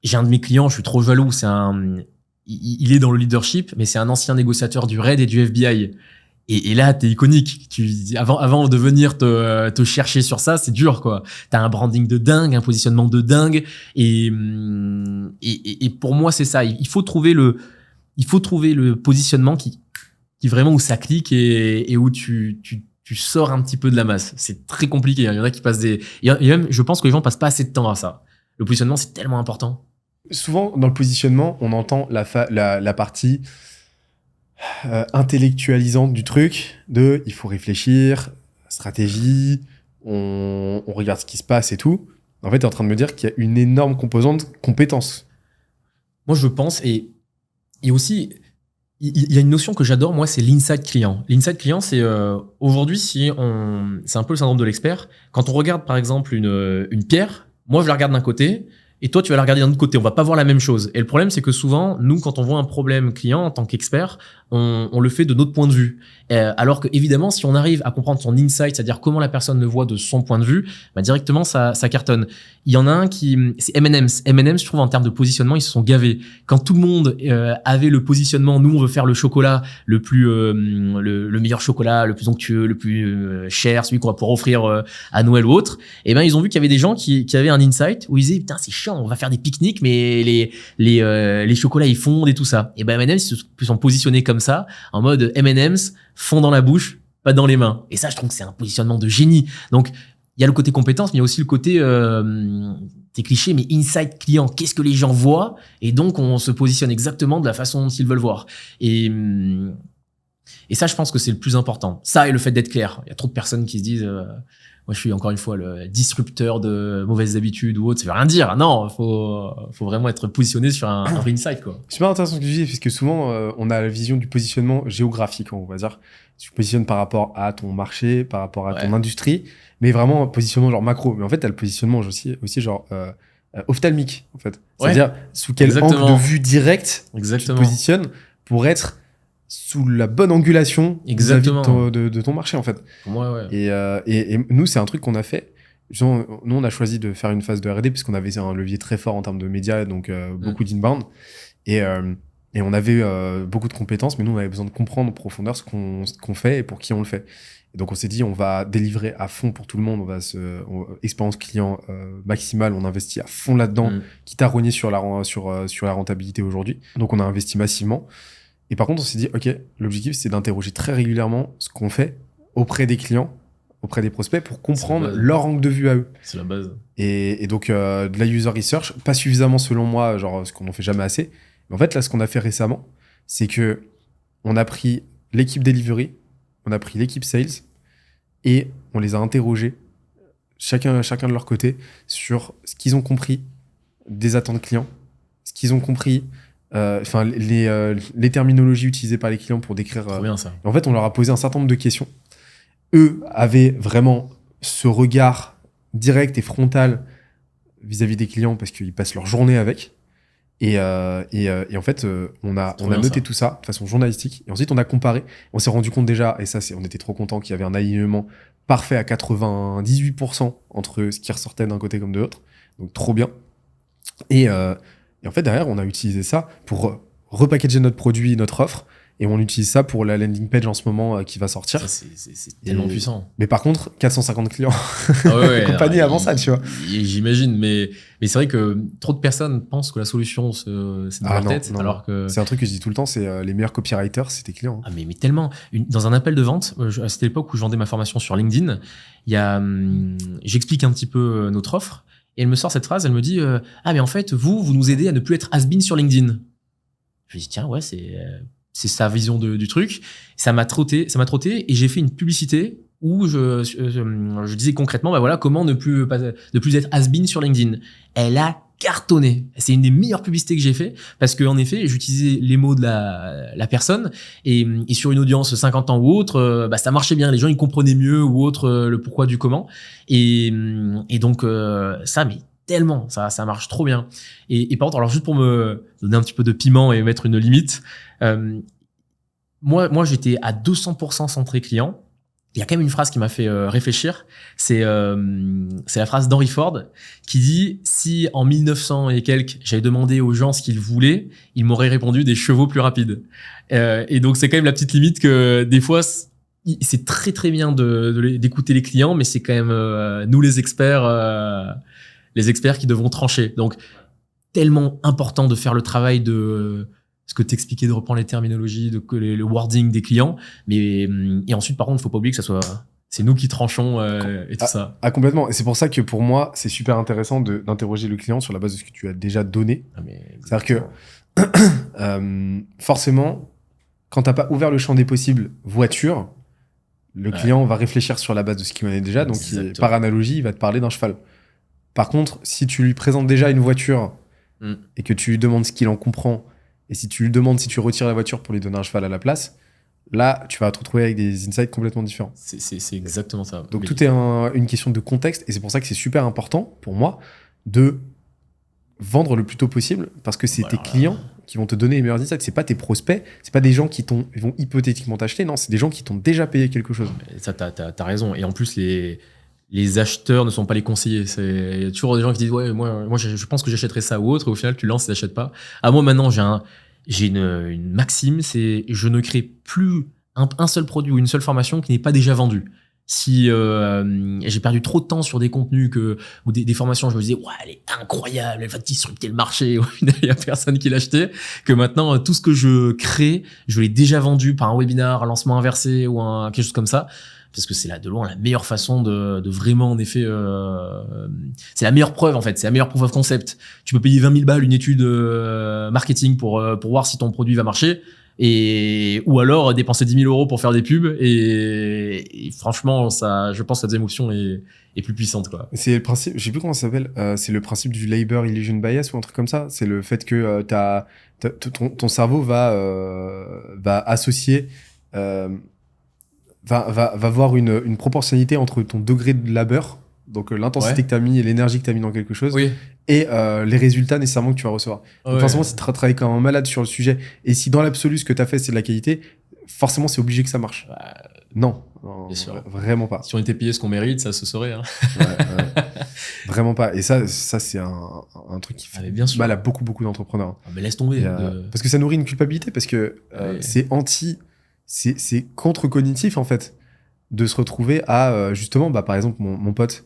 J'ai un de mes clients, je suis trop jaloux, il est dans le leadership, mais c'est un ancien négociateur du RAID et du FBI. Et là, t'es iconique. Avant de venir te chercher sur ça, c'est dur, quoi. T'as un branding de dingue, un positionnement de dingue. Et pour moi, c'est ça. Il faut trouver le positionnement qui vraiment où ça clique et où tu sors un petit peu de la masse. C'est très compliqué. Il y en a qui passent et même, je pense que les gens passent pas assez de temps à ça. Le positionnement, c'est tellement important. Souvent, dans le positionnement, on entend la partie intellectualisante du truc, il faut réfléchir, stratégie, on regarde ce qui se passe et tout. En fait, tu es en train de me dire qu'il y a une énorme composante compétence. Moi, je pense, et aussi, il y a une notion que j'adore, moi, c'est l'insight client. L'insight client, c'est aujourd'hui, c'est un peu le syndrome de l'expert. Quand on regarde, par exemple, une pierre, moi, je la regarde d'un côté, et toi, tu vas la regarder d'un autre côté. On va pas voir la même chose. Et le problème, c'est que souvent, nous, quand on voit un problème client en tant qu'expert, on le fait de notre point de vue. Alors que, évidemment, si on arrive à comprendre son insight, c'est-à-dire comment la personne le voit de son point de vue, bah, directement, ça cartonne. Il y en a un c'est M&M's. M&M's, je trouve, en termes de positionnement, ils se sont gavés. Quand tout le monde avait le positionnement, nous, on veut faire le chocolat le meilleur chocolat, le plus onctueux, le plus cher, celui qu'on va pouvoir offrir à Noël ou autre. Et ben, ils ont vu qu'il y avait des gens qui avaient un insight où ils disaient, putain, c'est chiant, on va faire des pique-niques, mais les chocolats, ils fondent et tout ça. Et ben, M&M's, ils se sont positionnés comme ça, en mode M&M's, fond dans la bouche, pas dans les mains. Et ça, je trouve que c'est un positionnement de génie. Donc, il y a le côté compétence, mais il y a aussi le côté, c'est cliché, mais insight client. Qu'est-ce que les gens voient? Et donc, on se positionne exactement de la façon dont ils veulent voir. Et ça, je pense que c'est le plus important. Ça et le fait d'être clair. Il y a trop de personnes qui se disent, moi, je suis encore une fois le disrupteur de mauvaises habitudes ou autre. Ça veut rien dire. Non, faut vraiment être positionné sur un vrai insight, quoi. C'est super intéressant ce que tu dis, parce que souvent, on a la vision du positionnement géographique, on va dire. Tu te positionnes par rapport à ton marché, par rapport à ton industrie, mais vraiment positionnement genre macro. Mais en fait, tu as le positionnement aussi genre ophtalmique, en fait. C'est-à-dire sous quel angle de vue direct tu te positionnes pour être sous la bonne angulation de ton marché, en fait. Ouais. Et nous, c'est un truc qu'on a fait. Genre, nous, on a choisi de faire une phase de R&D puisqu'on avait un levier très fort en termes de médias, donc beaucoup d'inbound. Et on avait beaucoup de compétences, mais nous, on avait besoin de comprendre en profondeur ce qu'on fait et pour qui on le fait. Et donc, on s'est dit, on va délivrer à fond pour tout le monde. Expérience client maximale, on investit à fond là-dedans, quitte à rogner sur la rentabilité aujourd'hui. Donc, on a investi massivement. Et par contre, on s'est dit, OK, l'objectif, c'est d'interroger très régulièrement ce qu'on fait auprès des clients, auprès des prospects, pour comprendre leur angle de vue à eux. C'est la base. Et donc, de la user research, pas suffisamment selon moi, genre ce qu'on n'en fait jamais assez. Mais en fait, là, ce qu'on a fait récemment, c'est que on a pris l'équipe delivery, on a pris l'équipe sales, et on les a interrogés, chacun de leur côté, sur ce qu'ils ont compris des attentes clients, ce qu'ils ont compris, les terminologies utilisées par les clients pour décrire. Trop bien, ça. En fait, on leur a posé un certain nombre de questions. Eux avaient vraiment ce regard direct et frontal vis-à-vis des clients parce qu'ils passent leur journée avec. Et en fait, on a noté tout ça de façon journalistique. Et ensuite, on a comparé. On s'est rendu compte déjà, et ça, on était trop contents qu'il y avait un alignement parfait à 98% entre ce qui ressortait d'un côté comme de l'autre. Donc, trop bien. Et en fait, derrière, on a utilisé ça pour repackager notre produit, notre offre. Et on utilise ça pour la landing page en ce moment qui va sortir. Ça, c'est tellement puissant. Mais par contre, 450 clients. Compagnie avant ça, tu vois. J'imagine, mais c'est vrai que trop de personnes pensent que la solution, c'est dans leur tête. Alors que... C'est un truc que je dis tout le temps, c'est les meilleurs copywriters, c'est tes clients. Ah, mais tellement. Dans un appel de vente, à cette époque où je vendais ma formation sur LinkedIn, j'explique un petit peu notre offre. Et elle me sort cette phrase, elle me dit ah, mais en fait, vous nous aidez à ne plus être has-been sur LinkedIn. Je lui dis tiens, ouais, c'est sa vision du truc. Ça m'a trotté et j'ai fait une publicité où je disais concrètement, bah voilà, comment ne plus être has-been sur LinkedIn. Elle a cartonné. C'est une des meilleures publicités que j'ai fait parce que en effet, j'utilisais les mots de la personne et sur une audience 50 ans ou autre, ça marchait bien. Les gens ils comprenaient mieux ou autre le pourquoi du comment et donc ça mais tellement ça marche trop bien et par contre alors juste pour me donner un petit peu de piment et mettre une limite, moi j'étais à 200% centré client. Il y a quand même une phrase qui m'a fait réfléchir, c'est la phrase d'Henry Ford qui dit si en 1900 et quelques j'avais demandé aux gens ce qu'ils voulaient, ils m'auraient répondu des chevaux plus rapides. Et donc c'est quand même la petite limite que des fois c'est très très bien d'écouter les clients, mais c'est quand même nous les experts qui devons trancher. Donc tellement important de faire le travail de ce que t'expliquais, de reprendre les terminologies, le wording des clients. Et ensuite, par contre, il ne faut pas oublier que c'est nous qui tranchons et tout ça. Ah, complètement. Et c'est pour ça que pour moi, c'est super intéressant d'interroger le client sur la base de ce que tu as déjà donné. C'est-à-dire que forcément, quand tu n'as pas ouvert le champ des possibles voiture, le client va réfléchir sur la base de ce qu'il connaît déjà. Donc, par analogie, il va te parler d'un cheval. Par contre, si tu lui présentes déjà une voiture et que tu lui demandes ce qu'il en comprend, et si tu lui demandes si tu retires la voiture pour lui donner un cheval à la place, là, tu vas te retrouver avec des insights complètement différents. C'est exactement ça. Donc, tout est une question de contexte. Et c'est pour ça que c'est super important, pour moi, de vendre le plus tôt possible, parce que c'est tes clients qui vont te donner les meilleurs insights. C'est pas tes prospects, c'est pas des gens qui vont hypothétiquement t'acheter. Non, c'est des gens qui t'ont déjà payé quelque chose. Ça, t'as raison. Et en plus, les acheteurs ne sont pas les conseillers. Il y a toujours des gens qui disent ouais, moi je pense que j'achèterais ça ou autre, et au final tu lances et t'achètes pas. Moi maintenant j'ai une maxime, c'est je ne crée plus un seul produit ou une seule formation qui n'est pas déjà vendue. Si j'ai perdu trop de temps sur des contenus ou des formations, je me disais, ouais, elle est incroyable, elle va disrupter le marché. Au final, il y a personne qui l'achetait. Que maintenant, tout ce que je crée, je l'ai déjà vendu par un webinar, un lancement inversé ou quelque chose comme ça. Parce que c'est là de loin la meilleure façon de vraiment, en effet, c'est la meilleure preuve, en fait. C'est la meilleure proof of concept. Tu peux payer 20 000 balles une étude marketing pour voir si ton produit va marcher. Ou alors dépenser 10 000 euros pour faire des pubs et franchement ça, je pense que la deuxième option est plus puissante, quoi. C'est le principe, je sais plus comment ça s'appelle, c'est le principe du labor illusion bias ou un truc comme ça. C'est le fait que ton cerveau va associer va voir une proportionnalité entre ton degré de labeur, donc l'intensité que tu as mis et l'énergie que tu as mis dans quelque chose, oui, et les résultats nécessairement que tu vas recevoir. Donc forcément, si tu travailles comme un malade sur le sujet, et si dans l'absolu, ce que tu as fait, c'est de la qualité, forcément, c'est obligé que ça marche. Non, bien sûr. Vraiment pas. Si on était payé ce qu'on mérite, ça se saurait. Hein. Vraiment pas. Et ça c'est un truc qui fait bien sûr. mal à beaucoup d'entrepreneurs. Mais laisse tomber. Parce que ça nourrit une culpabilité, parce que c'est contre-cognitif, en fait, de se retrouver à, justement, par exemple, mon pote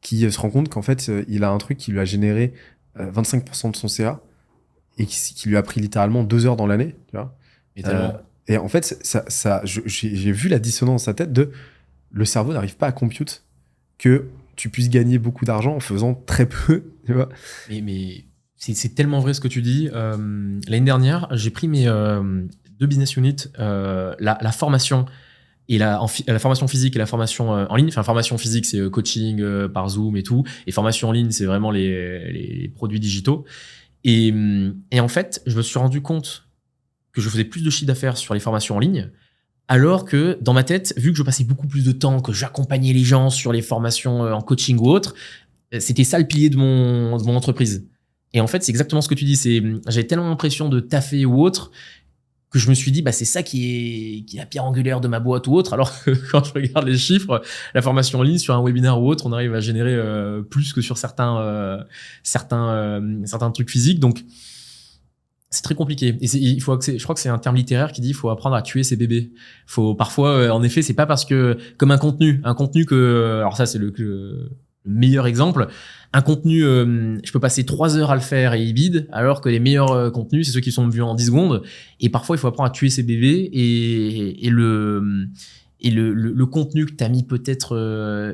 qui se rend compte qu'en fait, il a un truc qui lui a généré 25% de son CA et qui lui a pris littéralement 2 heures dans l'année, tu vois. Et en fait, j'ai vu la dissonance dans sa tête de le cerveau n'arrive pas à compute que tu puisses gagner beaucoup d'argent en faisant très peu, tu vois. Mais c'est tellement vrai ce que tu dis. L'année dernière, j'ai pris mes 2 business units, la formation et la formation physique et la formation en ligne. Enfin, formation physique, c'est coaching par Zoom et tout. Et formation en ligne, c'est vraiment les produits digitaux. Et en fait, je me suis rendu compte que je faisais plus de chiffre d'affaires sur les formations en ligne, alors que dans ma tête, vu que je passais beaucoup plus de temps, que j'accompagnais les gens sur les formations en coaching ou autre, c'était ça le pilier de mon entreprise. Et en fait, c'est exactement ce que tu dis. J'avais tellement l'impression de taffer ou autre que je me suis dit, c'est ça qui est la pierre angulaire de ma boîte ou autre. Alors que quand je regarde les chiffres, la formation en ligne sur un webinaire ou autre, on arrive à générer plus que sur certains trucs physiques. Donc, c'est très compliqué. Et je crois que c'est un terme littéraire qui dit, il faut apprendre à tuer ses bébés. Faut parfois, en effet, c'est pas parce que, comme un contenu que, alors ça, c'est le meilleur exemple. Un contenu, je peux passer 3 heures à le faire et il bide, alors que les meilleurs contenus, c'est ceux qui sont vus en 10 secondes. Et parfois, il faut apprendre à tuer ses bébés et le contenu que tu as mis peut-être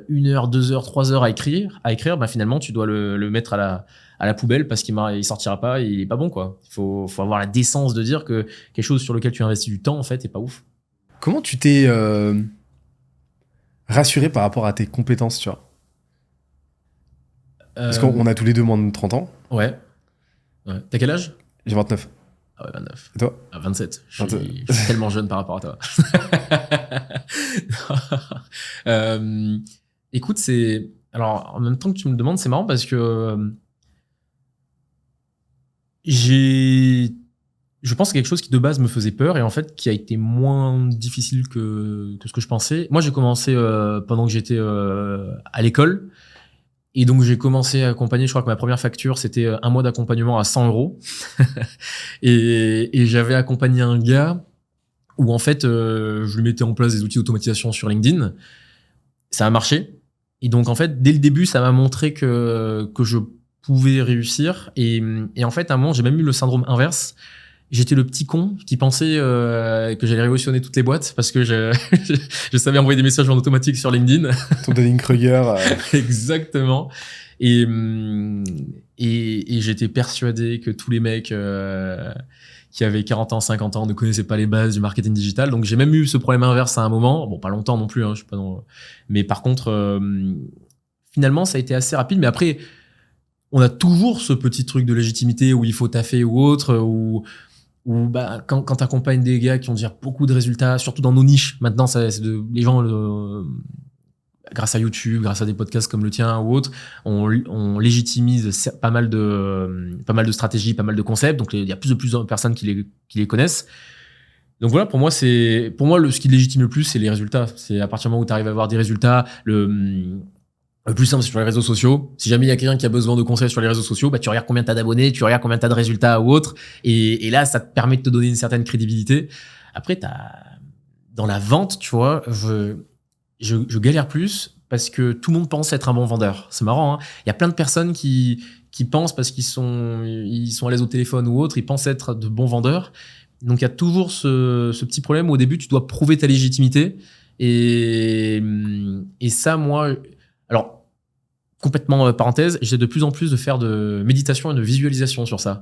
1 heure, 2 heures, 3 heures à écrire, finalement, tu dois le mettre à la poubelle parce qu'il sortira pas et il est pas bon, quoi. Il faut avoir la décence de dire que quelque chose sur lequel tu investis du temps, en fait, est pas ouf. Comment tu t'es rassuré par rapport à tes compétences, tu vois? Parce qu'on a tous les deux moins de 30 ans. Ouais. T'as quel âge? J'ai 29. Ah ouais, 29. Et toi? 27. Je suis tellement jeune par rapport à toi. Écoute, alors, en même temps que tu me demandes, c'est marrant parce que je pense que quelque chose qui de base me faisait peur et en fait qui a été moins difficile que ce que je pensais. Moi, j'ai commencé pendant que j'étais à l'école. Et donc, j'ai commencé à accompagner, je crois que ma première facture, c'était 1 mois d'accompagnement à 100 €. et j'avais accompagné un gars où, en fait, je lui mettais en place des outils d'automatisation sur LinkedIn. Ça a marché. Et donc, en fait, dès le début, ça m'a montré que je pouvais réussir. Et en fait, à un moment, j'ai même eu le syndrome inverse. J'étais le petit con qui pensait que j'allais révolutionner toutes les boîtes parce que je savais envoyer des messages en automatique sur LinkedIn. Ton Dunning-Kruger. Exactement. Et j'étais persuadé que tous les mecs qui avaient 40 ans, 50 ans ne connaissaient pas les bases du marketing digital. Donc, j'ai même eu ce problème inverse à un moment. Bon, pas longtemps non plus. Hein, je suis pas dans... Mais par contre, finalement, ça a été assez rapide. Mais après, on a toujours ce petit truc de légitimité où il faut taffer ou autre, ou quand tu accompagnes des gars qui ont déjà beaucoup de résultats, surtout dans nos niches, maintenant, les gens, grâce à YouTube, grâce à des podcasts comme le tien ou autres, on légitimise pas mal de stratégies, pas mal de concepts. Donc, il y a plus de personnes qui les connaissent. Donc voilà, pour moi, ce qui légitime le plus, c'est les résultats. C'est à partir du moment où tu arrives à avoir des résultats, le plus simple, c'est sur les réseaux sociaux. Si jamais il y a quelqu'un qui a besoin de conseils sur les réseaux sociaux, tu regardes combien tu as d'abonnés, tu regardes combien tu as de résultats ou autre. Et là, ça te permet de te donner une certaine crédibilité. Après, dans la vente, tu vois, je galère plus parce que tout le monde pense être un bon vendeur. C'est marrant, hein. Il y a plein de personnes qui pensent parce qu'ils sont à l'aise au téléphone ou autre, ils pensent être de bons vendeurs. Donc il y a toujours ce petit problème où au début tu dois prouver ta légitimité et ça moi alors complètement parenthèse, j'essaie de plus en plus de faire de méditation et de visualisation sur ça.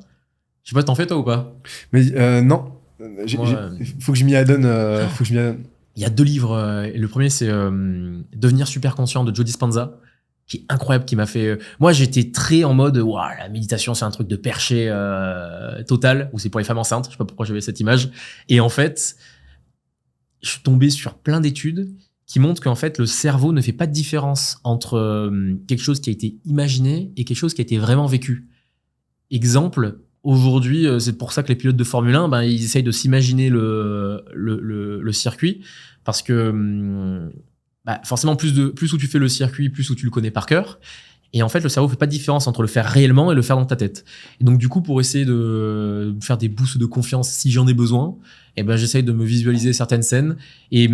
Je sais pas, t'en fais toi ou pas? Mais non, faut que je m'y adonne. Il y a 2 livres. Le premier, c'est Devenir super conscient de Joe Dispenza, qui est incroyable, qui m'a fait. Moi, j'étais très en mode, waouh, la méditation, c'est un truc de perché total, ou c'est pour les femmes enceintes. Je sais pas pourquoi j'avais cette image. Et en fait, je suis tombé sur plein d'études qui montrent qu'en fait, le cerveau ne fait pas de différence entre quelque chose qui a été imaginé et quelque chose qui a été vraiment vécu. Exemple. Aujourd'hui, c'est pour ça que les pilotes de Formule 1, ils essayent de s'imaginer le circuit parce que forcément, plus où tu fais le circuit, plus où tu le connais par cœur. Et en fait, le cerveau fait pas de différence entre le faire réellement et le faire dans ta tête. Et donc, du coup, pour essayer de faire des boosts de confiance si j'en ai besoin, j'essaye de me visualiser certaines scènes. Et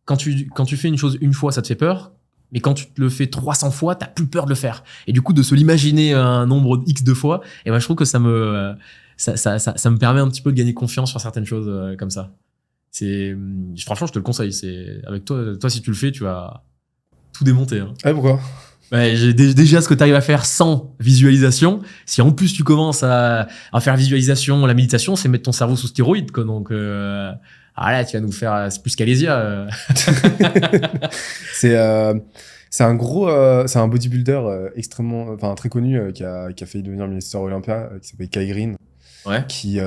quand tu fais une chose une fois, ça te fait peur. Mais quand tu te le fais 300 fois, t'as plus peur de le faire. Et du coup, de se l'imaginer un nombre X de fois, je trouve que ça me permet un petit peu de gagner confiance sur certaines choses comme ça. Franchement, je te le conseille. C'est avec toi, si tu le fais, tu vas tout démonter. Hein. Ah, pourquoi? Déjà, ce que tu arrives à faire sans visualisation, si en plus tu commences à faire visualisation, la méditation, c'est mettre ton cerveau sous stéroïde, quoi. Donc, là, tu vas nous faire, c'est plus qu'Alésia. C'est un gros, c'est un bodybuilder extrêmement, très connu qui a failli devenir Mister Olympia, qui s'appelle Kai Greene. Ouais. Qui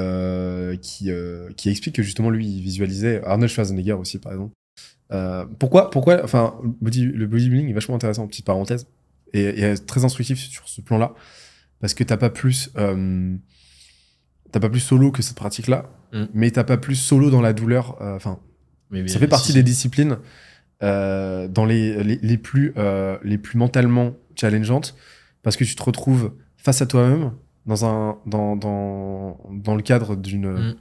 explique que justement lui il visualisait Arnold Schwarzenegger aussi par exemple. Pourquoi le bodybuilding est vachement intéressant, petite parenthèse, et très instructif sur ce plan-là, parce que t'as pas plus solo que cette pratique-là, mais t'as pas plus solo dans la douleur. Ça fait partie des disciplines dans les plus mentalement challengeantes, parce que tu te retrouves face à toi-même dans le cadre d'une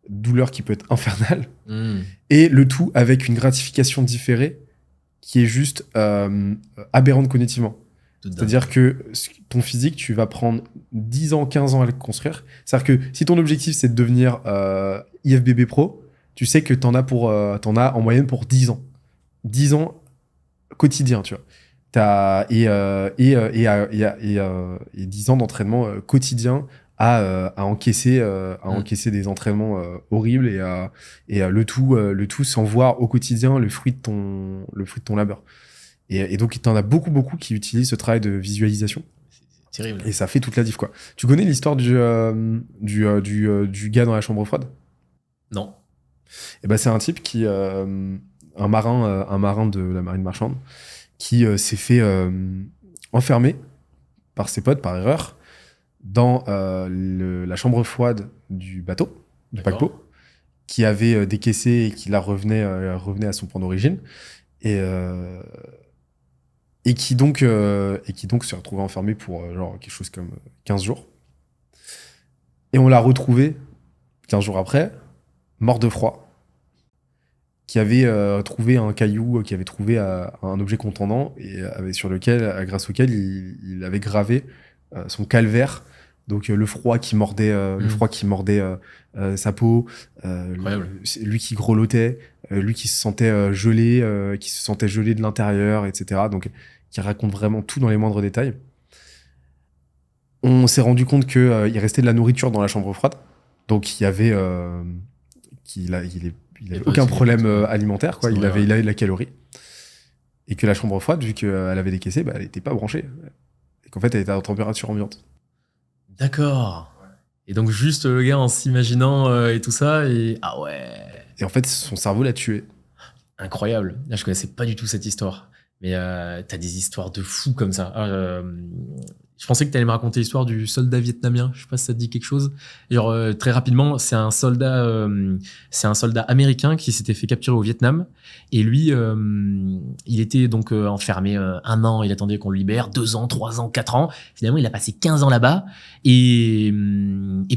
douleur qui peut être infernale, et le tout avec une gratification différée qui est juste aberrante cognitivement. C'est-à-dire que ton physique, tu vas prendre 10 ans, 15 ans à le construire. C'est-à-dire que si ton objectif, c'est de devenir IFBB Pro, tu sais que t'en as en moyenne pour 10 ans. 10 ans quotidien, tu vois. Et 10 ans d'entraînement quotidien à encaisser des entraînements horribles et le tout sans voir au quotidien le fruit de ton labeur. Et donc, t'en as beaucoup qui utilisent ce travail de visualisation. C'est terrible. Et ça fait toute la diff, quoi. Tu connais l'histoire du gars dans la chambre froide? Non. Et c'est un type qui, un marin de la marine marchande, qui s'est fait enfermer par ses potes, par erreur, dans la chambre froide du bateau, du paquebot, qui avait décaissé et qui revenait à son point d'origine. Et qui donc s'est retrouvé enfermé pour quelque chose comme 15 jours. Et on l'a retrouvé 15 jours après, mort de froid, qui avait trouvé un caillou, qui avait trouvé un objet contondant, et grâce auquel il avait gravé son calvaire. Donc le froid qui mordait sa peau, lui qui grelottait, lui qui se sentait gelé, de l'intérieur, etc. Donc qui raconte vraiment tout dans les moindres détails. On s'est rendu compte qu'il restait de la nourriture dans la chambre froide, donc il avait aucun problème alimentaire, quoi. Il avait de la calorie, et que la chambre froide, vu qu'elle avait décaissé, elle n'était pas branchée, et qu'en fait elle était à température ambiante. D'accord. Et donc juste le gars en s'imaginant et tout ça, et ah ouais. Et en fait son cerveau l'a tué. Incroyable. Là je connaissais pas du tout cette histoire. Mais t'as des histoires de fous comme ça. Je pensais que t'allais me raconter l'histoire du soldat vietnamien. Je sais pas si ça te dit quelque chose. Très rapidement, c'est un soldat américain qui s'était fait capturer au Vietnam. Et lui, il était donc enfermé 1 an. Il attendait qu'on le libère. 2 ans, 3 ans, 4 ans. Finalement, il a passé 15 ans là-bas. Et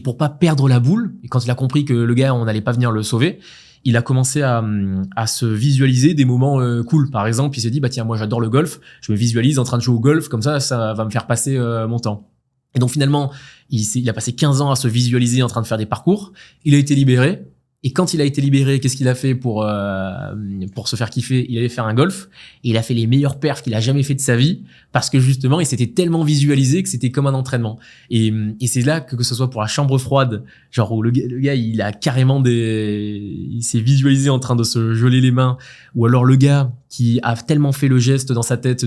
pour pas perdre la boule, et quand il a compris que le gars, on n'allait pas venir le sauver, il a commencé à se visualiser des moments cool. Par exemple, il s'est dit, bah tiens, moi j'adore le golf, je me visualise en train de jouer au golf, comme ça va me faire passer mon temps. Et donc finalement, il a passé 15 ans à se visualiser en train de faire des parcours. Il a été libéré. Et quand il a été libéré, qu'est-ce qu'il a fait pour se faire kiffer? Il allait faire un golf et il a fait les meilleurs perfs qu'il a jamais fait de sa vie parce que justement, il s'était tellement visualisé que c'était comme un entraînement. Et c'est là que ce soit pour la chambre froide, genre où le gars il a carrément il s'est visualisé en train de se geler les mains, ou alors le gars qui a tellement fait le geste dans sa tête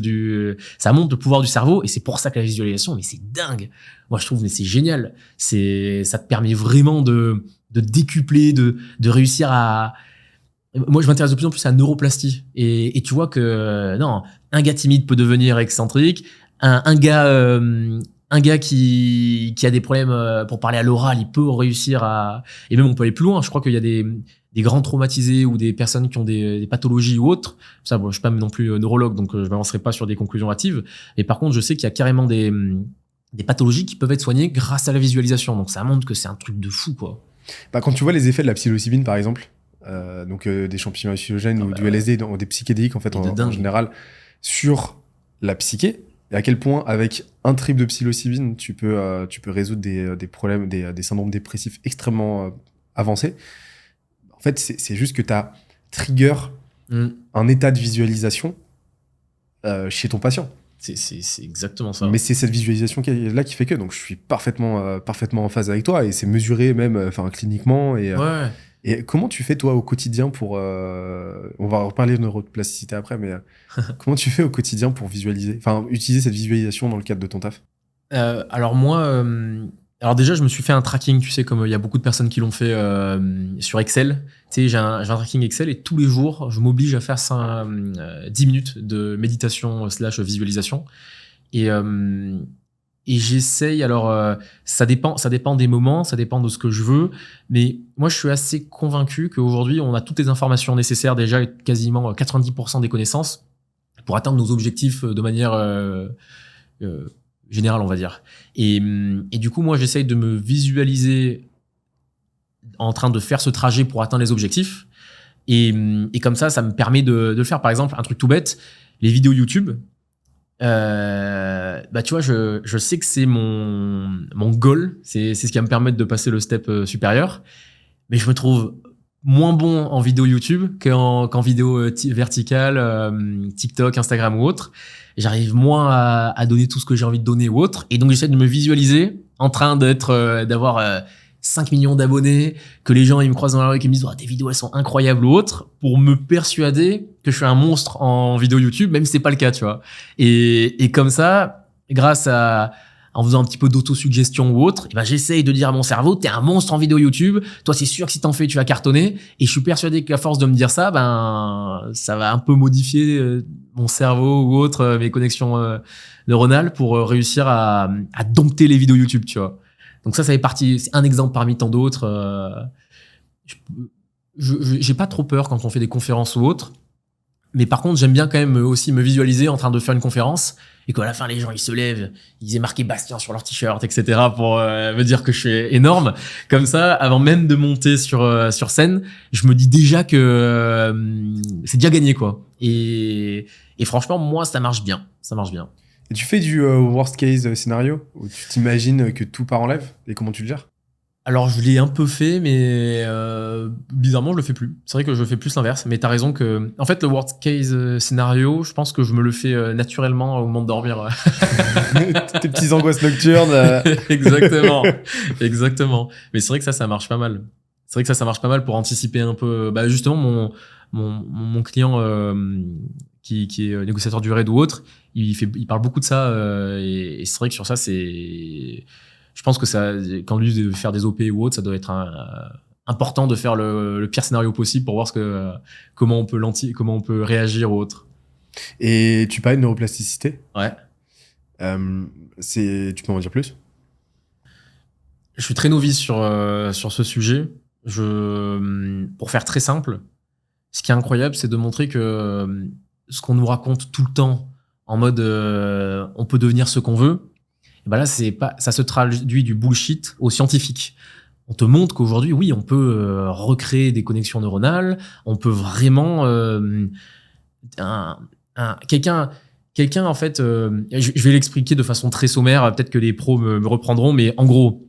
ça montre le pouvoir du cerveau, et c'est pour ça que la visualisation, mais c'est dingue. Moi, je trouve, mais c'est génial. Ça te permet vraiment de décupler, de réussir à... Moi, je m'intéresse de plus en plus à la neuroplastie. Et tu vois que, non, un gars timide peut devenir excentrique. Un gars qui a des problèmes pour parler à l'oral, il peut réussir à... Et même, on peut aller plus loin. Je crois qu'il y a des grands traumatisés ou des personnes qui ont des pathologies ou autres. Ça, bon, je suis pas non plus neurologue, donc je m'avancerai pas sur des conclusions hâtives. Et par contre, je sais qu'il y a carrément des pathologies qui peuvent être soignées grâce à la visualisation. Donc, ça montre que c'est un truc de fou, quoi. Bah, quand tu vois les effets de la psilocybine, par exemple, des champignons hallucinogènes ou du LSD, des psychédéliques en fait en général, sur la psyché, et à quel point avec un trip de psilocybine, tu peux résoudre des problèmes, des syndromes dépressifs extrêmement avancés. En fait, c'est juste que tu as trigger un état de visualisation chez ton patient. C'est exactement ça. Mais c'est cette visualisation là qui fait que, donc je suis parfaitement en phase avec toi, et c'est mesuré même cliniquement. Et comment tu fais toi au quotidien pour... on va reparler de neuroplasticité après, mais comment tu fais au quotidien pour utiliser cette visualisation dans le cadre de ton taf? Alors moi... Alors déjà, je me suis fait un tracking, tu sais, comme il y a beaucoup de personnes qui l'ont fait sur Excel. Tu sais, j'ai un tracking Excel, et tous les jours, je m'oblige à faire 10 minutes de méditation / visualisation. Et j'essaye, alors ça dépend des moments, ça dépend de ce que je veux. Mais moi, je suis assez convaincu qu'aujourd'hui, on a toutes les informations nécessaires déjà, et quasiment 90% des connaissances pour atteindre nos objectifs de manière... général, on va dire. Et du coup, moi, j'essaye de me visualiser en train de faire ce trajet pour atteindre les objectifs. Et comme ça me permet de le faire. Par exemple, un truc tout bête, les vidéos YouTube. Bah, tu vois, je sais que c'est mon goal. C'est ce qui va me permettre de passer le step supérieur. Mais je me trouve moins bon en vidéo YouTube qu'en vidéo verticale, TikTok, Instagram ou autre. J'arrive moins à donner tout ce que j'ai envie de donner ou autre. Et donc, j'essaie de me visualiser en train d'avoir 5 millions d'abonnés, que les gens ils me croisent dans la rue et qui me disent « tes vidéos, elles sont incroyables » ou autre, pour me persuader que je suis un monstre en vidéo YouTube, même si c'est pas le cas, tu vois. Et comme ça, en faisant un petit peu d'autosuggestion ou autre, et ben j'essaye de dire à mon cerveau, t'es un monstre en vidéo YouTube, toi c'est sûr que si t'en fais, tu vas cartonner. Et je suis persuadé qu'à force de me dire ça, ça va un peu modifier mon cerveau ou autre, mes connexions neuronales, pour réussir à dompter les vidéos YouTube, tu vois. Donc ça fait partie, c'est un exemple parmi tant d'autres. J'ai pas trop peur quand on fait des conférences ou autre. Mais par contre, j'aime bien quand même aussi me visualiser en train de faire une conférence, et qu'à la fin, les gens, ils se lèvent, ils aient marqué Bastien sur leur t-shirt, etc. pour me dire que je suis énorme. Comme ça, avant même de monter sur scène, je me dis déjà que c'est déjà gagné, quoi. Et franchement, moi, ça marche bien. Ça marche bien. Et tu fais du worst case scénario, où tu t'imagines que tout part en live, et comment tu le gères? Alors, je l'ai un peu fait, mais bizarrement, je le fais plus. C'est vrai que je fais plus l'inverse, mais t'as raison que... En fait, le worst case scénario, je pense que je me le fais naturellement au moment de dormir. Tes petites angoisses nocturnes. Exactement. Exactement. Mais c'est vrai que ça marche pas mal. C'est vrai que ça marche pas mal pour anticiper un peu... justement, mon client qui est négociateur du RAID ou autre, il parle beaucoup de ça, et c'est vrai que sur ça, c'est... Je pense que ça, quand lui de faire des OP ou autre, ça doit être important de faire le pire scénario possible pour voir comment on peut réagir ou autre. Et tu parlais de neuroplasticité. Ouais. Tu peux en dire plus? Je suis très novice sur ce sujet. Pour faire très simple, ce qui est incroyable, c'est de montrer que ce qu'on nous raconte tout le temps en mode on peut devenir ce qu'on veut. Et ben là, ça se traduit du bullshit au scientifique. on te montre qu'aujourd'hui, oui, on peut recréer des connexions neuronales, on peut vraiment quelqu'un en fait, je vais l'expliquer de façon très sommaire, peut-être que les pros me reprendront, mais en gros,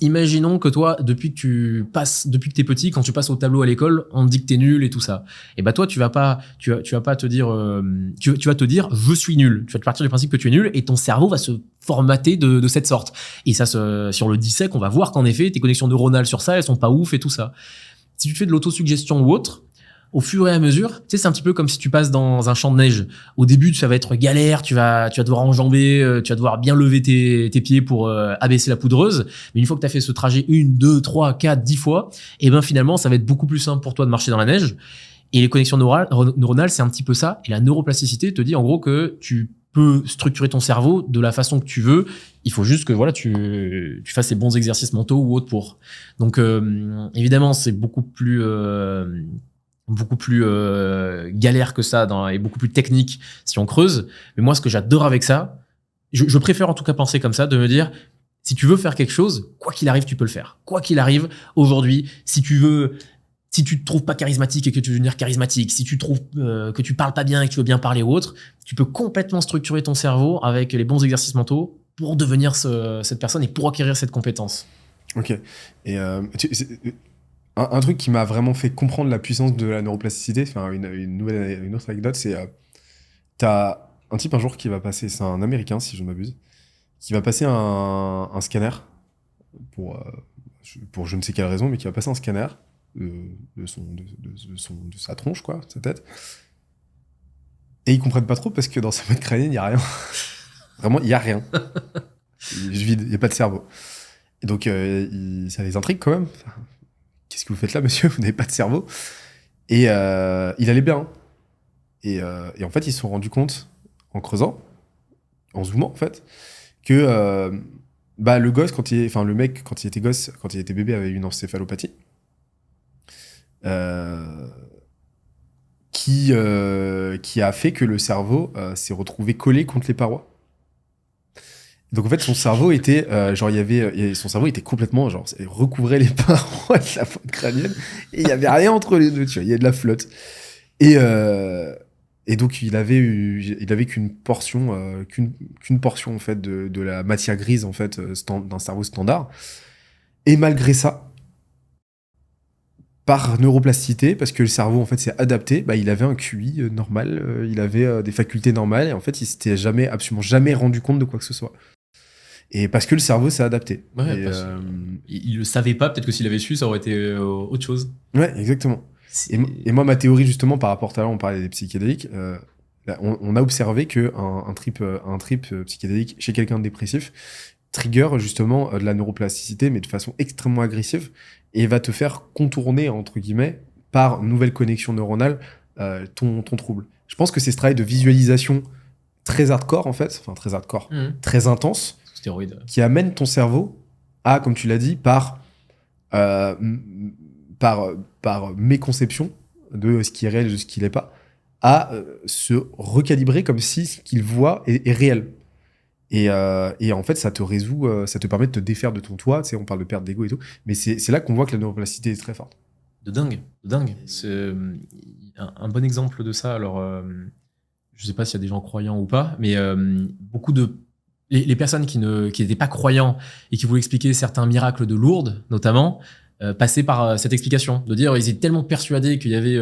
imaginons que toi, depuis que t'es petit, quand tu passes au tableau à l'école, on te dit que t'es nul et tout ça. Et bah toi, tu vas pas te dire, tu vas te dire, je suis nul. Tu vas te partir du principe que tu es nul et ton cerveau va se formater de cette sorte. Et ça, sur le dissect, on va voir qu'en effet, tes connexions neuronales sur ça, elles sont pas ouf et tout ça. Si tu fais de l'autosuggestion ou autre, au fur et à mesure, tu sais, c'est un petit peu comme si tu passes dans un champ de neige. Au début, ça va être galère, tu vas devoir enjamber, tu vas devoir bien lever tes pieds pour abaisser la poudreuse. Mais une fois que tu as fait ce trajet 1, 2, 3, 4, 10 fois, et ben finalement, ça va être beaucoup plus simple pour toi de marcher dans la neige. Et les connexions neuronales, c'est un petit peu ça. Et la neuroplasticité te dit en gros que tu peux structurer ton cerveau de la façon que tu veux. Il faut juste que voilà, tu fasses les bons exercices mentaux ou autres pour. Donc évidemment, c'est beaucoup plus galère que ça et beaucoup plus technique si on creuse. Mais moi, ce que j'adore avec ça, je préfère en tout cas penser comme ça, de me dire, si tu veux faire quelque chose, quoi qu'il arrive, tu peux le faire. Quoi qu'il arrive, aujourd'hui, si tu te trouves pas charismatique et que tu veux devenir charismatique, si tu trouves que tu parles pas bien et que tu veux bien parler ou autre, tu peux complètement structurer ton cerveau avec les bons exercices mentaux pour devenir cette personne et pour acquérir cette compétence. Ok. Et un truc qui m'a vraiment fait comprendre la puissance de la neuroplasticité, enfin une autre anecdote, c'est t'as un type un jour qui va passer, c'est un Américain si je ne m'abuse, qui va passer un scanner pour je ne sais quelle raison, mais qui va passer un scanner de sa tronche, quoi, de sa tête. Et ils comprennent pas trop parce que dans sa boîte crânienne, il n'y a rien. Vraiment, il n'y a rien. Il est vide, il n'y a pas de cerveau. Et donc, ça les intrigue quand même. Enfin, qu'est-ce que vous faites là, monsieur? Vous n'avez pas de cerveau. Et il allait bien. Et en fait, ils se sont rendus compte, en creusant, en zoomant, en fait, que le gosse, le mec, quand il était gosse, quand il était bébé, avait une encéphalopathie. Qui a fait que le cerveau s'est retrouvé collé contre les parois. Donc en fait, son cerveau était son cerveau était complètement recouvrait les parois de la boîte crânienne et il y avait rien entre les deux, tu vois, il y a de la flotte. Et donc il avait qu'une portion en fait de la matière grise en fait d'un cerveau standard. Et malgré ça, par neuroplasticité, parce que le cerveau en fait s'est adapté, il avait un QI normal, il avait des facultés normales et en fait il s'était absolument jamais rendu compte de quoi que ce soit. Et parce que le cerveau s'est adapté. Ouais, il le savait pas, peut-être que s'il avait su, ça aurait été autre chose. Ouais, exactement. Et moi, ma théorie, justement, par rapport à là, on parlait des psychédéliques, on a observé qu'un trip psychédélique chez quelqu'un de dépressif trigger justement de la neuroplasticité, mais de façon extrêmement agressive, et va te faire contourner, entre guillemets, par nouvelle connexion neuronale, ton trouble. Je pense que c'est ce travail de visualisation très hardcore, en fait, enfin très hardcore, très intense, stéroïdes, qui amène ton cerveau à, comme tu l'as dit, par méconception de ce qui est réel et de ce qui l'est pas, à se recalibrer comme si ce qu'il voit est réel. Et en fait, ça te résout, ça te permet de te défaire de ton toit. Tu sais, on parle de perte d'ego et tout, mais c'est là qu'on voit que la neuroplasticité est très forte. De dingue. C'est un bon exemple de ça. Alors, je sais pas s'il y a des gens croyants ou pas, mais beaucoup de les personnes qui n'étaient pas croyants et qui voulaient expliquer certains miracles de Lourdes, notamment, passaient par cette explication, de dire ils étaient tellement persuadés qu'il y avait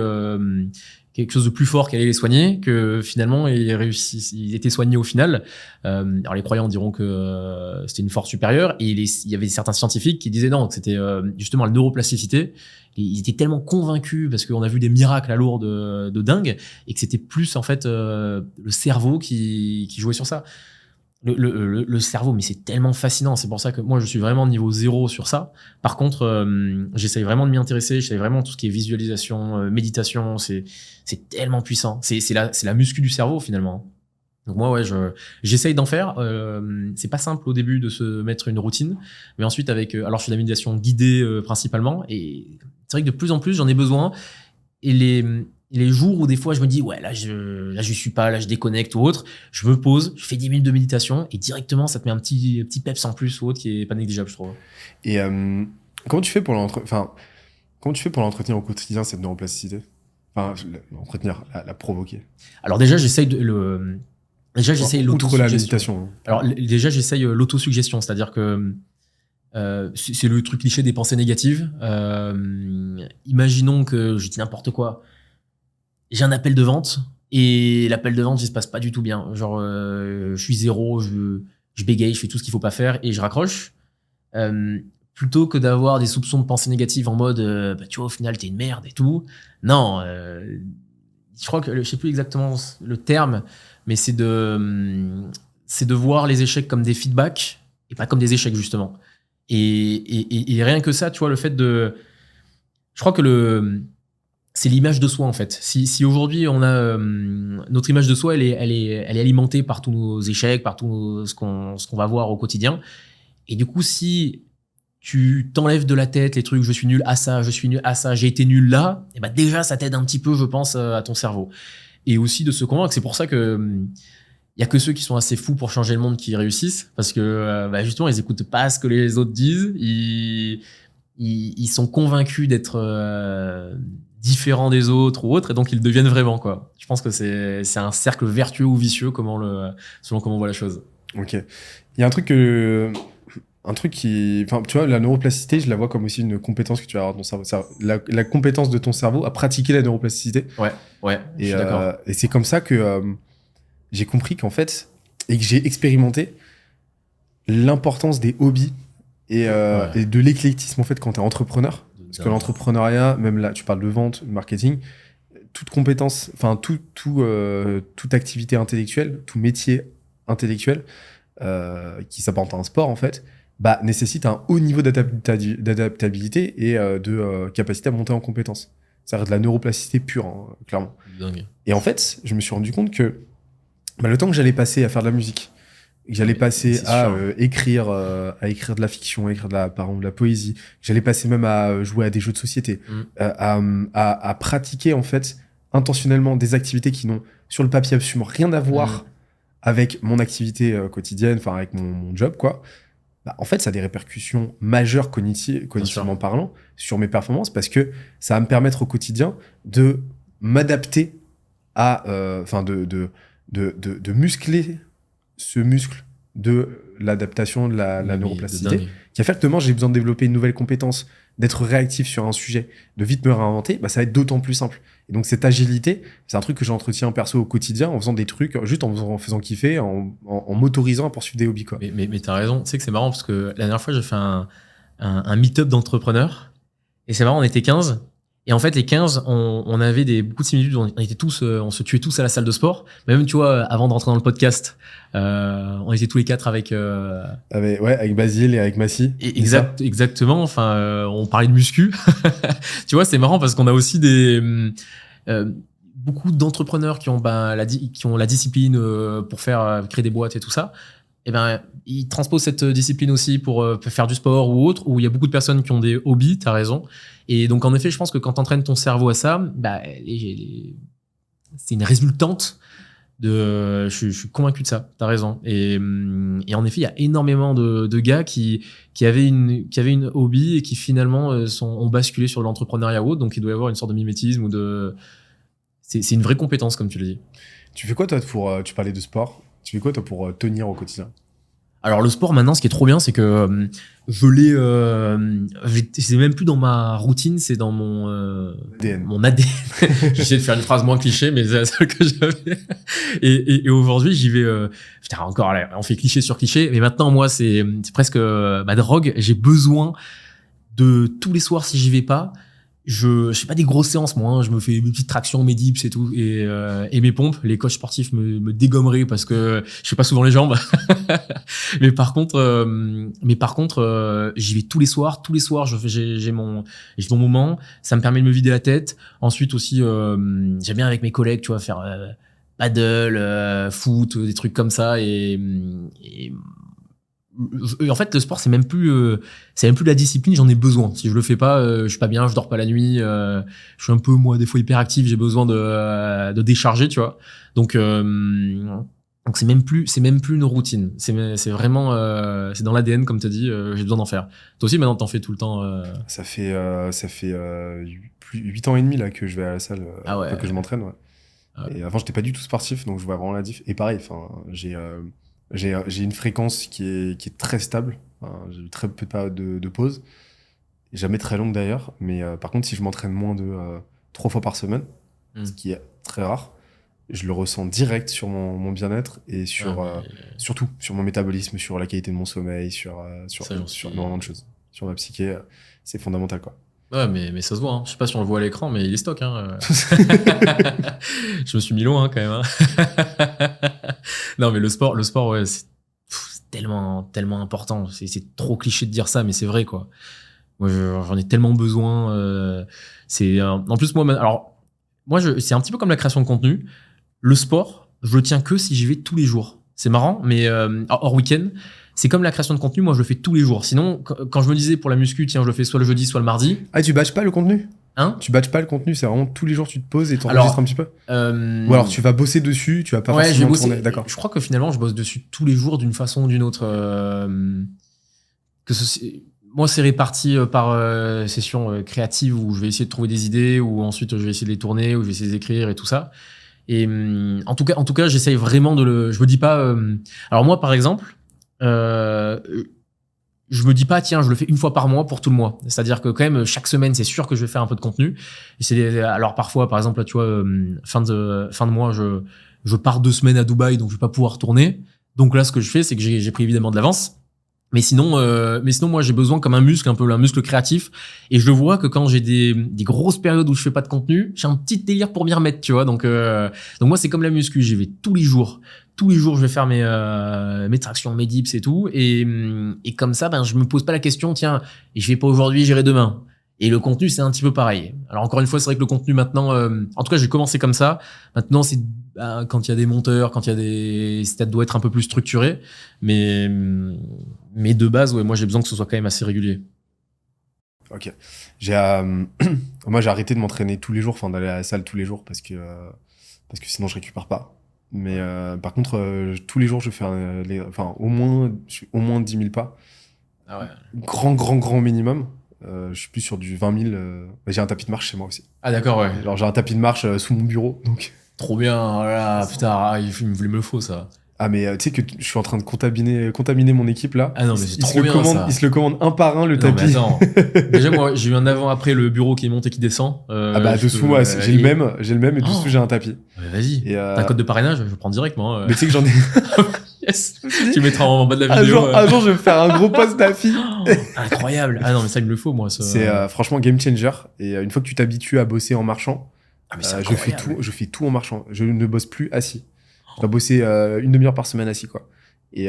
quelque chose de plus fort qui allait les soigner, que finalement ils étaient soignés au final. Alors les croyants diront que c'était une force supérieure, et il y avait certains scientifiques qui disaient non, que c'était justement la neuroplasticité. Ils étaient tellement convaincus parce qu'on a vu des miracles à Lourdes de dingue, et que c'était plus en fait le cerveau qui jouait sur ça. Le cerveau, mais c'est tellement fascinant. C'est pour ça que moi, je suis vraiment niveau 0 sur ça. Par contre, j'essaye vraiment de m'y intéresser. J'essaye vraiment tout ce qui est visualisation, méditation. C'est tellement puissant. C'est la muscu du cerveau, finalement. Donc moi, ouais, j'essaye d'en faire. C'est pas simple au début de se mettre une routine. Mais ensuite, alors je fais de la méditation guidée principalement. Et c'est vrai que de plus en plus, j'en ai besoin. Et les jours où des fois je me dis ouais là je suis pas, là je déconnecte ou autre, je me pose, je fais 10 minutes de méditation et directement ça te met un petit peps en plus ou autre qui est pas négligeable, je trouve. Et Comment tu fais pour comment tu fais pour l'entretenir au quotidien, cette neuroplasticité? Enfin, l'entretenir, la provoquer. Alors déjà, j'essaye j'essaye Outre la l'autosuggestion. méditation. Alors déjà, j'essaye l'autosuggestion, c'est-à-dire que c'est le truc cliché des pensées négatives. Imaginons que je dis n'importe quoi. J'ai un appel de vente et l'appel de vente, il se passe pas du tout bien. Genre, je suis zéro, je bégaye, je fais tout ce qu'il faut pas faire et je raccroche. Plutôt que d'avoir des soupçons de pensée négatives en mode, bah, tu vois, au final, t'es une merde et tout. Non, je crois que je sais plus exactement le terme, mais c'est de voir les échecs comme des feedbacks et pas comme des échecs justement. Et rien que ça, tu vois, le fait de, je crois que c'est l'image de soi en fait. Si aujourd'hui on a notre image de soi, elle est alimentée par tous nos échecs, par tout ce qu'on va voir au quotidien. Et du coup, si tu t'enlèves de la tête les trucs, je suis nul à ça, j'ai été nul là, et ben déjà ça t'aide un petit peu, je pense, à ton cerveau. Et aussi de se convaincre, c'est pour ça que il y a que ceux qui sont assez fous pour changer le monde qui réussissent, parce que bah, justement ils écoutent pas ce que les autres disent, ils sont convaincus d'être différents des autres ou autres, et donc ils deviennent vraiment quoi. Je pense que c'est un cercle vertueux ou vicieux selon comment on voit la chose. Ok. Il y a un truc qui... Enfin, tu vois, la neuroplasticité, je la vois comme aussi une compétence que tu vas avoir dans ton cerveau. La compétence de ton cerveau à pratiquer la neuroplasticité. Ouais, je suis d'accord. Et c'est comme ça que j'ai compris qu'en fait, et que j'ai expérimenté l'importance des hobbies et de l'éclectisme, en fait, quand tu es entrepreneur. Parce que l'entrepreneuriat, même là, tu parles de vente, de marketing, toute compétence, enfin, toute activité intellectuelle, tout métier intellectuel qui s'apparente à un sport, en fait, bah, nécessite un haut niveau d'adaptabilité et de capacité à monter en compétences. C'est-à-dire de la neuroplasticité pure, hein, clairement. Dingue. Et en fait, je me suis rendu compte que bah, le temps que j'allais passer à faire de la musique, que j'allais passer à écrire de la fiction, par exemple, de la poésie, que j'allais passer même à jouer à des jeux de société, à pratiquer en fait intentionnellement des activités qui n'ont sur le papier absolument rien à voir avec mon activité quotidienne, enfin avec mon job, quoi. Bah, en fait, ça a des répercussions majeures cognitivement parlant sur mes performances parce que ça va me permettre au quotidien de m'adapter à, de muscler ce muscle de l'adaptation de la neuroplasticité, qui va faire que demain, j'ai besoin de développer une nouvelle compétence, d'être réactif sur un sujet, de vite me réinventer, bah, ça va être d'autant plus simple. Et donc, cette agilité, c'est un truc que j'entretiens perso au quotidien en faisant des trucs, juste en faisant kiffer, en m'autorisant à poursuivre des hobbies, quoi. Mais t'as raison. Tu sais que c'est marrant parce que la dernière fois, j'ai fait un meet-up d'entrepreneurs et c'est marrant, on était 15. Et en fait, les 15, on avait beaucoup de similitudes. On était tous, on se tuait tous à la salle de sport. Même, tu vois, avant de rentrer dans le podcast, on était tous les 4 avec Basile et avec Massy. Exactement. Enfin, on parlait de muscu. Tu vois, c'est marrant parce qu'on a aussi beaucoup d'entrepreneurs qui ont la discipline pour créer des boîtes et tout ça. Et ben, ils transposent cette discipline aussi pour faire du sport ou autre, où il y a beaucoup de personnes qui ont des hobbies, t'as raison. Et donc, en effet, je pense que quand t'entraînes ton cerveau à ça, bah, c'est une résultante je suis convaincu de ça, t'as raison. Et en effet, il y a énormément de gars qui avaient une hobby et qui finalement ont basculé sur l'entrepreneuriat ou autre, donc il doit y avoir une sorte de mimétisme c'est une vraie compétence, comme tu l'as dit. Tu fais quoi, toi, tu parlais de sport, tu fais quoi, toi, pour tenir au quotidien? Alors le sport maintenant, ce qui est trop bien, c'est que c'est même plus dans ma routine, c'est dans mon ADN. Mon ADN. J'essaie de faire une phrase moins cliché, mais c'est la seule que j'avais. Et aujourd'hui, j'y vais. Putain, encore, allez, on fait cliché sur cliché, mais maintenant, moi, c'est presque ma drogue. J'ai besoin de tous les soirs, si j'y vais pas. Je fais pas des grosses séances, moi, hein. Je me fais mes petites tractions, mes dips et tout, et mes pompes. Les coachs sportifs me dégommeraient parce que je fais pas souvent les jambes. mais par contre, j'y vais tous les soirs. Tous les soirs, j'ai mon moment. Ça me permet de me vider la tête. Ensuite aussi, j'aime bien avec mes collègues, tu vois, faire paddle, foot, des trucs comme ça. Et en fait, le sport, c'est même plus la discipline, j'en ai besoin. Si je le fais pas, je suis pas bien, je dors pas la nuit, je suis un peu, moi, des fois hyperactif, j'ai besoin de décharger, tu vois. Donc Donc c'est même plus une routine. C'est vraiment c'est dans l'ADN comme tu as dit. J'ai besoin d'en faire. Toi aussi maintenant t'en fais tout le temps. Ça fait 8 ans et demi là que je vais à la salle, Ah ouais. que je m'entraîne. Ouais. Ah ouais. Et avant j'étais pas du tout sportif, donc je vois vraiment la diff. Et pareil, enfin j'ai une fréquence qui est très stable. Enfin, j'ai eu très peu de périodes de pause, jamais très longue d'ailleurs. Mais par contre, si je m'entraîne moins de 3 fois par semaine, ce qui est très rare, je le ressens direct sur mon bien-être et surtout sur mon métabolisme, sur la qualité de mon sommeil, sur énormément de choses. Sur ma psyché, c'est fondamental, quoi. Ouais, mais ça se voit. Hein. Je sais pas si on le voit à l'écran, mais il est stock. Hein. Je me suis mis loin hein, quand même. Hein. Non, mais le sport, ouais, c'est tellement important. C'est trop cliché de dire ça, mais c'est vrai, quoi. Moi, j'en ai tellement besoin. En plus moi, c'est un petit peu comme la création de contenu. Le sport, je le tiens que si j'y vais tous les jours. C'est marrant, mais hors week-end, c'est comme la création de contenu. Moi, je le fais tous les jours. Sinon, quand je me disais pour la muscu, tiens, je le fais soit le jeudi, soit le mardi. Ah, tu batches pas le contenu? Hein? Tu batches pas le contenu, c'est vraiment tous les jours tu te poses et t'enregistres un petit peu? Ou alors tu vas bosser dessus, tu vas pas forcément tourner. D'accord. Je crois que finalement, je bosse dessus tous les jours d'une façon ou d'une autre. Moi, c'est réparti par session créative où je vais essayer de trouver des idées, ou ensuite je vais essayer de les tourner, ou je vais essayer d'écrire et tout ça. Et en tout cas, j'essaye vraiment je me dis pas. Alors moi, par exemple, je me dis pas tiens, je le fais une fois par mois pour tout le mois. C'est-à-dire que quand même chaque semaine, c'est sûr que je vais faire un peu de contenu. Alors parfois, par exemple, là, tu vois, fin de mois, je pars 2 semaines à Dubaï, donc je vais pas pouvoir tourner. Donc là, ce que je fais, c'est que j'ai pris évidemment de l'avance. Mais sinon, moi, j'ai besoin comme un muscle, un peu un muscle créatif. Et je le vois que quand j'ai des grosses périodes où je fais pas de contenu, j'ai un petit délire pour m'y remettre, tu vois. Donc moi, c'est comme la muscu, j'y vais tous les jours. Tous les jours, je vais faire mes tractions, mes dips et tout. Et comme ça, ben, je me pose pas la question, tiens, je vais pas aujourd'hui, j'irai demain. Et le contenu, c'est un petit peu pareil. Alors encore une fois, c'est vrai que le contenu maintenant, en tout cas, j'ai commencé comme ça. Maintenant, c'est quand il y a des monteurs, ça doit être un peu plus structuré. Mais de base, ouais, moi, j'ai besoin que ce soit quand même assez régulier. Ok. Moi, j'ai arrêté de m'entraîner tous les jours, enfin d'aller à la salle tous les jours parce que sinon je récupère pas. Mais par contre, tous les jours, je fais au moins 10 000 pas. Ah ouais. Grand minimum. Je suis plus sur du 20 000. J'ai un tapis de marche chez moi aussi. Ah d'accord, ouais. Alors j'ai un tapis de marche sous mon bureau, donc. Trop bien, voilà, putain, il me le faut ça. Ah mais tu sais que je suis en train de contaminer mon équipe là. Ah non mais c'est trop bien ça. Ils se le commandent un par un le tapis. Mais attends. Déjà moi j'ai eu un avant-après le bureau qui monte et qui descend. Dessous moi j'ai le même et dessous j'ai un tapis. Ouais, vas-y. T'as un code de parrainage, je prends directement. Mais tu sais que j'en ai. Yes. Tu mettras en bas de la vidéo. Un jour je vais faire un gros post d'affi. Incroyable. Ah non mais ça il me le faut moi. Ça. C'est franchement game changer et une fois que tu t'habitues à bosser en marchant, je fais tout en marchant. Je ne bosse plus assis. Je dois bosser une demi-heure par semaine assis, quoi. Donc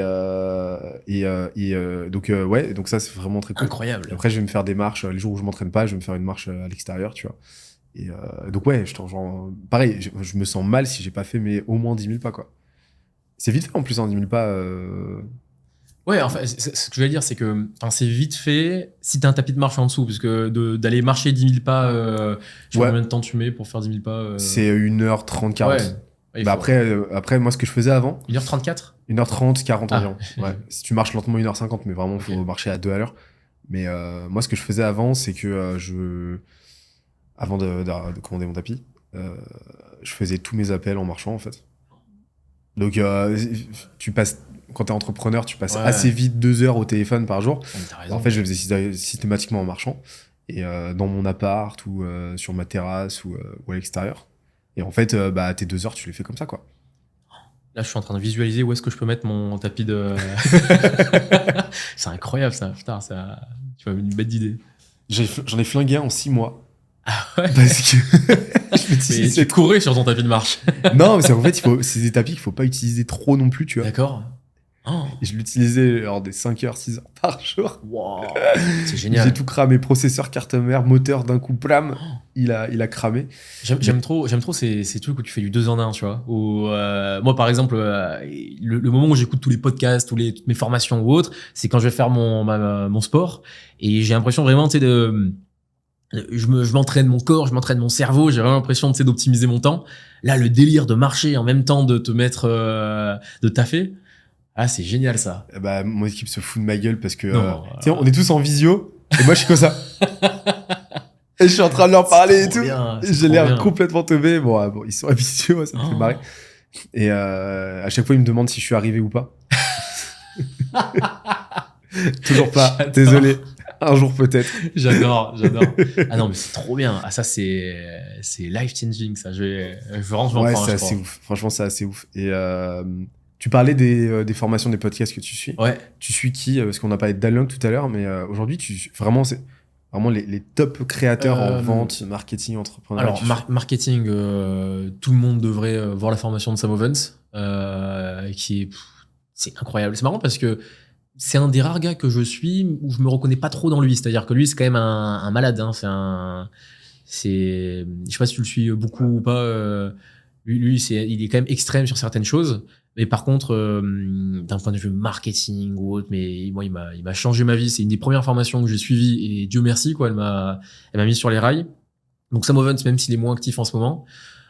ça, c'est vraiment très cool. Incroyable. Et après, je vais me faire des marches. Les jours où je m'entraîne pas, je vais me faire une marche à l'extérieur, tu vois. Et donc, ouais, pareil, je me sens mal si j'ai pas fait au moins 10 000 pas, quoi. C'est vite fait, en plus, 10 000 pas. Ouais, enfin, ce que je veux dire, c'est que c'est vite fait si t'as un tapis de marche en dessous, parce que d'aller marcher 10 000 pas, je sais pas combien de temps tu mets pour faire 10 000 pas. C'est 1h30, 40. Ouais. Après, moi, ce que je faisais avant. 1h34 1h30, 40 environ. Ouais. Si tu marches lentement, 1h50, mais vraiment, il faut marcher à 2 à l'heure. Mais moi, ce que je faisais avant, c'est que avant de commander mon tapis, je faisais tous mes appels en marchant, en fait. Donc, quand t'es entrepreneur, tu passes assez vite 2 heures au téléphone par jour. En fait, je le faisais systématiquement en marchant. Et dans mon appart ou sur ma terrasse ou à l'extérieur. Et en fait, tes 2 heures, tu les fais comme ça, quoi. Là, je suis en train de visualiser où est-ce que je peux mettre mon tapis de... C'est incroyable, ça. Putain, tu vois, une bête d'idée. J'en ai flingué un en 6 mois. Ah ouais? Parce que... Mais tu courais sur ton tapis de marche. Non, mais en fait, c'est des tapis qu'il faut pas utiliser trop non plus, tu vois. D'accord. Et je l'utilisais lors des 5 heures, 6 heures par jour. Wow, c'est génial. J'ai tout cramé, processeur, carte mère, moteur, d'un coup, plam, il a cramé. J'aime trop ces trucs où tu fais du 2 en 1, tu vois. Moi, par exemple, le moment où j'écoute tous les podcasts, toutes mes formations ou autres, c'est quand je vais faire mon sport. Et j'ai l'impression vraiment, tu sais, Je m'entraîne mon corps, je m'entraîne mon cerveau, j'ai vraiment l'impression d'optimiser mon temps. Là, le délire de marcher en même temps de te mettre, de taffer, c'est génial ça. Bah, mon équipe se fout de ma gueule parce que Non, on est tous en visio et moi je suis comme ça. Et je suis en train de leur parler et tout. J'ai l'air complètement teubé. Bon, ils sont habitués, ça me fait marrer. Et à chaque fois, ils me demandent si je suis arrivé ou pas. Toujours pas. J'adore. Désolé. Un jour peut-être. J'adore. Ah non, mais c'est trop bien. Ça, c'est life changing. Ça, je rentre en c'est assez ouf. Franchement, c'est assez ouf. Et tu parlais des formations, des podcasts que tu suis. Ouais. Tu suis qui? Parce qu'on a parlé de Dalong tout à l'heure, mais aujourd'hui, vraiment, c'est vraiment les top créateurs en vente, marketing, entrepreneuriat. Alors, marketing, tout le monde devrait voir la formation de Sam Ovens, c'est incroyable. C'est marrant parce que c'est un des rares gars que je suis où je me reconnais pas trop dans lui. C'est-à-dire que lui, c'est quand même un malade. Hein. Je sais pas si tu le suis beaucoup ou pas. Lui, il est quand même extrême sur certaines choses. Mais par contre, d'un point de vue marketing ou autre, mais moi, il m'a changé ma vie. C'est une des premières formations que j'ai suivies et Dieu merci, quoi. Elle m'a mis sur les rails. Donc Sam Ovens, même s'il est moins actif en ce moment.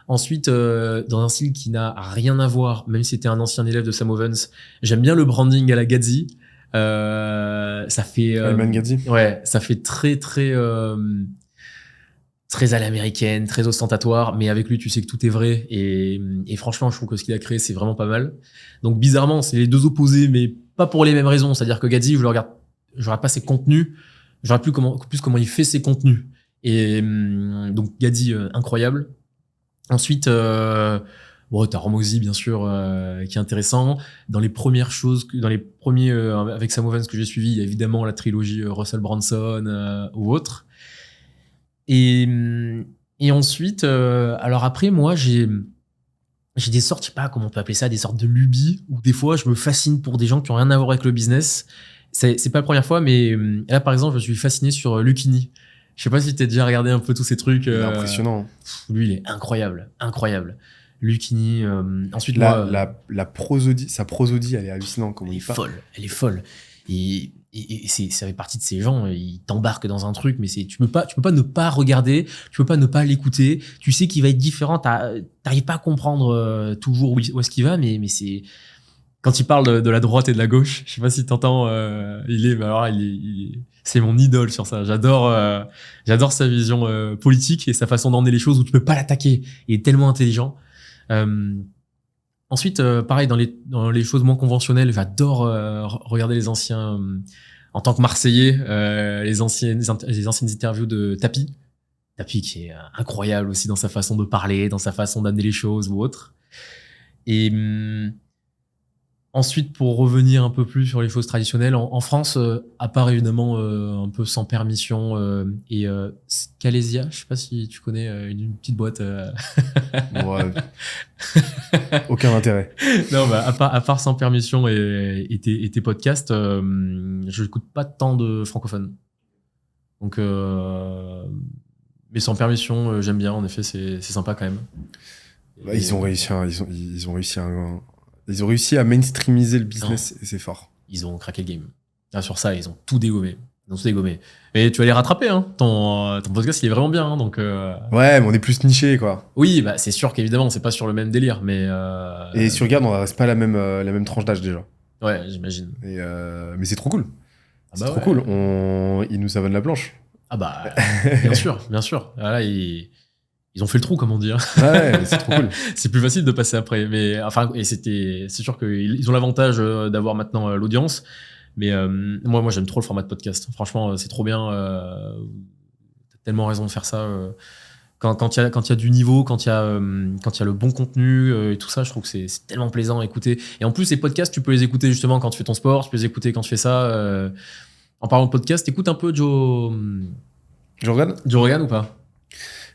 Ensuite, dans un style qui n'a rien à voir, même si c'était un ancien élève de Sam Ovens, j'aime bien le branding à la Gadzi. Ça fait ça fait très très à l'américaine, très ostentatoire, mais avec lui tu sais que tout est vrai et franchement je trouve que ce qu'il a créé c'est vraiment pas mal. Donc bizarrement c'est les deux opposés mais pas pour les mêmes raisons, c'est-à-dire que Gadzi je regarde pas ses contenus, je regarde plus comment il fait ses contenus et donc Gadzi incroyable. Ensuite t'as Hormozi bien sûr qui est intéressant. Dans les premiers avec Sam Ovens que j'ai suivi, il y a évidemment la trilogie Russell Brunson ou autre. Et ensuite, alors après moi j'ai des sortes, je sais pas comment on peut appeler ça, des sortes de lubies où des fois je me fascine pour des gens qui ont rien à voir avec le business. C'est pas la première fois, mais là par exemple je suis fasciné sur Lucchini. Je sais pas si t'as déjà regardé un peu tous ces trucs. Impressionnant. Lui il est incroyable. Lucchini. Ensuite, la prosodie, sa prosodie, elle est hallucinante. Elle est folle. Et ça fait partie de ces gens, ils t'embarquent dans un truc, mais tu peux pas ne pas regarder, tu peux pas ne pas l'écouter. Tu sais qu'il va être différent, t'arrives pas à comprendre toujours où est-ce qu'il va, mais c'est quand il parle de la droite et de la gauche. Je sais pas si t'entends, c'est mon idole sur ça. J'adore sa vision politique et sa façon d'emmener les choses où tu peux pas l'attaquer. Il est tellement intelligent. Ensuite, pareil, dans les choses moins conventionnelles, j'adore regarder les anciens, en tant que Marseillais, les anciennes interviews de Tapi. Tapi qui est incroyable aussi dans sa façon de parler, dans sa façon d'amener les choses ou autre. Et ensuite, pour revenir un peu plus sur les choses traditionnelles, en France, à part évidemment un peu Sans Permission et Scalesia, je sais pas si tu connais une petite boîte. Ouais. Aucun intérêt. Non, à part Sans Permission et tes podcasts, je n'écoute pas tant de francophones. Donc, mais Sans Permission, j'aime bien. En effet, c'est sympa quand même. Bah, ils ont réussi à mainstreamiser le business et c'est fort. Ils ont craqué le game. Sur ça, ils ont tout dégommé. Mais tu vas les rattraper, hein. Ton podcast, il est vraiment bien, hein, donc. Ouais, mais on est plus niché, quoi. Oui, bah c'est sûr qu'évidemment, c'est pas sur le même délire, mais. Et si tu regardes, on reste pas la même tranche d'âge déjà. Ouais, j'imagine. Mais c'est trop cool. C'est trop cool. Ils nous savonnent la planche. Ah bah, bien sûr. Là, ils ont fait le trou, comme on dit. Hein. Ouais, c'est trop cool. C'est plus facile de passer après, mais enfin, c'est sûr qu'ils ont l'avantage d'avoir maintenant l'audience. Mais moi j'aime trop le format de podcast. Franchement, c'est trop bien. T'as tellement raison de faire ça. Quand il y a du niveau, quand il y a le bon contenu et tout ça, je trouve que c'est tellement plaisant à écouter. Et en plus, ces podcasts, tu peux les écouter justement quand tu fais ton sport, tu peux les écouter quand tu fais ça. En parlant de podcast, écoute un peu Joe Rogan ou pas?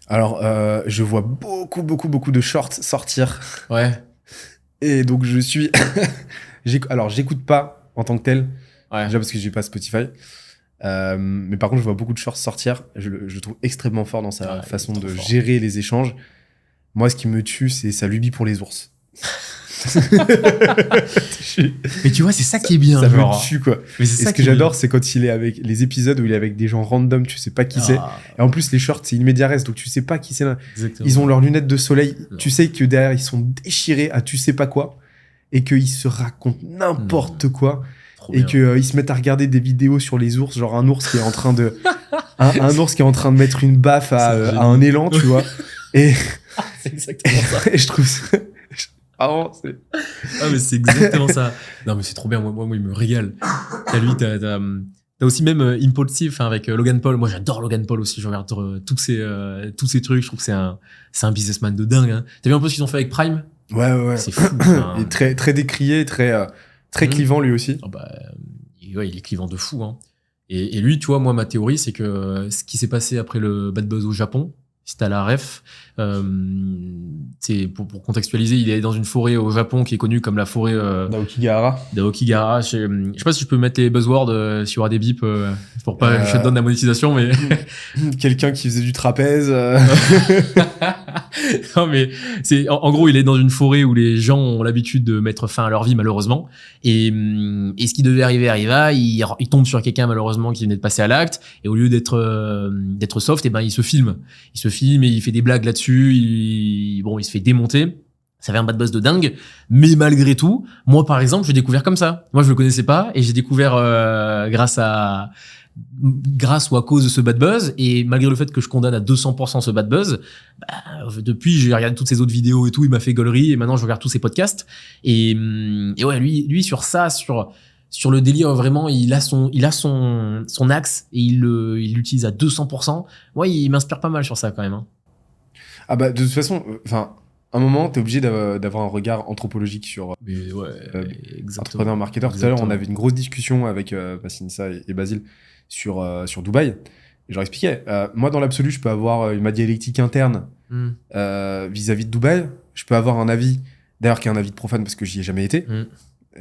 Alors, je vois beaucoup de shorts sortir. Ouais. Et donc, je suis... Alors, j'écoute pas en tant que tel. Ouais. Déjà parce que j'ai pas Spotify. Mais par contre, je vois beaucoup de shorts sortir. Je le trouve extrêmement fort dans sa façon de gérer les échanges. Moi, ce qui me tue, c'est sa lubie pour les ours. Mais tu vois, c'est ça qui est bien. Ça genre. me tue, quoi. Mais c'est Et ça ce que qui est j'adore, bien. c'est quand il est avec les épisodes où il est avec des gens random, tu sais pas qui c'est. Et en plus, les shorts, c'est in media res, donc tu sais pas qui c'est là. Exactement. Ils ont leurs lunettes de soleil. Non. Tu sais que derrière, ils sont déchirés à tu sais pas quoi. Et qu'ils se racontent n'importe quoi. Trop Et bien. qu'ils se mettent à regarder des vidéos sur les ours, genre un ours qui est en train de. un ours qui est en train de mettre une baffe à un élan, tu vois. Et, C'est exactement ça. et je trouve ça. Vraiment, c'est. Ah, mais c'est exactement ça. Non, mais c'est trop bien. Moi, il me régale. T'as lui, t'as aussi même Impulsive avec Logan Paul. Moi, j'adore Logan Paul aussi. Je regarde tous ces trucs. Je trouve que c'est un businessman de dingue. Hein. T'as vu un peu ce qu'ils ont fait avec Prime? Ouais. C'est fou. Enfin, Il est très, très décrié, très clivant lui aussi. oh bah, il est clivant de fou. Hein. Et lui, tu vois, moi, ma théorie, c'est que ce qui s'est passé après le bad buzz au Japon, si t'as la ref, c'est pour contextualiser, il est dans une forêt au Japon qui est connue comme la forêt Naokigahara. d'Aokigahara. Je sais pas si je peux mettre les buzzwords s'il y aura des bips pour pas shutdown la monétisation, mais Quelqu'un qui faisait du trapèze. non, mais c'est en gros, il est dans une forêt où les gens ont l'habitude de mettre fin à leur vie malheureusement, et ce qui devait arriver arriva. Il tombe sur quelqu'un malheureusement qui venait de passer à l'acte, et au lieu d'être soft, et ben il se filme et il fait des blagues là-dessus. Il se fait démonter. Ça fait un bad buzz de dingue, mais malgré tout, moi par exemple, j'ai découvert comme ça. Moi je le connaissais pas et j'ai découvert grâce ou à cause de ce bad buzz, et malgré le fait que je condamne à 200% ce bad buzz, depuis j'ai regardé toutes ses autres vidéos et tout, il m'a fait gaulerie et maintenant je regarde tous ses podcasts et ouais, lui sur ça, sur le délire vraiment, il a son axe et il l'utilise à 200%. Moi, il m'inspire pas mal sur ça quand même. Hein. Ah bah de toute façon, enfin, à un moment, t'es obligé d'avoir un regard anthropologique sur Mais ouais, exactement. entrepreneur marketeur. Tout à l'heure, on avait une grosse discussion avec Sinsa et Basile sur Dubaï. Et je leur expliquais, moi dans l'absolu, je peux avoir ma dialectique interne vis-à-vis de Dubaï. Je peux avoir un avis, d'ailleurs qui est un avis de profane parce que j'y ai jamais été.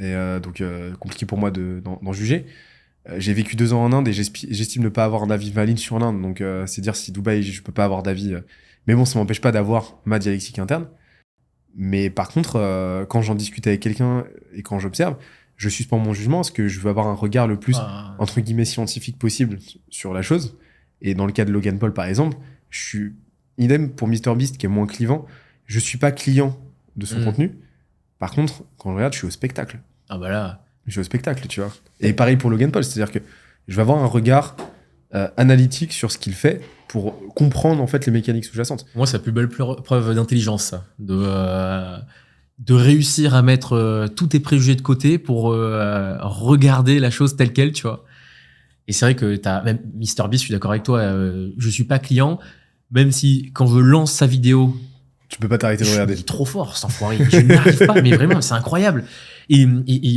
Et donc compliqué pour moi d'en juger. J'ai vécu 2 ans en Inde et j'estime ne pas avoir un avis valide sur l'Inde. Donc c'est dire si Dubaï, je peux pas avoir d'avis. Mais bon, ça m'empêche pas d'avoir ma dialectique interne. Mais par contre, quand j'en discute avec quelqu'un et quand j'observe, je suspends mon jugement parce que je veux avoir un regard le plus, entre guillemets, scientifique possible sur la chose. Et dans le cas de Logan Paul, par exemple, je suis idem pour MrBeast qui est moins clivant. Je suis pas client de son contenu. Par contre, quand je regarde, je suis au spectacle. Ah bah là. Je suis au spectacle, tu vois. Et pareil pour Logan Paul, c'est-à-dire que je vais avoir un regard analytique sur ce qu'il fait pour comprendre en fait les mécaniques sous-jacentes. Moi, c'est la plus belle preuve d'intelligence, ça. De réussir à mettre tous tes préjugés de côté pour regarder la chose telle qu'elle, tu vois. Et c'est vrai que même MrBeast, je suis d'accord avec toi, je suis pas client, même si quand je lance sa vidéo, tu peux pas t'arrêter de regarder. Il est trop fort, cet enfoiré. Je n'arrive pas, mais vraiment, c'est incroyable. Et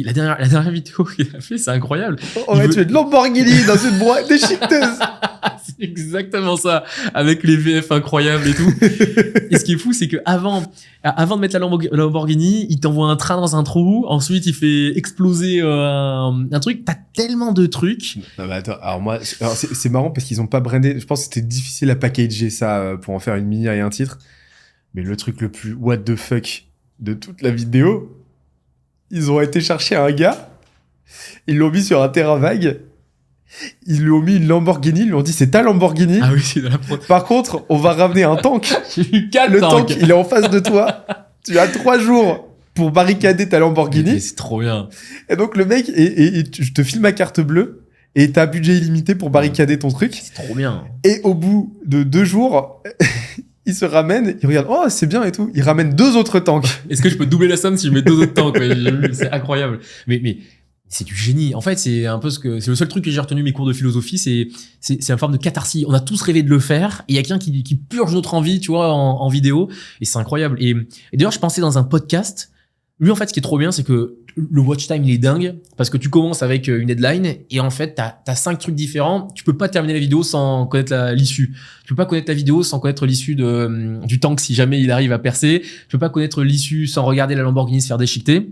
la dernière vidéo qu'il a fait, c'est incroyable. On va tuer de Lamborghini dans une boîte déchiqueteuse. C'est exactement ça, avec les VF incroyables et tout. Et ce qui est fou, c'est que avant de mettre la Lamborghini, il t'envoie un train dans un trou. Ensuite, il fait exploser un truc. T'as tellement de trucs. Non, mais attends, alors c'est marrant parce qu'ils ont pas brandé. Je pense que c'était difficile à packager ça pour en faire une mini et un titre. Mais le truc le plus what the fuck de toute la vidéo, ils ont été chercher un gars, ils l'ont mis sur un terrain vague, ils lui ont mis une Lamborghini, ils lui ont dit c'est ta Lamborghini. Ah oui, c'est de la Par contre, on va ramener un tank. J'ai eu 4 Le tank, il est en face de toi. Tu as 3 jours pour barricader ta Lamborghini. Mais c'est trop bien. Et donc le mec, je te file ma carte bleue et t'as budget illimité pour barricader ton truc. C'est trop bien. Et au bout de 2 jours... il se ramène, il regarde, oh c'est bien et tout, il ramène 2 autres tanks. Est-ce que je peux doubler la somme si je mets 2 autres tanks? C'est incroyable. Mais c'est du génie. En fait, c'est un peu c'est le seul truc que j'ai retenu mes cours de philosophie, c'est une forme de catharsis. On a tous rêvé de le faire, et il y a quelqu'un qui purge notre envie, tu vois, en vidéo, et c'est incroyable. Et d'ailleurs, je pensais dans un podcast, lui, en fait, ce qui est trop bien, c'est que le watch time, il est dingue, parce que tu commences avec une headline, et en fait, t'as 5 trucs différents. Tu peux pas terminer la vidéo sans connaître l'issue. Tu peux pas connaître la vidéo sans connaître l'issue du tank si jamais il arrive à percer. Tu peux pas connaître l'issue sans regarder la Lamborghini se faire déchiqueter.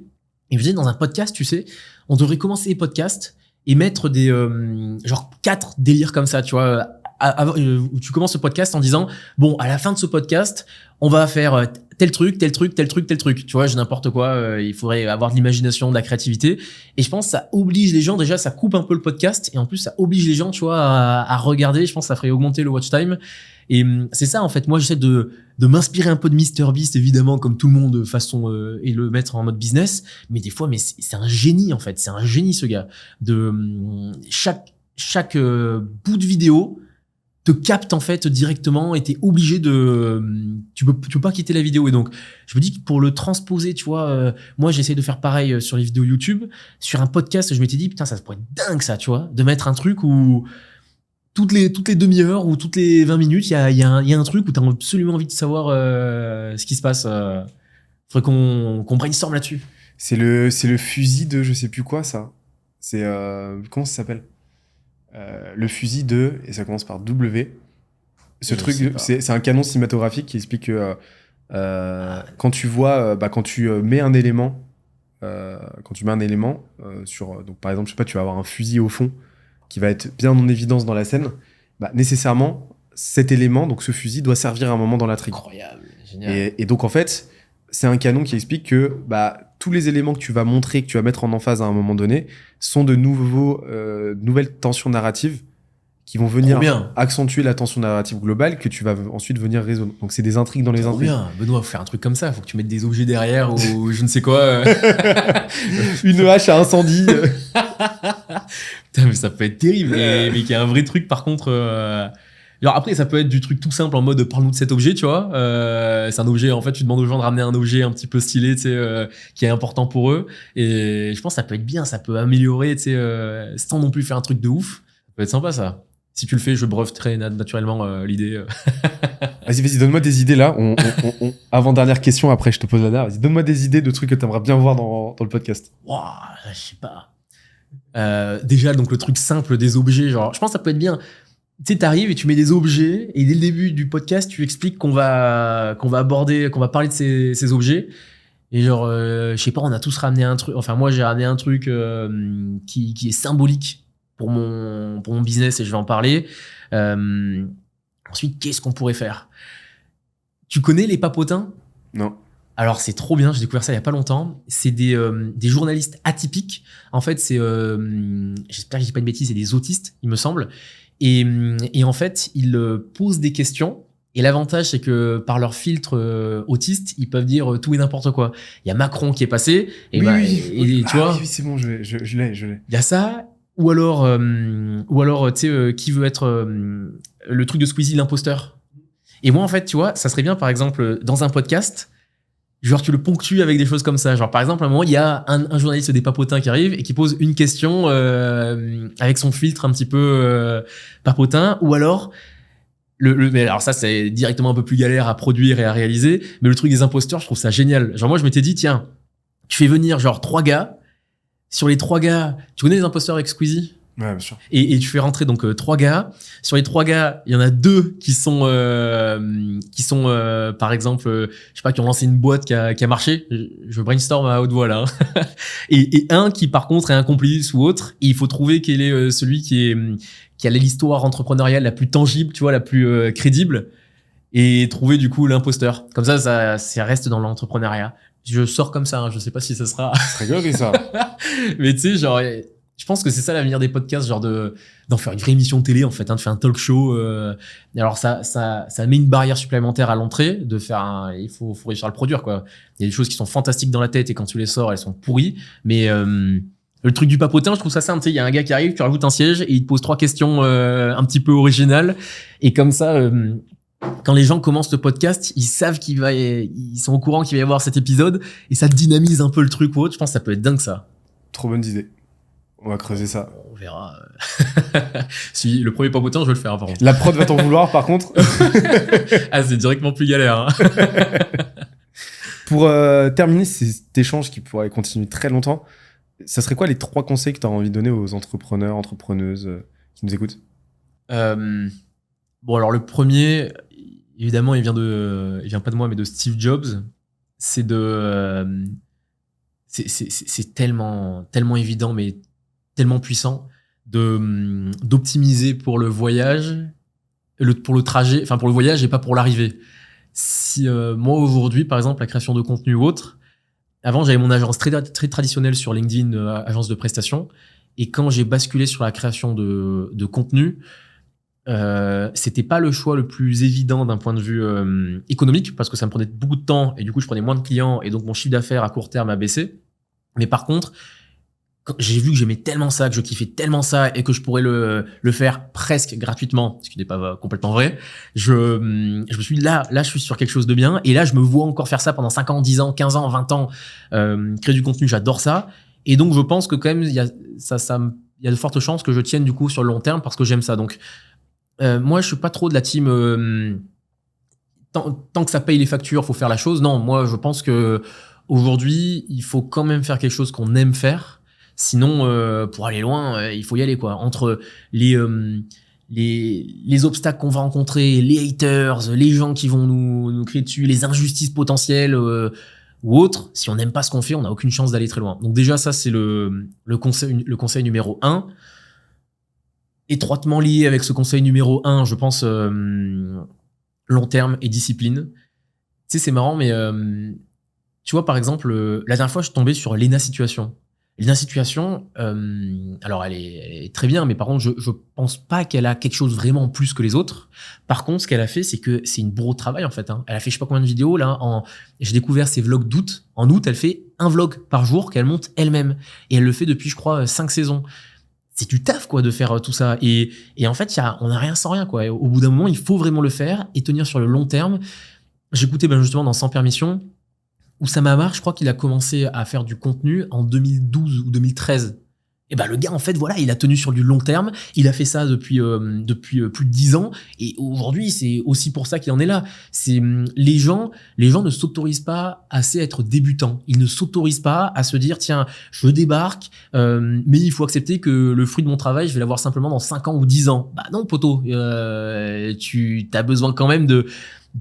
Et je disais, dans un podcast, tu sais, on devrait commencer les podcasts et mettre des, genre 4 délires comme ça, tu vois, où tu commences le podcast en disant, bon, à la fin de ce podcast, on va faire tel truc, tel truc, tel truc, tel truc. Tu vois, j'ai n'importe quoi. Il faudrait avoir de l'imagination, de la créativité. Et je pense que ça oblige les gens, déjà, ça coupe un peu le podcast. Et en plus, ça oblige les gens, tu vois, à regarder. Je pense que ça ferait augmenter le watch time. Et c'est ça, en fait. Moi, j'essaie de m'inspirer un peu de MrBeast, évidemment, comme tout le monde, façon, et le mettre en mode business. Mais des fois, c'est un génie, en fait. C'est un génie, ce gars. Chaque bout de vidéo te capte en fait directement et t'es obligé tu peux pas quitter la vidéo. Et donc je me dis que pour le transposer, tu vois, moi j'essaie de faire pareil sur les vidéos YouTube. Sur un podcast, je m'étais dit putain, ça pourrait être dingue ça, tu vois, de mettre un truc où toutes les demi-heures ou toutes les 20 minutes il y a un truc où t'as absolument envie de savoir ce qui se passe. Faudrait qu'on brainstorm là-dessus. C'est le fusil de je sais plus quoi, ça. C'est comment ça s'appelle? Le fusil de, et ça commence par W. Ce truc, c'est un canon cinématographique qui explique que quand tu vois, quand tu mets un élément, sur, donc par exemple, je sais pas, tu vas avoir un fusil au fond qui va être bien en évidence dans la scène, nécessairement cet élément, donc ce fusil, doit servir à un moment dans l'intrigue. Incroyable, génial. Et donc en fait, c'est un canon qui explique que tous les éléments que tu vas montrer, que tu vas mettre en emphase à un moment donné, sont de nouvelles tensions narratives qui vont venir accentuer la tension narrative globale que tu vas ensuite venir résoudre. Donc c'est des intrigues dans les intrigues. Bien, Benoît, faut faire un truc comme ça. Faut que tu mettes des objets derrière ou je ne sais quoi. Une hache à incendie. Putain, mais ça peut être terrible. Mais qu'il y a un vrai truc par contre. Alors après, ça peut être du truc tout simple en mode parle-nous de cet objet, tu vois. C'est un objet, en fait, tu demandes aux gens de ramener un objet un petit peu stylé, tu sais, qui est important pour eux. Et je pense que ça peut être bien, ça peut améliorer, tu sais, sans non plus faire un truc de ouf. Ça peut être sympa, ça. Si tu le fais, je breuve très naturellement l'idée. Vas-y, donne-moi des idées là. Avant-dernière question, après je te pose la dernière. Vas-y, donne-moi des idées de trucs que tu aimerais bien voir dans le podcast. Ouah, je sais pas. Déjà, donc le truc simple des objets, genre, je pense que ça peut être bien. Tu sais, t'arrives et tu mets des objets et dès le début du podcast, tu expliques qu'on va parler de ces objets. Et genre, je sais pas, on a tous ramené un truc. Enfin, moi, j'ai ramené un truc qui est symbolique pour mon business et je vais en parler. Ensuite, qu'est-ce qu'on pourrait faire? Tu connais les papotins? Non. Alors, c'est trop bien. J'ai découvert ça il y a pas longtemps. C'est des journalistes atypiques. En fait, j'espère que je dis pas de bêtises, c'est des autistes, il me semble. Et en fait, ils posent des questions. Et l'avantage, c'est que par leur filtre autiste, ils peuvent dire tout et n'importe quoi. Il y a Macron qui est passé. Et tu vois. Oui, c'est bon, je l'ai. Il y a ça. Ou alors, tu sais, qui veut être le truc de Squeezie, l'imposteur. Et moi, en fait, tu vois, ça serait bien, par exemple, dans un podcast, genre, tu le ponctues avec des choses comme ça. Genre, par exemple, à un moment, il y a un journaliste des papotins qui arrive et qui pose une question avec son filtre un petit peu papotin. Ou alors, mais alors ça, c'est directement un peu plus galère à produire et à réaliser. Mais le truc des imposteurs, je trouve ça génial. Genre, moi, je m'étais dit, tiens, tu fais venir genre 3 gars. Sur les 3 gars, tu connais les imposteurs avec Squeezie? Ouais, bien sûr. Et tu fais rentrer donc 3 gars. Sur les 3 gars, il y en a 2 qui sont par exemple, je sais pas, qui ont lancé une boîte qui a marché. Je brainstorm à haute voix là. Et un qui par contre est un complice ou autre. Et il faut trouver quel est celui qui a l'histoire entrepreneuriale la plus tangible, tu vois, la plus crédible. Et trouver du coup l'imposteur. Comme ça reste dans l'entrepreneuriat. Je sors comme ça, hein, je sais pas si ça sera. C'est rigolo ça. Mais tu sais, genre, je pense que c'est ça l'avenir des podcasts, genre d'en faire une vraie émission de télé en fait, de faire un talk show. Alors ça met une barrière supplémentaire à l'entrée, de faire il faut réussir à le produire quoi. Il y a des choses qui sont fantastiques dans la tête et quand tu les sors, elles sont pourries. Mais le truc du papotin, je trouve ça simple. Tu sais, il y a un gars qui arrive, tu rajoutes un siège et il te pose 3 questions un petit peu originales et comme ça. Quand les gens commencent le podcast, ils savent ils sont au courant qu'il va y avoir cet épisode et ça dynamise un peu le truc ou autre. Je pense que ça peut être dingue ça. Trop bonne idée. On va creuser ça. On verra. Si le premier papotin, je vais le faire par contre. La prod va t'en vouloir par contre. Ah, c'est directement plus galère. Hein. Pour terminer cet échange qui pourrait continuer très longtemps, ça serait quoi les 3 conseils que tu as envie de donner aux entrepreneurs, entrepreneuses qui nous écoutent? Bon, alors le premier, évidemment, il vient pas de moi, mais de Steve Jobs. C'est c'est tellement évident, mais tellement puissant d'optimiser pour le voyage, pour le trajet, enfin pour le voyage et pas pour l'arrivée. Si moi aujourd'hui, par exemple, la création de contenu ou autre, avant j'avais mon agence très traditionnelle sur LinkedIn, agence de prestations, et quand j'ai basculé sur la création de contenu, c'était pas le choix le plus évident d'un point de vue économique, parce que ça me prenait beaucoup de temps et du coup je prenais moins de clients et donc mon chiffre d'affaires à court terme a baissé. Mais par contre, j'ai vu que j'aimais tellement ça, que je kiffais tellement ça et que je pourrais le faire presque gratuitement, ce qui n'est pas complètement vrai. Je me suis dit, là, je suis sur quelque chose de bien. Et là, je me vois encore faire ça pendant 5 ans, 10 ans, 15 ans, 20 ans, créer du contenu, j'adore ça. Et donc, je pense que quand même, il y a de fortes chances que je tienne du coup sur le long terme parce que j'aime ça. Donc, moi, je suis pas trop de la team, tant que ça paye les factures, faut faire la chose. Non, moi, je pense que aujourd'hui, il faut quand même faire quelque chose qu'on aime faire. Sinon, pour aller loin, il faut y aller, quoi. Entre les obstacles qu'on va rencontrer, les haters, les gens qui vont nous crier dessus, les injustices potentielles ou autres, si on n'aime pas ce qu'on fait, on n'a aucune chance d'aller très loin. Donc déjà, ça, c'est le conseil numéro 1. Étroitement lié avec ce conseil numéro 1, je pense, long terme et discipline. Tu sais, c'est marrant, mais tu vois, par exemple, la dernière fois, je suis tombé sur Lena Situation. Lena Situation, alors elle est très bien, mais par contre, je pense pas qu'elle a quelque chose vraiment plus que les autres. Par contre, ce qu'elle a fait, c'est que c'est une bourreau de travail, en fait. Hein. Elle a fait je sais pas combien de vidéos, là. J'ai découvert ses vlogs d'août. En août, elle fait un vlog par jour qu'elle monte elle-même. Et elle le fait depuis, je crois, 5 saisons. C'est du taf, quoi, de faire tout ça. Et en fait, on n'a rien sans rien, quoi. Et au bout d'un moment, il faut vraiment le faire et tenir sur le long terme. J'écoutais justement dans Sans Permission, Oussama Ammar, je crois qu'il a commencé à faire du contenu en 2012 ou 2013. Et ben le gars, en fait, voilà, il a tenu sur du long terme. Il a fait ça depuis plus de 10 ans. Et aujourd'hui, c'est aussi pour ça qu'il en est là. C'est les gens ne s'autorisent pas assez à être débutants. Ils ne s'autorisent pas à se dire, tiens, je débarque, mais il faut accepter que le fruit de mon travail, je vais l'avoir simplement dans 5 ans ou 10 ans. Bah non, poteau. Tu as besoin quand même de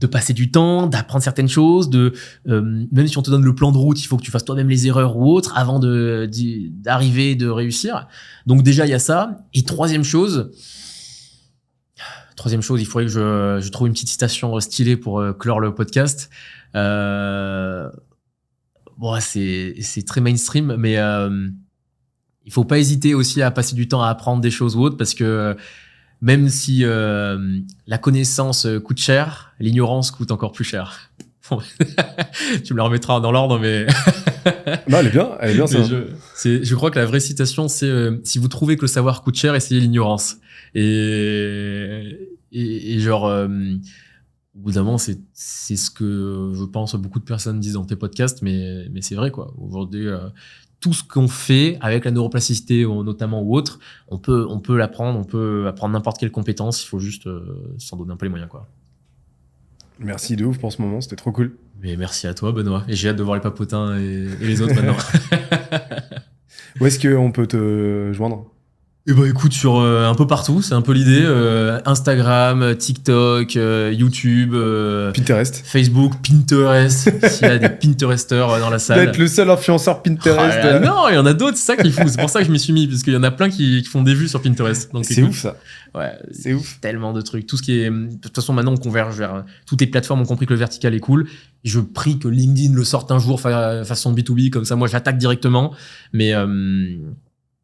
passer du temps, d'apprendre certaines choses, même si on te donne le plan de route, il faut que tu fasses toi-même les erreurs ou autres avant d'arriver, de réussir. Donc déjà, il y a ça. Et troisième chose, il faudrait que je trouve une petite citation stylée pour clore le podcast. Bon, c'est très mainstream, mais il faut pas hésiter aussi à passer du temps à apprendre des choses ou autres parce que même si la connaissance coûte cher, l'ignorance coûte encore plus cher. Tu me la remettras dans l'ordre, mais... Non, elle est bien ça. Je crois que la vraie citation, c'est si vous trouvez que le savoir coûte cher, essayez l'ignorance. Et genre, au bout d'un moment, c'est ce que je pense beaucoup de personnes disent dans tes podcasts, mais c'est vrai, quoi. Aujourd'hui, tout ce qu'on fait avec la neuroplasticité notamment ou autre, on peut l'apprendre, on peut apprendre n'importe quelle compétence, il faut juste s'en donner un peu les moyens, quoi. Merci de ouf pour ce moment, c'était trop cool. Mais merci à toi, Benoît, et j'ai hâte de voir les papotins et les autres maintenant. Où est-ce qu'on peut te joindre ? Eh ben écoute, sur un peu partout, c'est un peu l'idée. Instagram, TikTok, YouTube, Pinterest, Facebook, Pinterest. S'il y a des Pinteresters dans la salle. Peut-être le seul influenceur Pinterest. Non, il y en a d'autres, c'est ça qui est fou. C'est pour ça que je m'y suis mis, parce qu'il y en a plein qui font des vues sur Pinterest. Donc, c'est ouf ça. Ouais, c'est ouf. Tellement de trucs. Tout ce qui est. De toute façon, maintenant, on converge vers. Toutes les plateformes ont compris que le vertical est cool. Je prie que LinkedIn le sorte un jour façon B2B, comme ça, moi, j'attaque directement.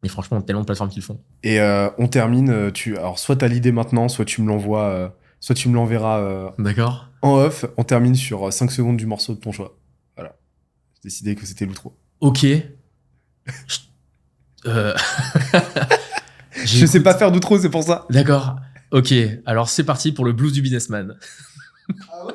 Mais franchement, tellement de plateformes qui le font. Et on termine. Alors, soit t'as l'idée maintenant, soit tu me l'envoies, soit tu me l'enverras. D'accord. En off. On termine sur 5 secondes du morceau de ton choix. Voilà. J'ai décidé que c'était l'outro. Ok. Je sais pas faire d'outro, c'est pour ça. D'accord. Ok. Alors, c'est parti pour le blues du businessman. Ah ouais.